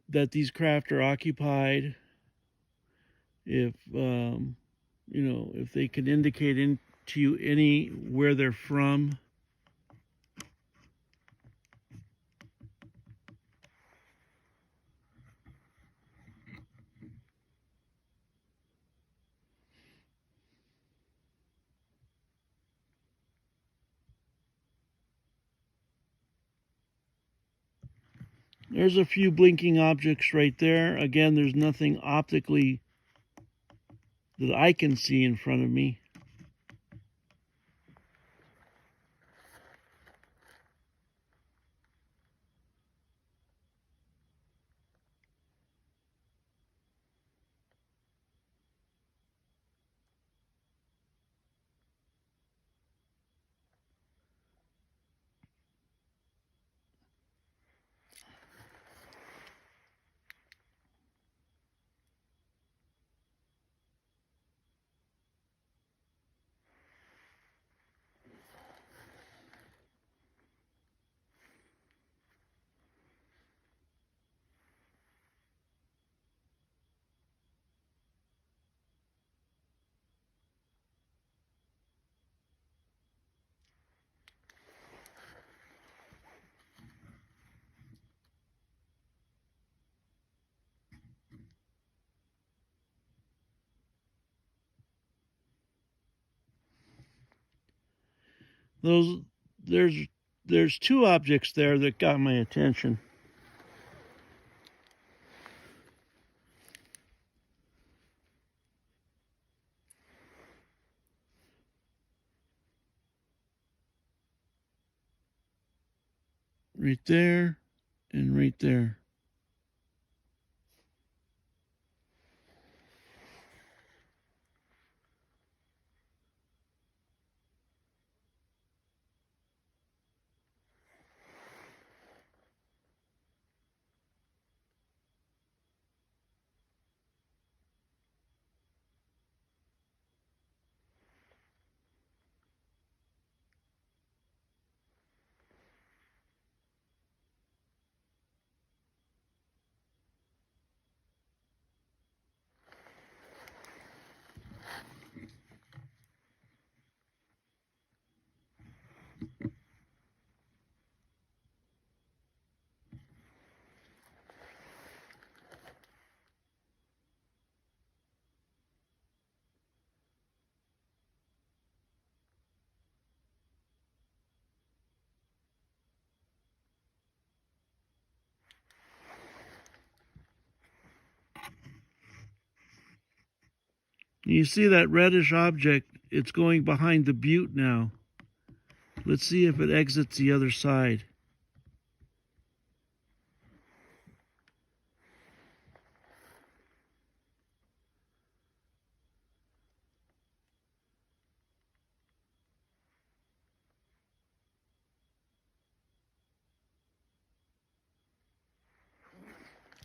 that these craft are occupied. If you know, if they can indicate to you any where they're from. There's a few blinking objects right there. Again, there's nothing optically that I can see in front of me. Those there's two objects there that got my attention. Right there and right there. You see that reddish object? It's going behind the butte now. Let's see if it exits the other side.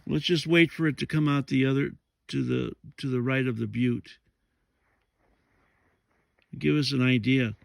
Let's just wait for it to come out to the right of the butte. Give us an idea.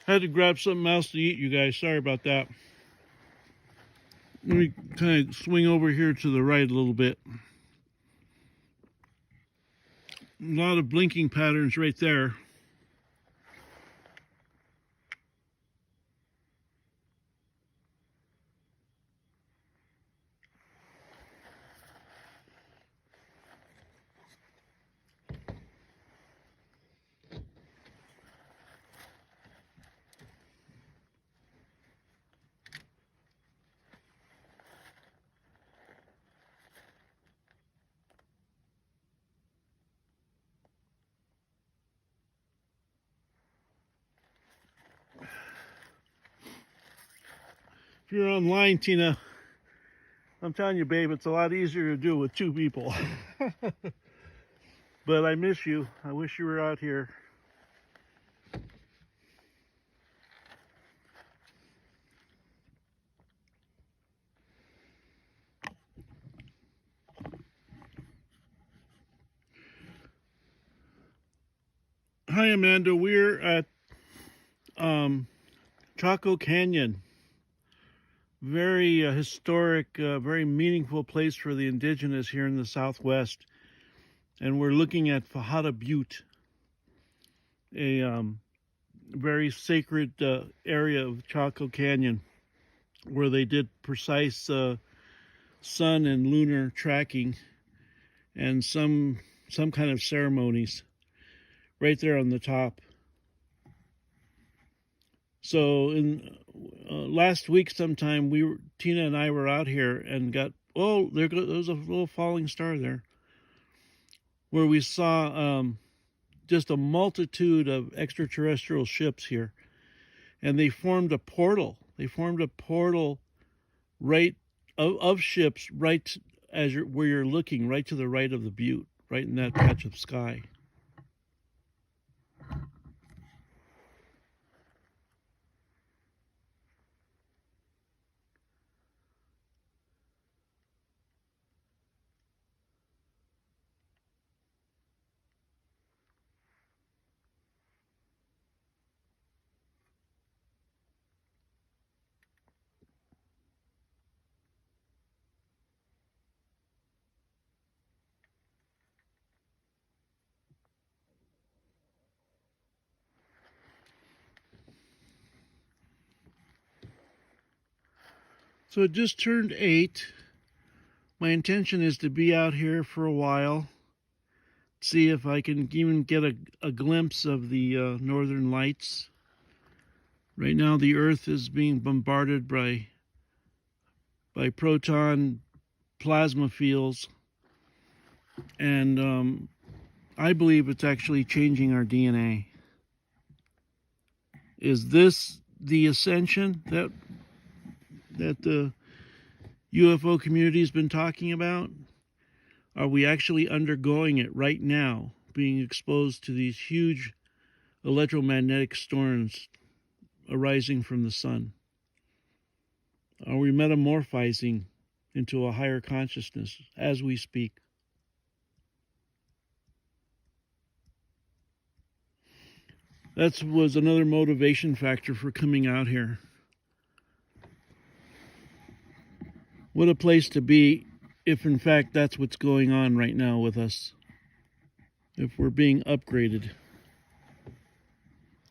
I had to grab something else to eat, you guys. Sorry about that. Let me kind of swing over here to the right a little bit. A lot of blinking patterns right there. If you're online, Tina, I'm telling you, babe, it's a lot easier to do with two people. But I miss you. I wish you were out here. Hi, Amanda. We're at Chaco Canyon. Very historic, very meaningful place for the indigenous here in the Southwest. And we're looking at Fajada Butte, a very sacred area of Chaco Canyon where they did precise sun and lunar tracking and some kind of ceremonies right there on the top. So in last week sometime, Tina and I were out here and got, there's a little falling star there, where we saw just a multitude of extraterrestrial ships here, and they formed a portal. They formed a portal right of ships right as where you're looking, right to the right of the butte, right in that patch of sky. So it just turned 8. My intention is to be out here for a while, see if I can even get a glimpse of the northern lights. Right now the Earth is being bombarded by proton plasma fields, and I believe it's actually changing our DNA. Is this the ascension that the UFO community has been talking about? Are we actually undergoing it right now, being exposed to these huge electromagnetic storms arising from the sun? Are we metamorphizing into a higher consciousness as we speak? That was another motivation factor for coming out here. What a place to be if in fact that's what's going on right now with us. If we're being upgraded.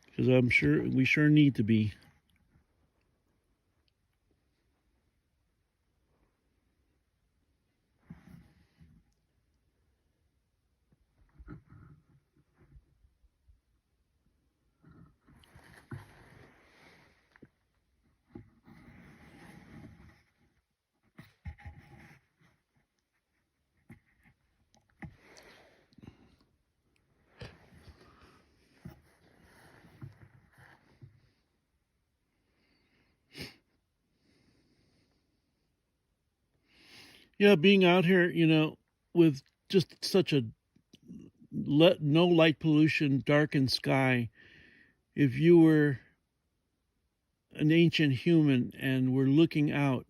Because I'm sure we sure need to be. Yeah, being out here, with just such a no light pollution, darkened sky. If you were an ancient human and were looking out,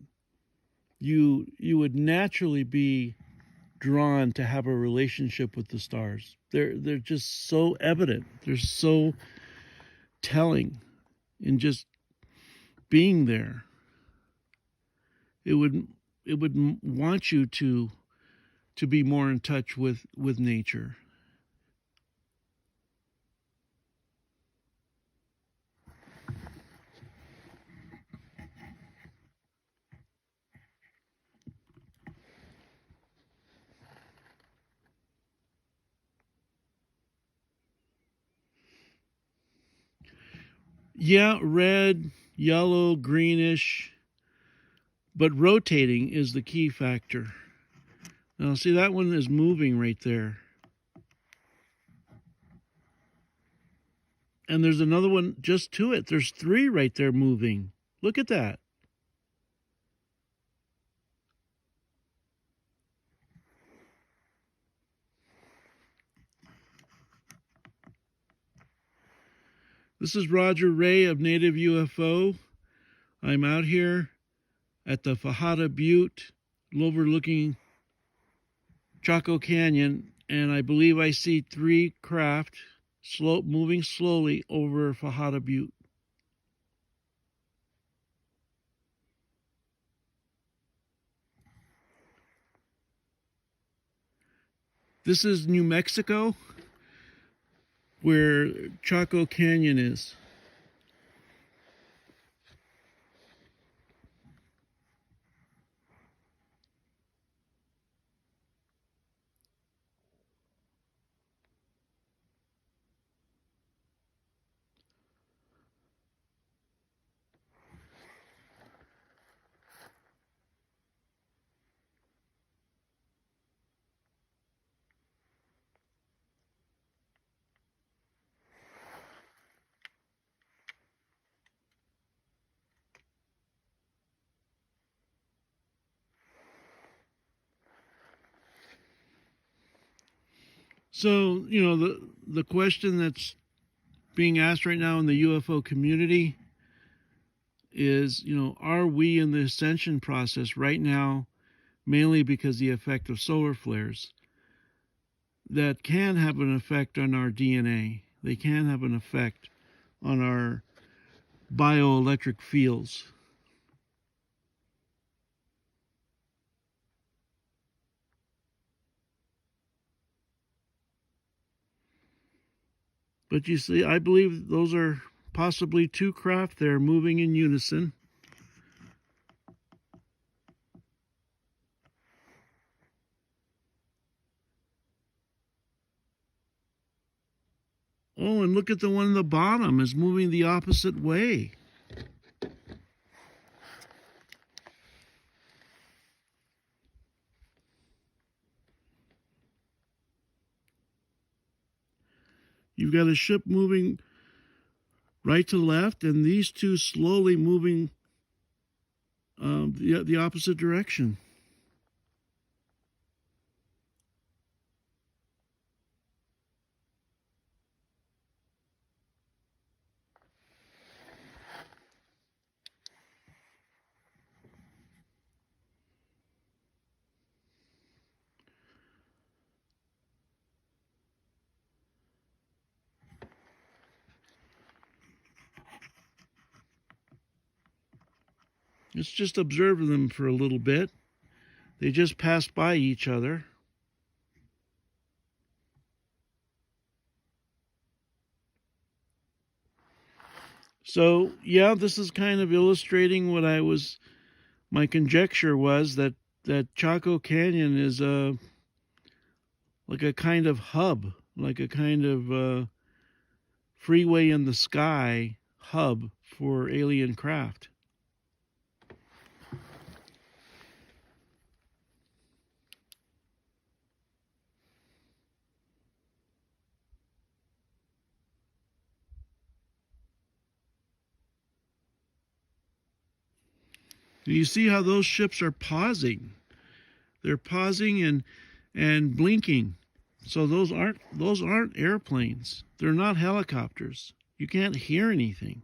you would naturally be drawn to have a relationship with the stars. They're just so evident. They're so telling in just being there. It would want you to be more in touch with nature. Yeah, red, yellow, greenish, but rotating is the key factor. Now, see, that one is moving right there. And there's another one just to it. There's 3 right there moving. Look at that. This is Roger Ray of Native UFO. I'm out here at the Fajada Butte, overlooking Chaco Canyon, and I believe I see 3 craft moving slowly over Fajada Butte. This is New Mexico, where Chaco Canyon is. So, the question that's being asked right now in the UFO community is, are we in the ascension process right now, mainly because the effect of solar flares that can have an effect on our DNA? They can have an effect on our bioelectric fields. But you see, I believe those are possibly 2 craft there moving in unison. Oh, and look at the one in the bottom is moving the opposite way. you've got a ship moving right to left, and these two slowly moving the opposite direction. Let's just observe them for a little bit. They just passed by each other. So, yeah, this is kind of illustrating what my conjecture was that Chaco Canyon is like a kind of hub, like a kind of freeway in the sky hub for alien craft. You see how those ships are pausing? They're pausing and blinking. So those aren't airplanes. They're not helicopters. You can't hear anything.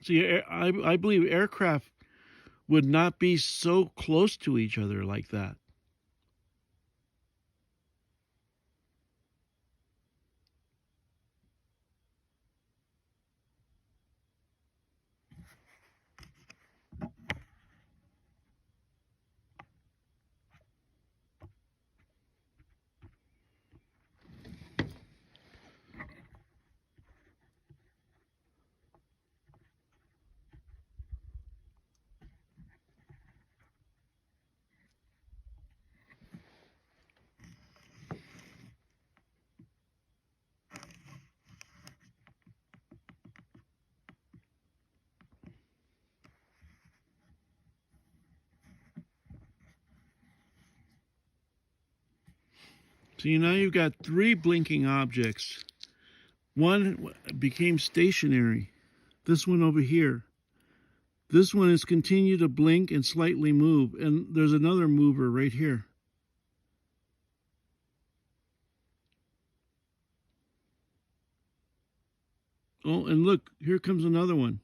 See, I believe aircraft would not be so close to each other like that. So now you've got three blinking objects. One became stationary. This one over here. This one has continued to blink and slightly move. And there's another mover right here. Oh, and look, here comes another one.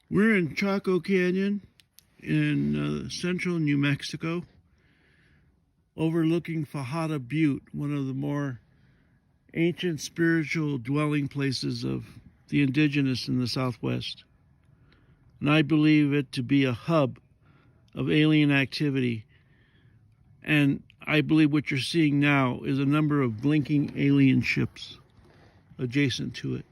We're in Chaco Canyon in central New Mexico, overlooking Fajada Butte, one of the more ancient spiritual dwelling places of the indigenous in the Southwest. And I believe it to be a hub of alien activity. And I believe what you're seeing now is a number of blinking alien ships adjacent to it.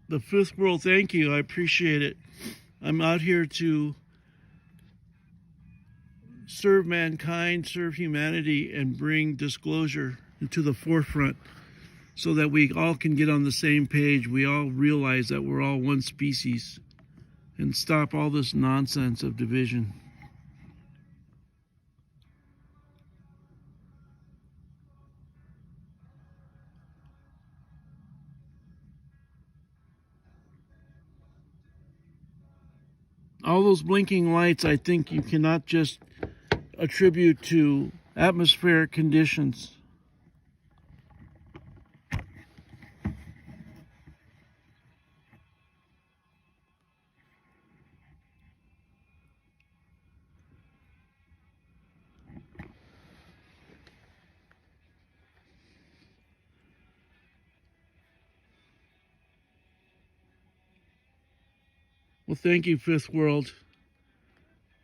The Fifth World, thank you. I appreciate it. I'm out here to serve mankind, serve humanity, and bring disclosure into the forefront so that we all can get on the same page. We all realize that we're all one species and stop all this nonsense of division. All those blinking lights, I think you cannot just attribute to atmospheric conditions. Well, thank you, Fifth World.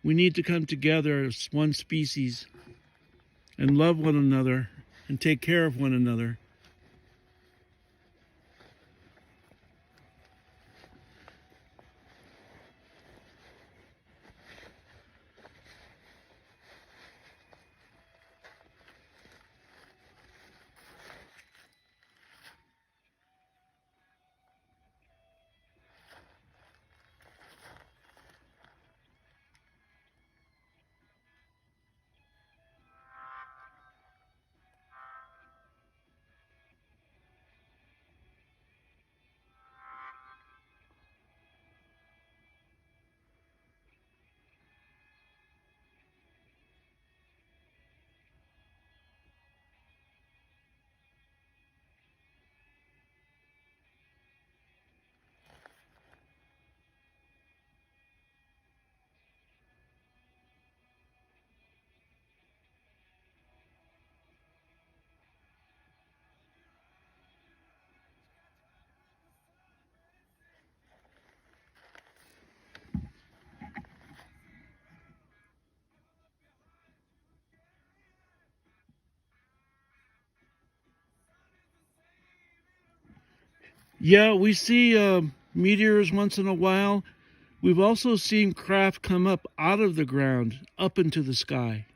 We need to come together as one species and love one another and take care of one another. Yeah, we see meteors once in a while. We've also seen craft come up out of the ground, up into the sky.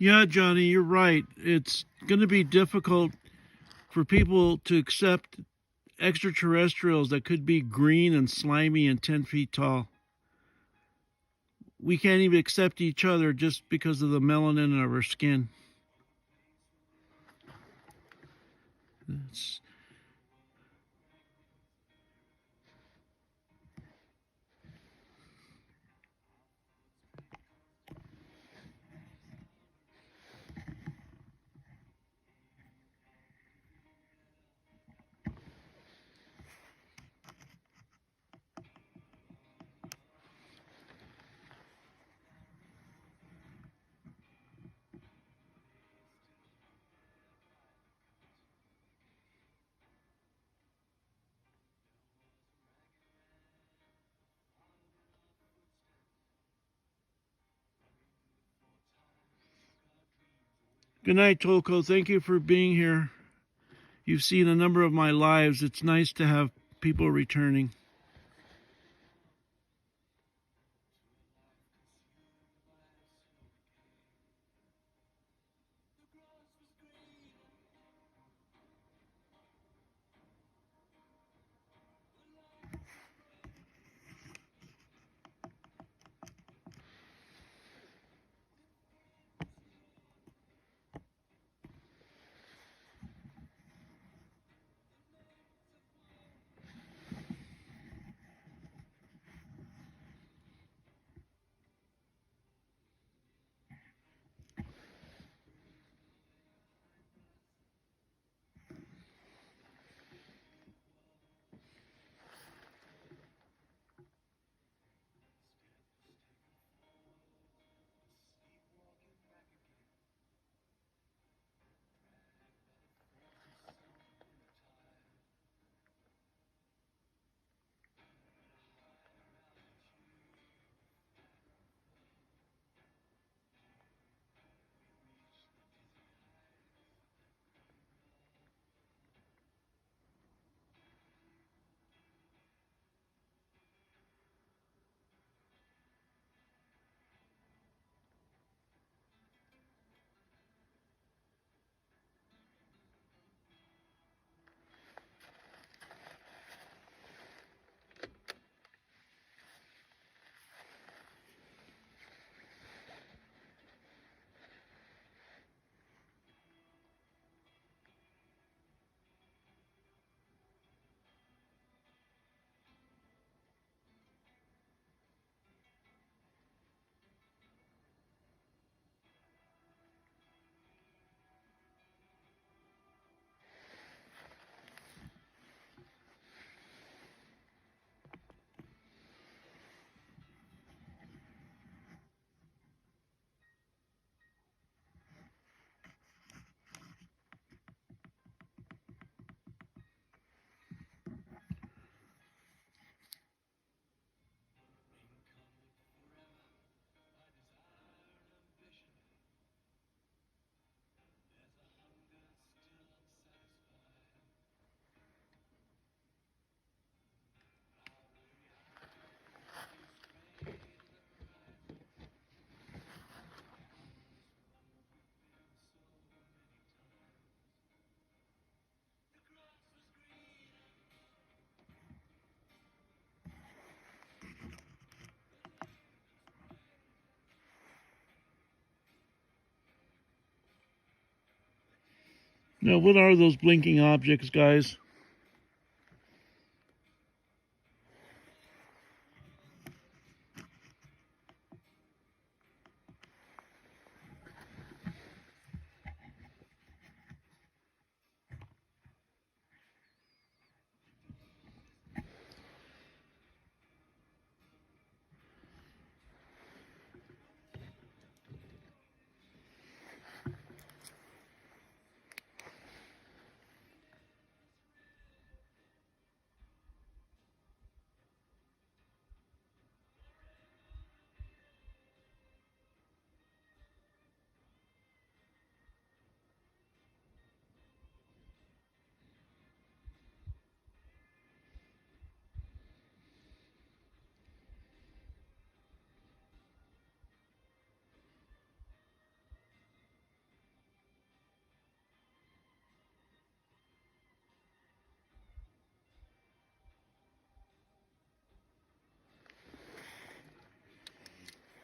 Yeah, Johnny, you're right. It's going to be difficult for people to accept extraterrestrials that could be green and slimy and 10 feet tall. We can't even accept each other just because of the melanin of our skin. It's, good night, Tolko. Thank you for being here. You've seen a number of my lives. It's nice to have people returning. Now, what are those blinking objects, guys?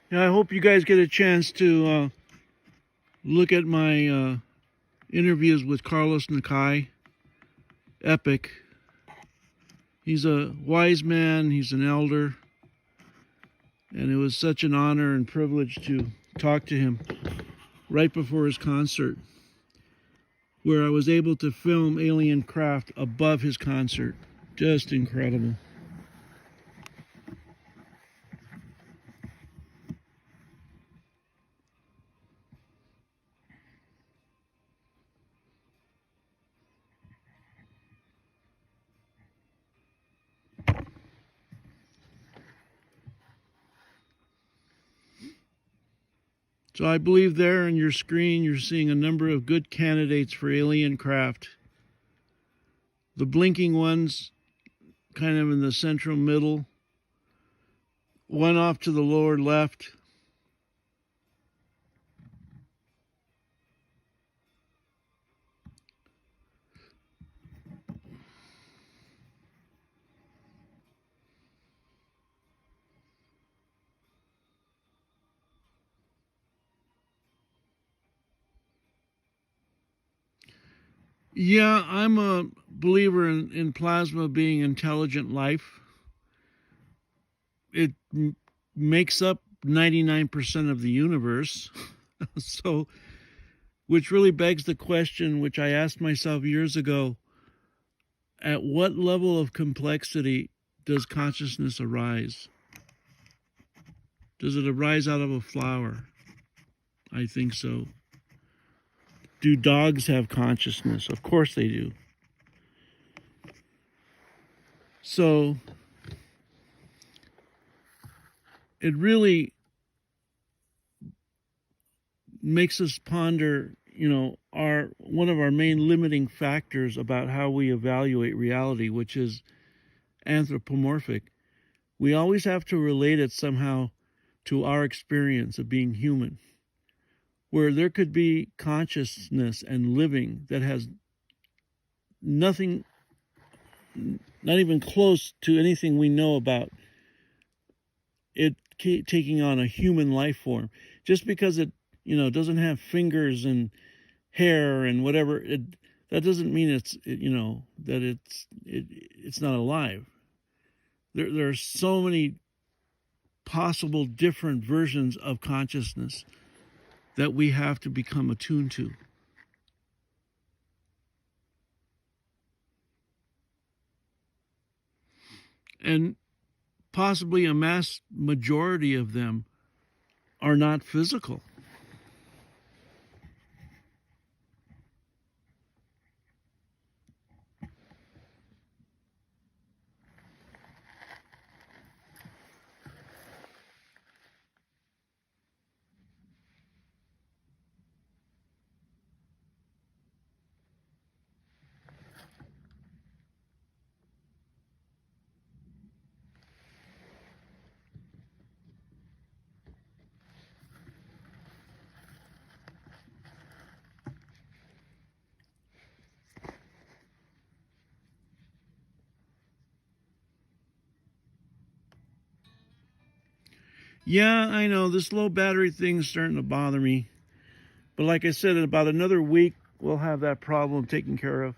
Yeah, I hope you guys get a chance to look at my interviews with Carlos Nakai. Epic. He's a wise man, he's an elder, and it was such an honor and privilege to talk to him right before his concert, where I was able to film alien craft above his concert. Just incredible. So I believe there on your screen you're seeing a number of good candidates for alien craft. The blinking ones kind of in the central middle, one off to the lower left. Yeah, I'm a believer in plasma being intelligent life. It makes up 99% of the universe. So, which really begs the question, which I asked myself years ago, at what level of complexity does consciousness arise? Does it arise out of a flower? I think so. Do dogs have consciousness? Of course they do. So it really makes us ponder, our one of our main limiting factors about how we evaluate reality, which is anthropomorphic. We always have to relate it somehow to our experience of being human, where there could be consciousness and living that has nothing, not even close to anything we know about it taking on a human life form. Just because it, doesn't have fingers and hair and whatever, that doesn't mean that it's not alive. There are so many possible different versions of consciousness that we have to become attuned to. And possibly a mass majority of them are not physical. Yeah, I know this low battery thing's starting to bother me. But like I said, in about another week, we'll have that problem taken care of.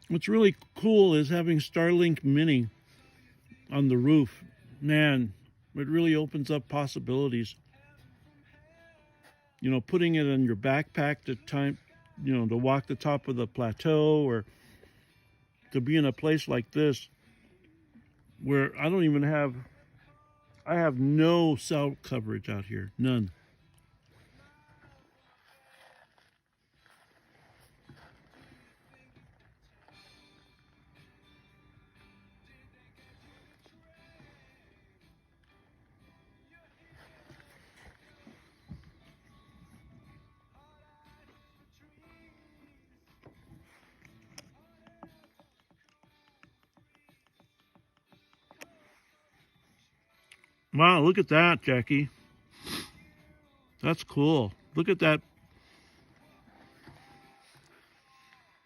What's really cool is having Starlink Mini on the roof. Man, it really opens up possibilities. Putting it in your backpack to walk the top of the plateau, or to be in a place like this where I have no cell coverage out here, none. Wow, look at that, Jackie. That's cool. Look at that.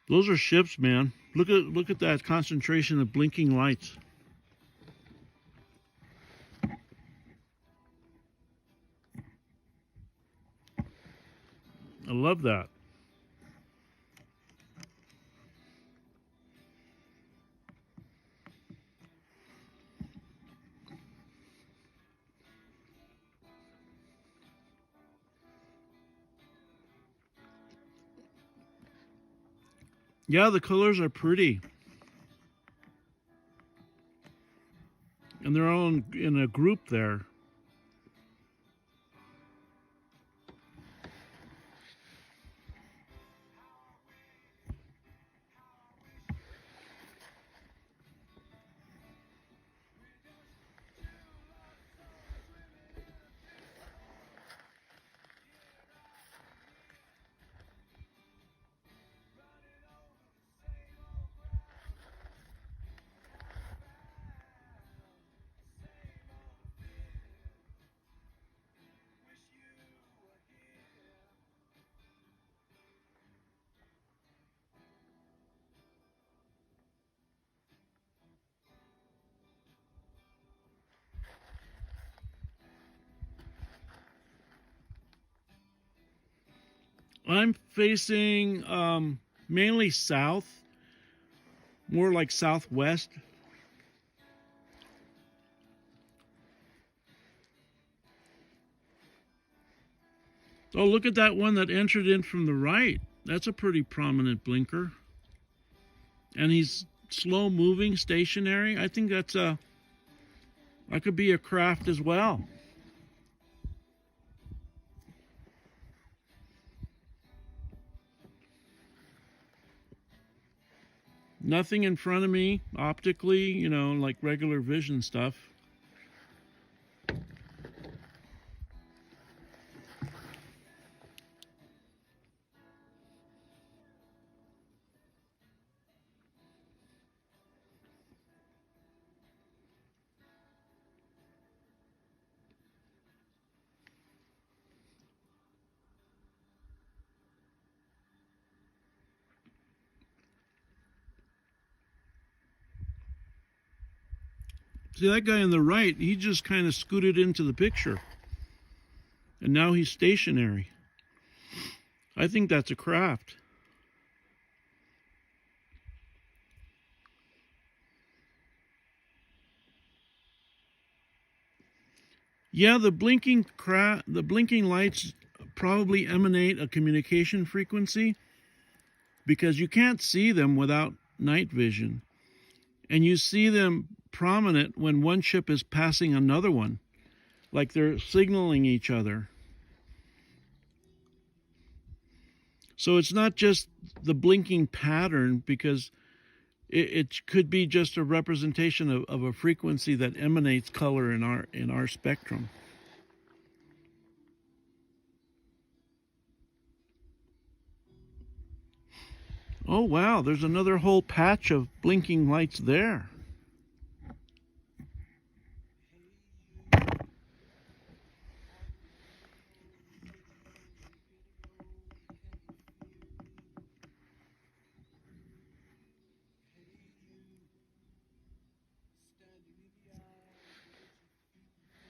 Those are ships, man. Look at that concentration of blinking lights. I love that. Yeah, the colors are pretty. And they're all in a group there. I'm facing mainly south, more like southwest. Oh, look at that one that entered in from the right. That's a pretty prominent blinker. And he's slow moving, stationary. I think that could be a craft as well. Nothing in front of me optically, you know, like regular vision stuff. See, that guy on the right, he just kind of scooted into the picture. And now he's stationary. I think that's a craft. Yeah, the blinking lights probably emanate a communication frequency because you can't see them without night vision. And you see them prominent when one ship is passing another one, like they're signaling each other. So it's not just the blinking pattern, because it could be just a representation of a frequency that emanates color in our spectrum. Oh wow, there's another whole patch of blinking lights there.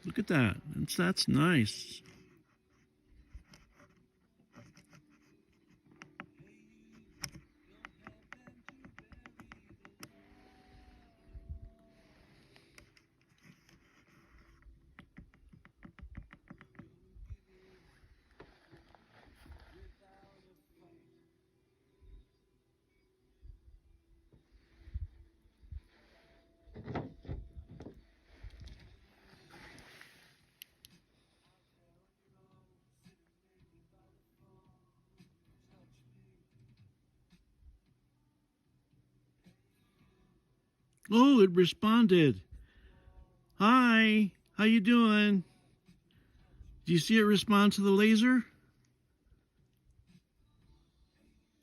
Look at that. That's nice. Oh, it responded. Hi, how you doing? Do you see it respond to the laser?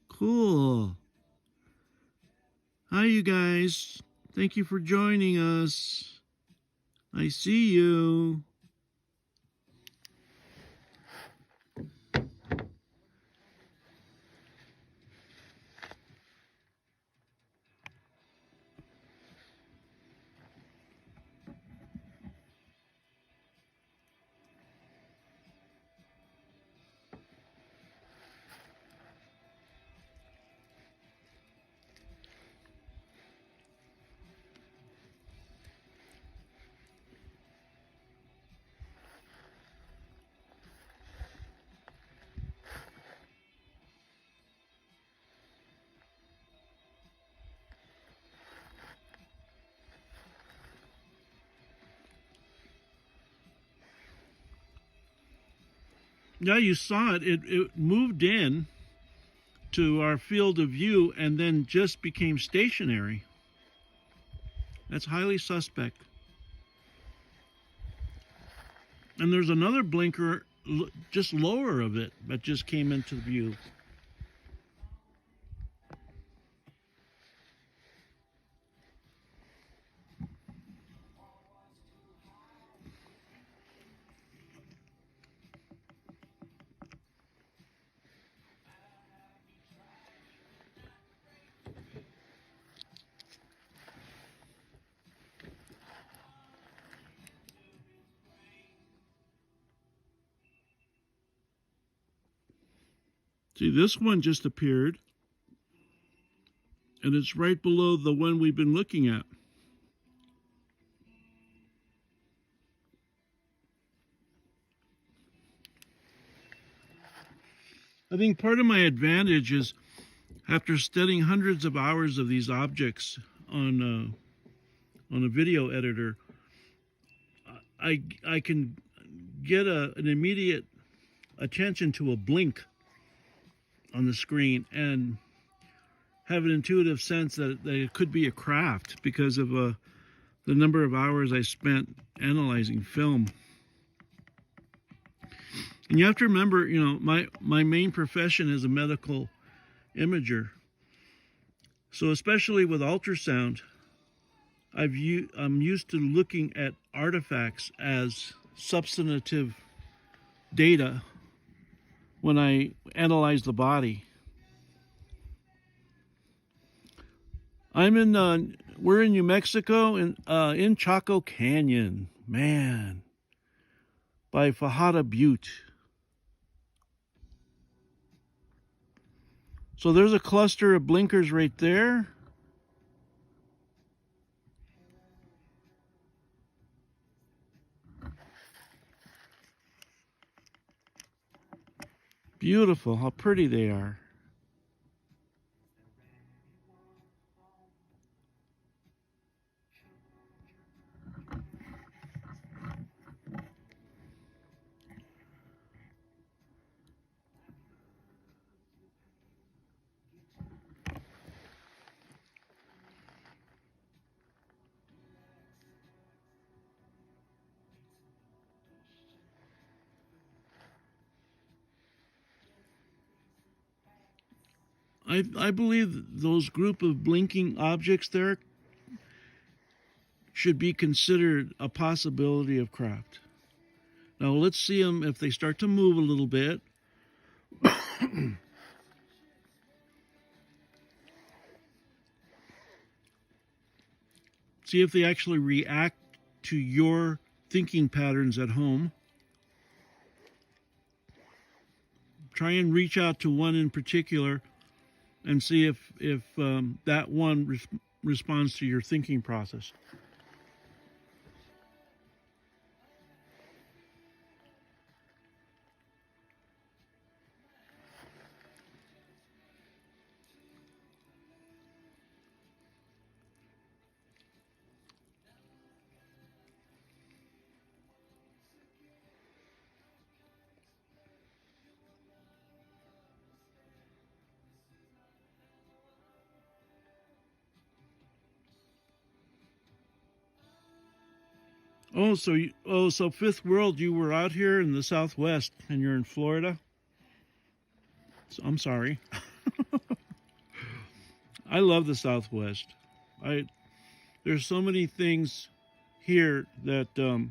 Cool. Hi, you guys. Thank you for joining us. I see you. Yeah, you saw it. It moved in to our field of view and then just became stationary. That's highly suspect. And there's another blinker just lower of it that just came into view. See, this one just appeared, and it's right below the one we've been looking at. I think part of my advantage is, after studying hundreds of hours of these objects on a video editor, I can get an immediate attention to a blink on the screen and have an intuitive sense that it could be a craft because of the number of hours I spent analyzing film. And you have to remember, you know, my main profession is a medical imager. So especially with ultrasound, I'm used to looking at artifacts as substantive data when I analyze the body. We're in New Mexico, in Chaco Canyon, man, by Fajada Butte. So there's a cluster of blinkers right there. Beautiful, how pretty they are. I believe those group of blinking objects there should be considered a possibility of craft. Now let's see them if they start to move a little bit. See if they actually react to your thinking patterns at home. Try and reach out to one in particular and see if that one responds to your thinking process. So Fifth World, you were out here in the Southwest and you're in Florida? So, I'm sorry. I love the Southwest. There's so many things here that the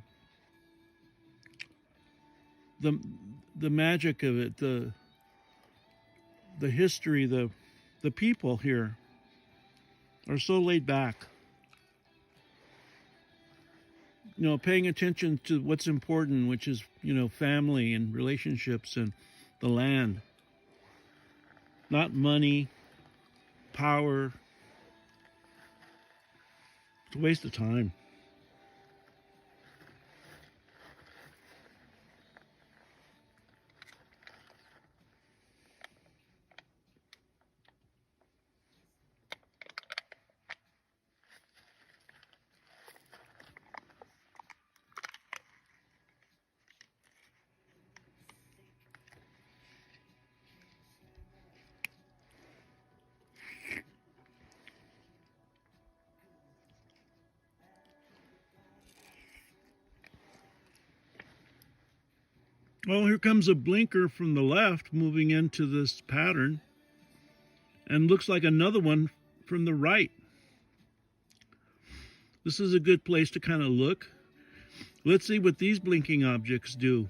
the magic of it, the history, the people here are so laid back. You know, paying attention to what's important, which is, you know, family and relationships and the land, not money, power. It's a waste of time. Well, here comes a blinker from the left moving into this pattern, and looks like another one from the right. This is a good place to kind of look. Let's see what these blinking objects do.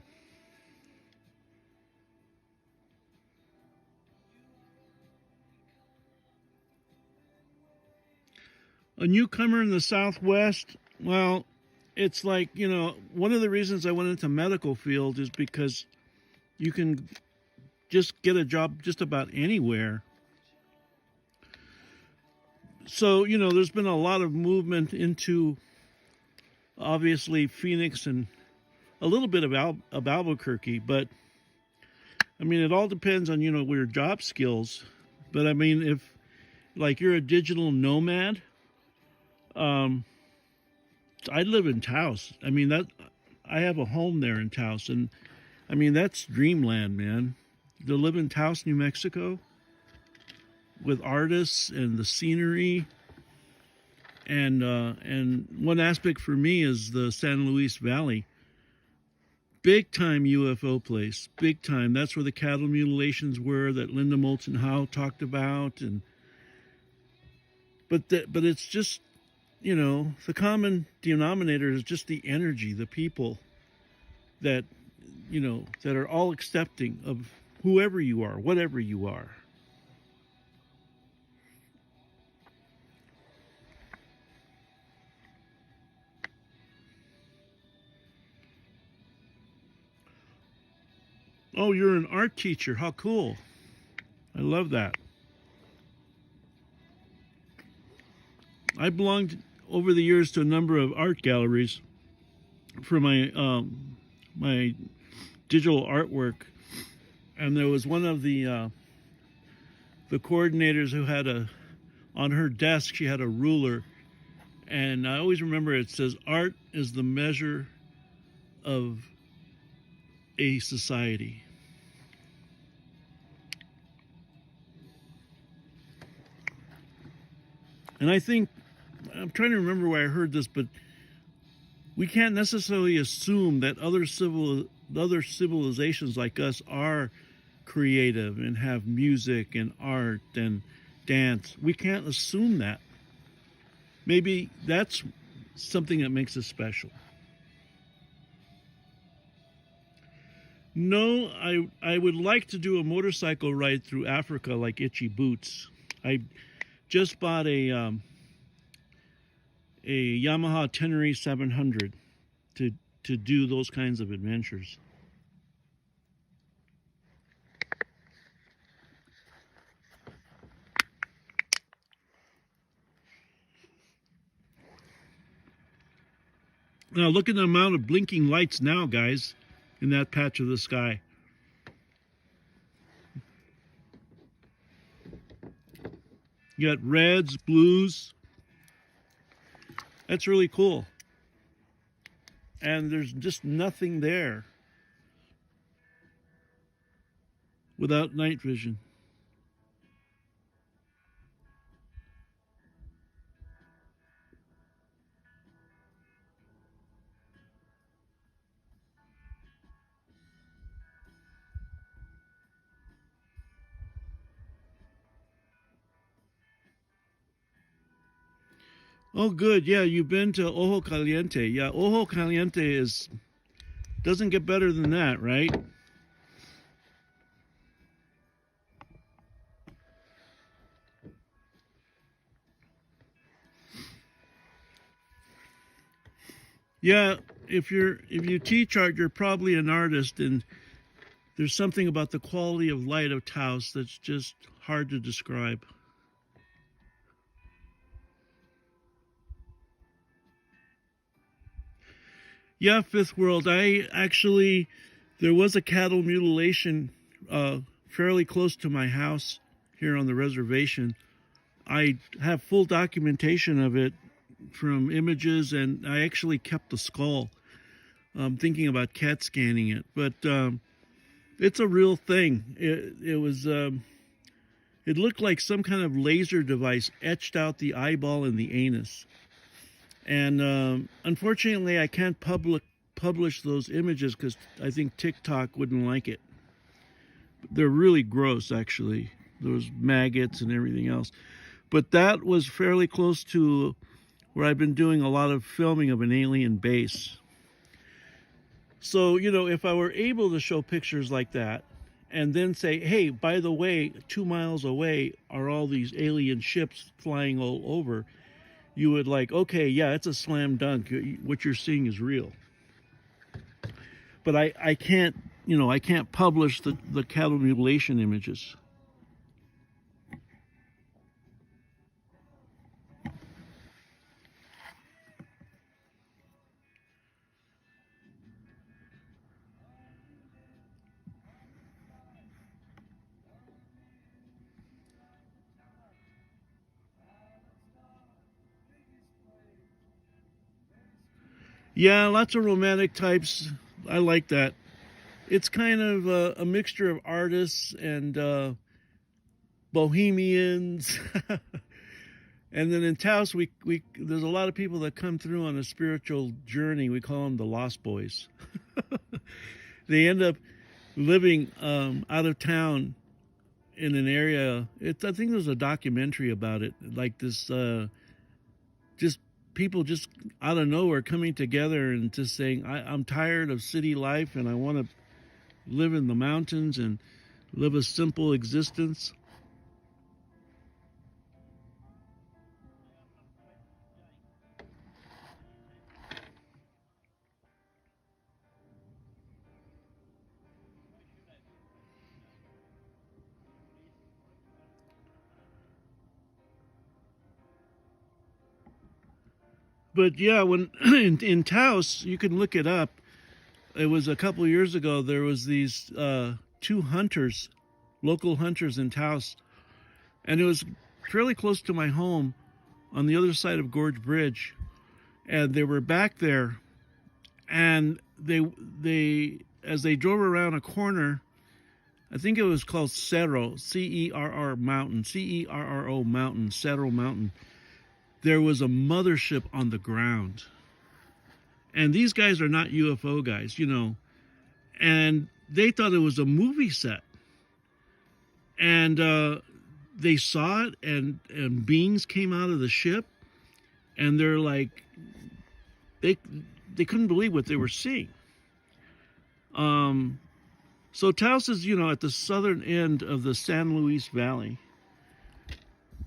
A newcomer in the Southwest, well, it's like, you know, one of the reasons I went into medical field is because you can just get a job just about anywhere. So, you know, there's been a lot of movement into, obviously, Phoenix and a little bit of Albuquerque, but I mean, it all depends on, you know, your job skills. But I mean, if like you're a digital nomad, I live in Taos. I mean, that I have a home there in Taos, and I mean, that's dreamland, man. To live in Taos, New Mexico, with artists and the scenery, and one aspect for me is the San Luis Valley. Big time UFO place, big time. That's where the cattle mutilations were that Linda Moulton Howe talked about, and but it's just, you know, the common denominator is just the energy, the people that, you know, that are all accepting of whoever you are, whatever you are. Oh, you're an art teacher. How cool. I love that. I belonged over the years to a number of art galleries for my digital artwork, and there was one of the coordinators who had on her desk, she had a ruler, and I always remember it says, "Art is the measure of a society." And I think, I'm trying to remember where I heard this, but we can't necessarily assume that other civilizations like us are creative and have music and art and dance. We can't assume that. Maybe that's something that makes us special. No, I would like to do a motorcycle ride through Africa like Itchy Boots. I just bought a Yamaha Tenere 700 to do those kinds of adventures. Now look at the amount of blinking lights now, guys, in that patch of the sky. You got reds, blues. That's really cool. And there's just nothing there without night vision. Oh, good. Yeah, you've been to Ojo Caliente. Yeah, Ojo Caliente doesn't get better than that, right? Yeah, if you teach art, you're probably an artist, and there's something about the quality of light of Taos that's just hard to describe. Yeah, Fifth World. There was a cattle mutilation fairly close to my house here on the reservation. I have full documentation of it from images, and I actually kept the skull. I'm thinking about CAT scanning it, but it's a real thing. It looked like some kind of laser device etched out the eyeball and the anus. And unfortunately, I can't publish those images because I think TikTok wouldn't like it. They're really gross, actually. Those maggots and everything else. But that was fairly close to where I've been doing a lot of filming of an alien base. So, if I were able to show pictures like that and then say, hey, by the way, 2 miles away are all these alien ships flying all over, you would okay, yeah, it's a slam dunk. What you're seeing is real. But I can't, I can't publish the cattle mutilation images. Yeah, lots of romantic types. I like that. It's kind of a mixture of artists and bohemians. And then in Taos, we there's a lot of people that come through on a spiritual journey. We call them the Lost Boys. They end up living out of town in an area. I think there's a documentary about it, like this, just people just out of nowhere coming together and just saying, I'm tired of city life and I want to live in the mountains and live a simple existence. But yeah, when in Taos, you can look it up. It was a couple of years ago. There was these two hunters, local hunters in Taos, and it was fairly close to my home on the other side of Gorge Bridge. And they were back there, and they as they drove around a corner, I think it was called Cerro, Cerr Mountain, Cerro Mountain, Cerro Mountain. There was a mothership on the ground. And these guys are not UFO guys, and they thought it was a movie set. And they saw it, and beings came out of the ship, and they're like, they couldn't believe what they were seeing. So Taos is, at the southern end of the San Luis Valley,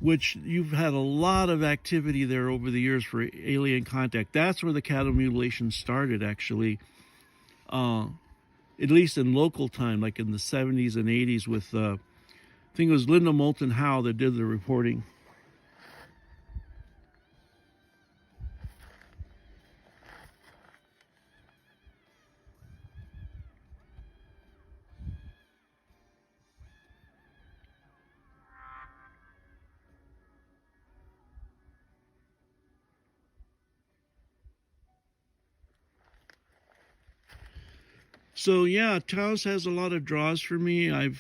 which you've had a lot of activity there over the years for alien contact. That's where the cattle mutilation started, actually, at least in local time, like in the 70s and 80s with, I think it was Linda Moulton Howe that did the reporting. So yeah, Taos has a lot of draws for me. I'm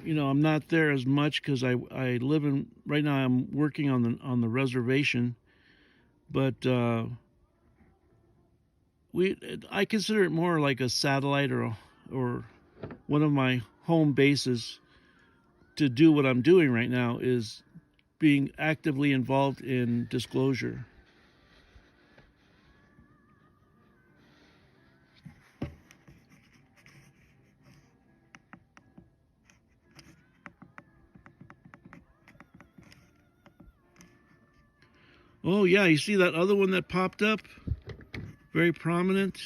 not there as much because I live in right now. I'm working on the reservation, but I consider it more like a satellite or one of my home bases to do what I'm doing right now is being actively involved in disclosure. Oh yeah, you see that other one that popped up? Very prominent.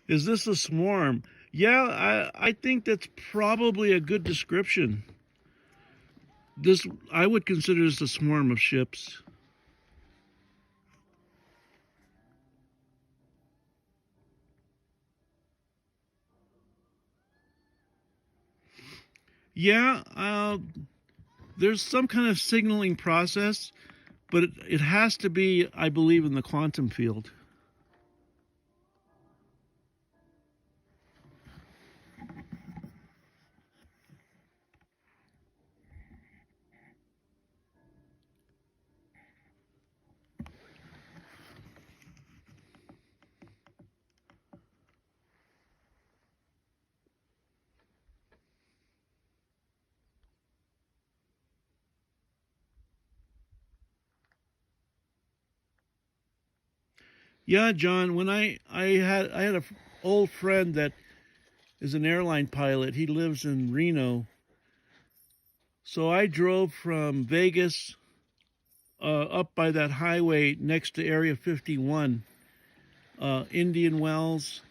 Is this a swarm? Yeah, I think that's probably a good description. This, I would consider this a swarm of ships. Yeah, there's some kind of signaling process, but it has to be, I believe, in the quantum field. Yeah, John, when I had a old friend that is an airline pilot. He lives in Reno. So I drove from Vegas up by that highway next to Area 51, Indian Wells,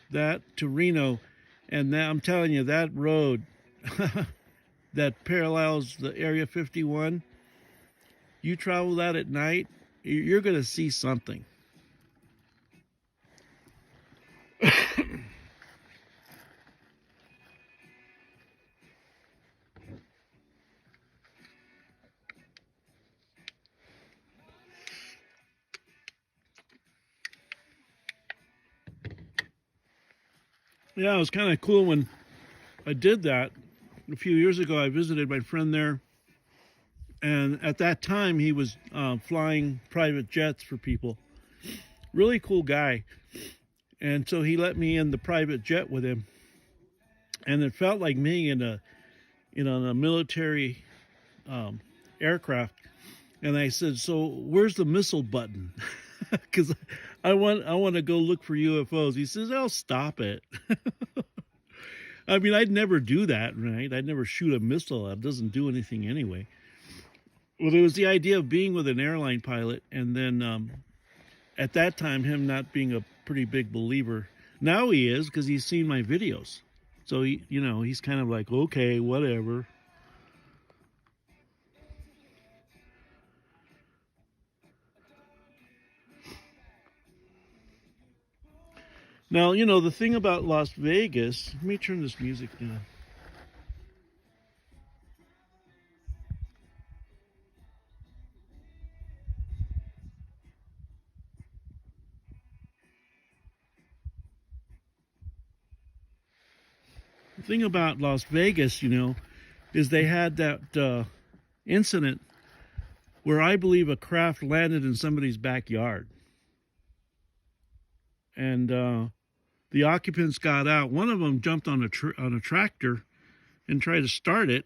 that to Reno. And that, I'm telling you, that road that parallels the Area 51, you travel that at night, you're going to see something. Yeah, it was kind of cool when I did that. A few years ago, I visited my friend there. And at that time, he was flying private jets for people. Really cool guy. And so he let me in the private jet with him. And it felt like being in a military aircraft. And I said, "So where's the missile button?" Because I want to go look for UFOs. He says, "Oh, stop it." I mean, I'd never do that, right? I'd never shoot a missile. It doesn't do anything anyway. Well, it was the idea of being with an airline pilot, and then at that time, him not being a pretty big believer. Now he is, because he's seen my videos. So he's kind of like, okay, whatever. Now, the thing about Las Vegas, let me turn this music down. The thing about Las Vegas, is they had that incident where I believe a craft landed in somebody's backyard. And the occupants got out. One of them jumped on a tractor and tried to start it.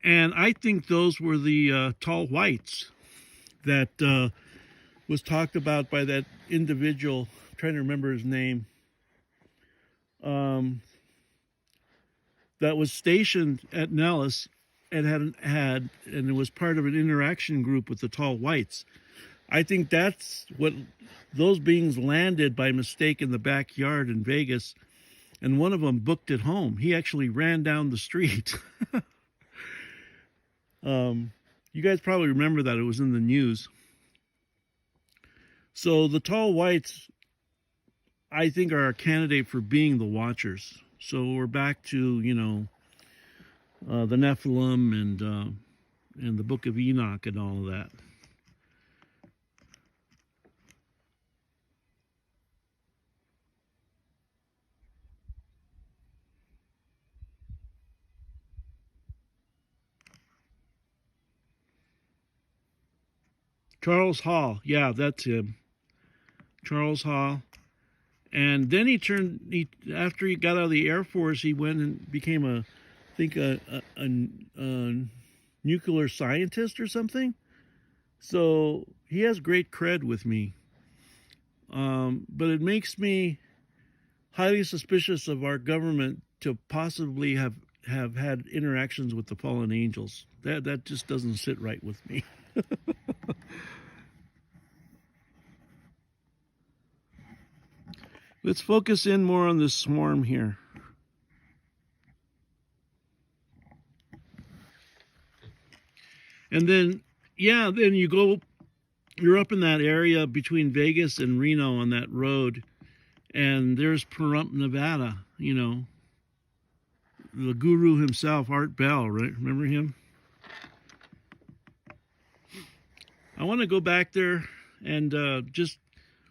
And I think those were the tall whites that was talked about by that individual. I'm trying to remember his name. That was stationed at Nellis and and it was part of an interaction group with the tall whites. I think that's what those beings landed by mistake in the backyard in Vegas, and one of them booked it home. He actually ran down the street. You guys probably remember that. It was in the news. So the tall whites, I think, are a candidate for being the watchers. So we're back to, the Nephilim and and the Book of Enoch and all of that. Charles Hall, yeah, that's him. Charles Hall. And then after he got out of the Air Force, he went and became a nuclear scientist or something. So he has great cred with me. But it makes me highly suspicious of our government to possibly have had interactions with the fallen angels. That just doesn't sit right with me. Let's focus in more on this swarm here. And then, yeah, then you're up in that area between Vegas and Reno on that road, and there's Pahrump, Nevada, you know, the guru himself, Art Bell, right? Remember him? I want to go back there and just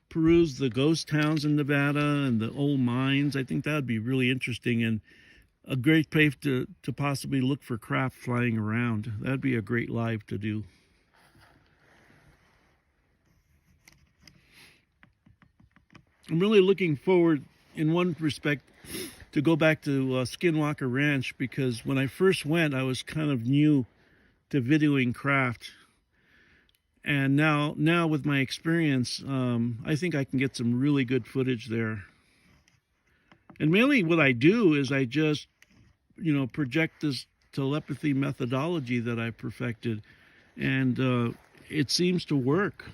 peruse the ghost towns in Nevada and the old mines. I think that would be really interesting and a great place to possibly look for craft flying around. That'd be a great live to do. I'm really looking forward, in one respect, to go back to Skinwalker Ranch, because when I first went, I was kind of new to videoing craft. And now with my experience, I think I can get some really good footage there. And mainly what I do is I just, you know, project this telepathy methodology that I perfected. And it seems to work.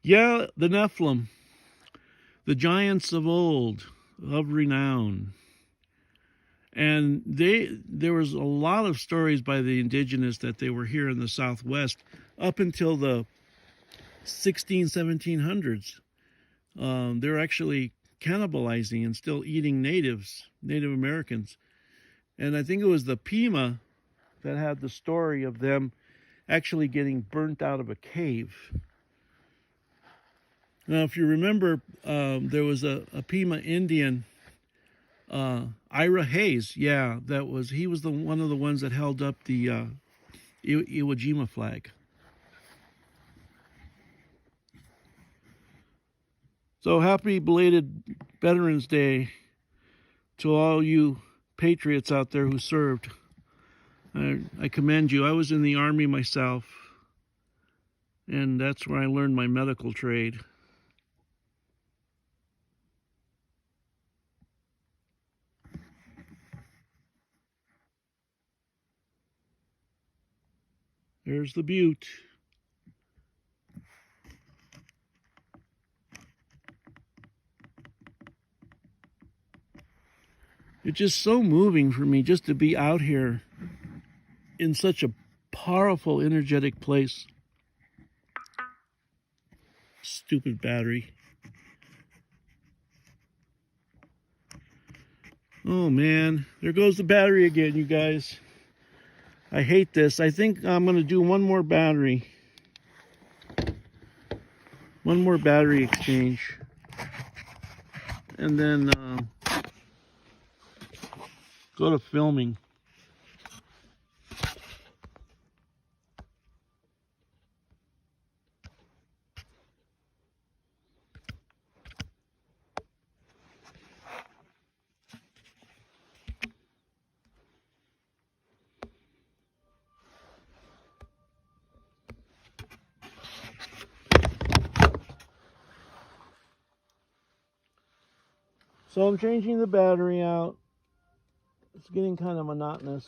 Yeah, the Nephilim, the giants of old, of renown. And there was a lot of stories by the indigenous that they were here in the Southwest up until the 1700s. They're actually cannibalizing and still eating Native Americans. And I think it was the Pima that had the story of them actually getting burnt out of a cave. Now, if you remember, there was a Pima Indian, Ira Hayes. Yeah, he was one of the ones that held up the Iwo Jima flag. So happy belated Veterans Day to all you patriots out there who served. I commend you. I was in the Army myself, and that's where I learned my medical trade. There's the butte. It's just so moving for me just to be out here in such a powerful, energetic place. Stupid battery. Oh man, there goes the battery again, you guys. I hate this. I think I'm going to do one more battery. One more battery exchange. And then go to filming. So I'm changing the battery out. It's getting kind of monotonous.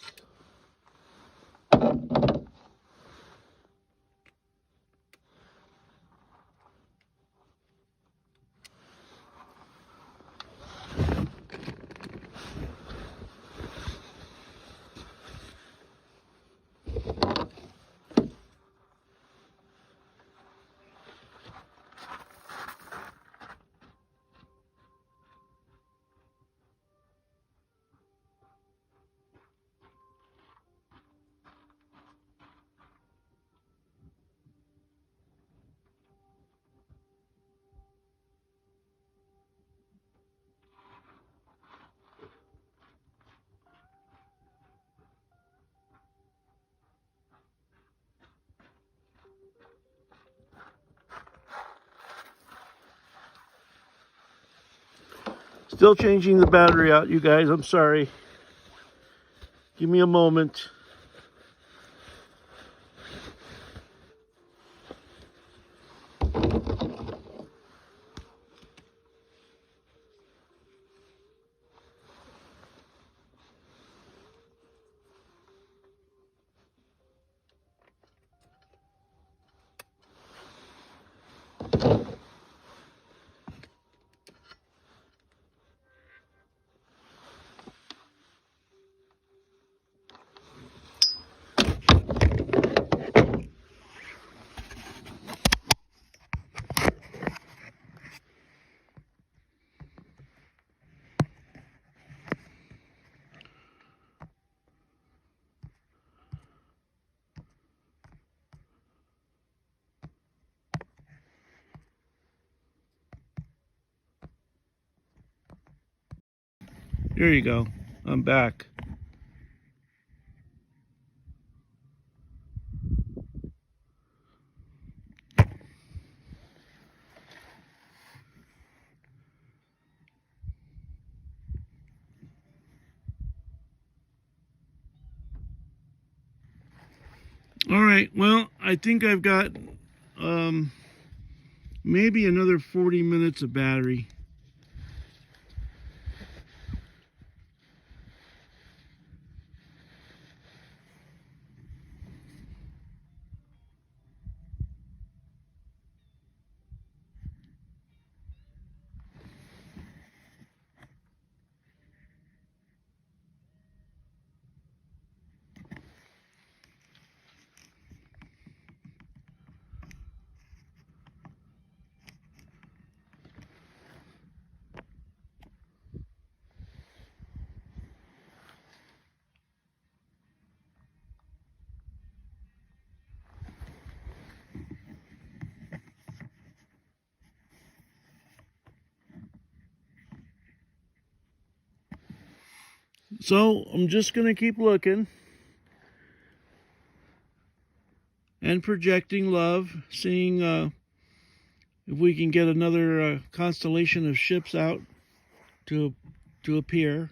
Still changing the battery out, you guys. I'm sorry. Give me a moment. There you go. I'm back. All right, well, I think I've got maybe another 40 minutes of battery. So I'm just going to keep looking and projecting love, seeing if we can get another constellation of ships out to appear.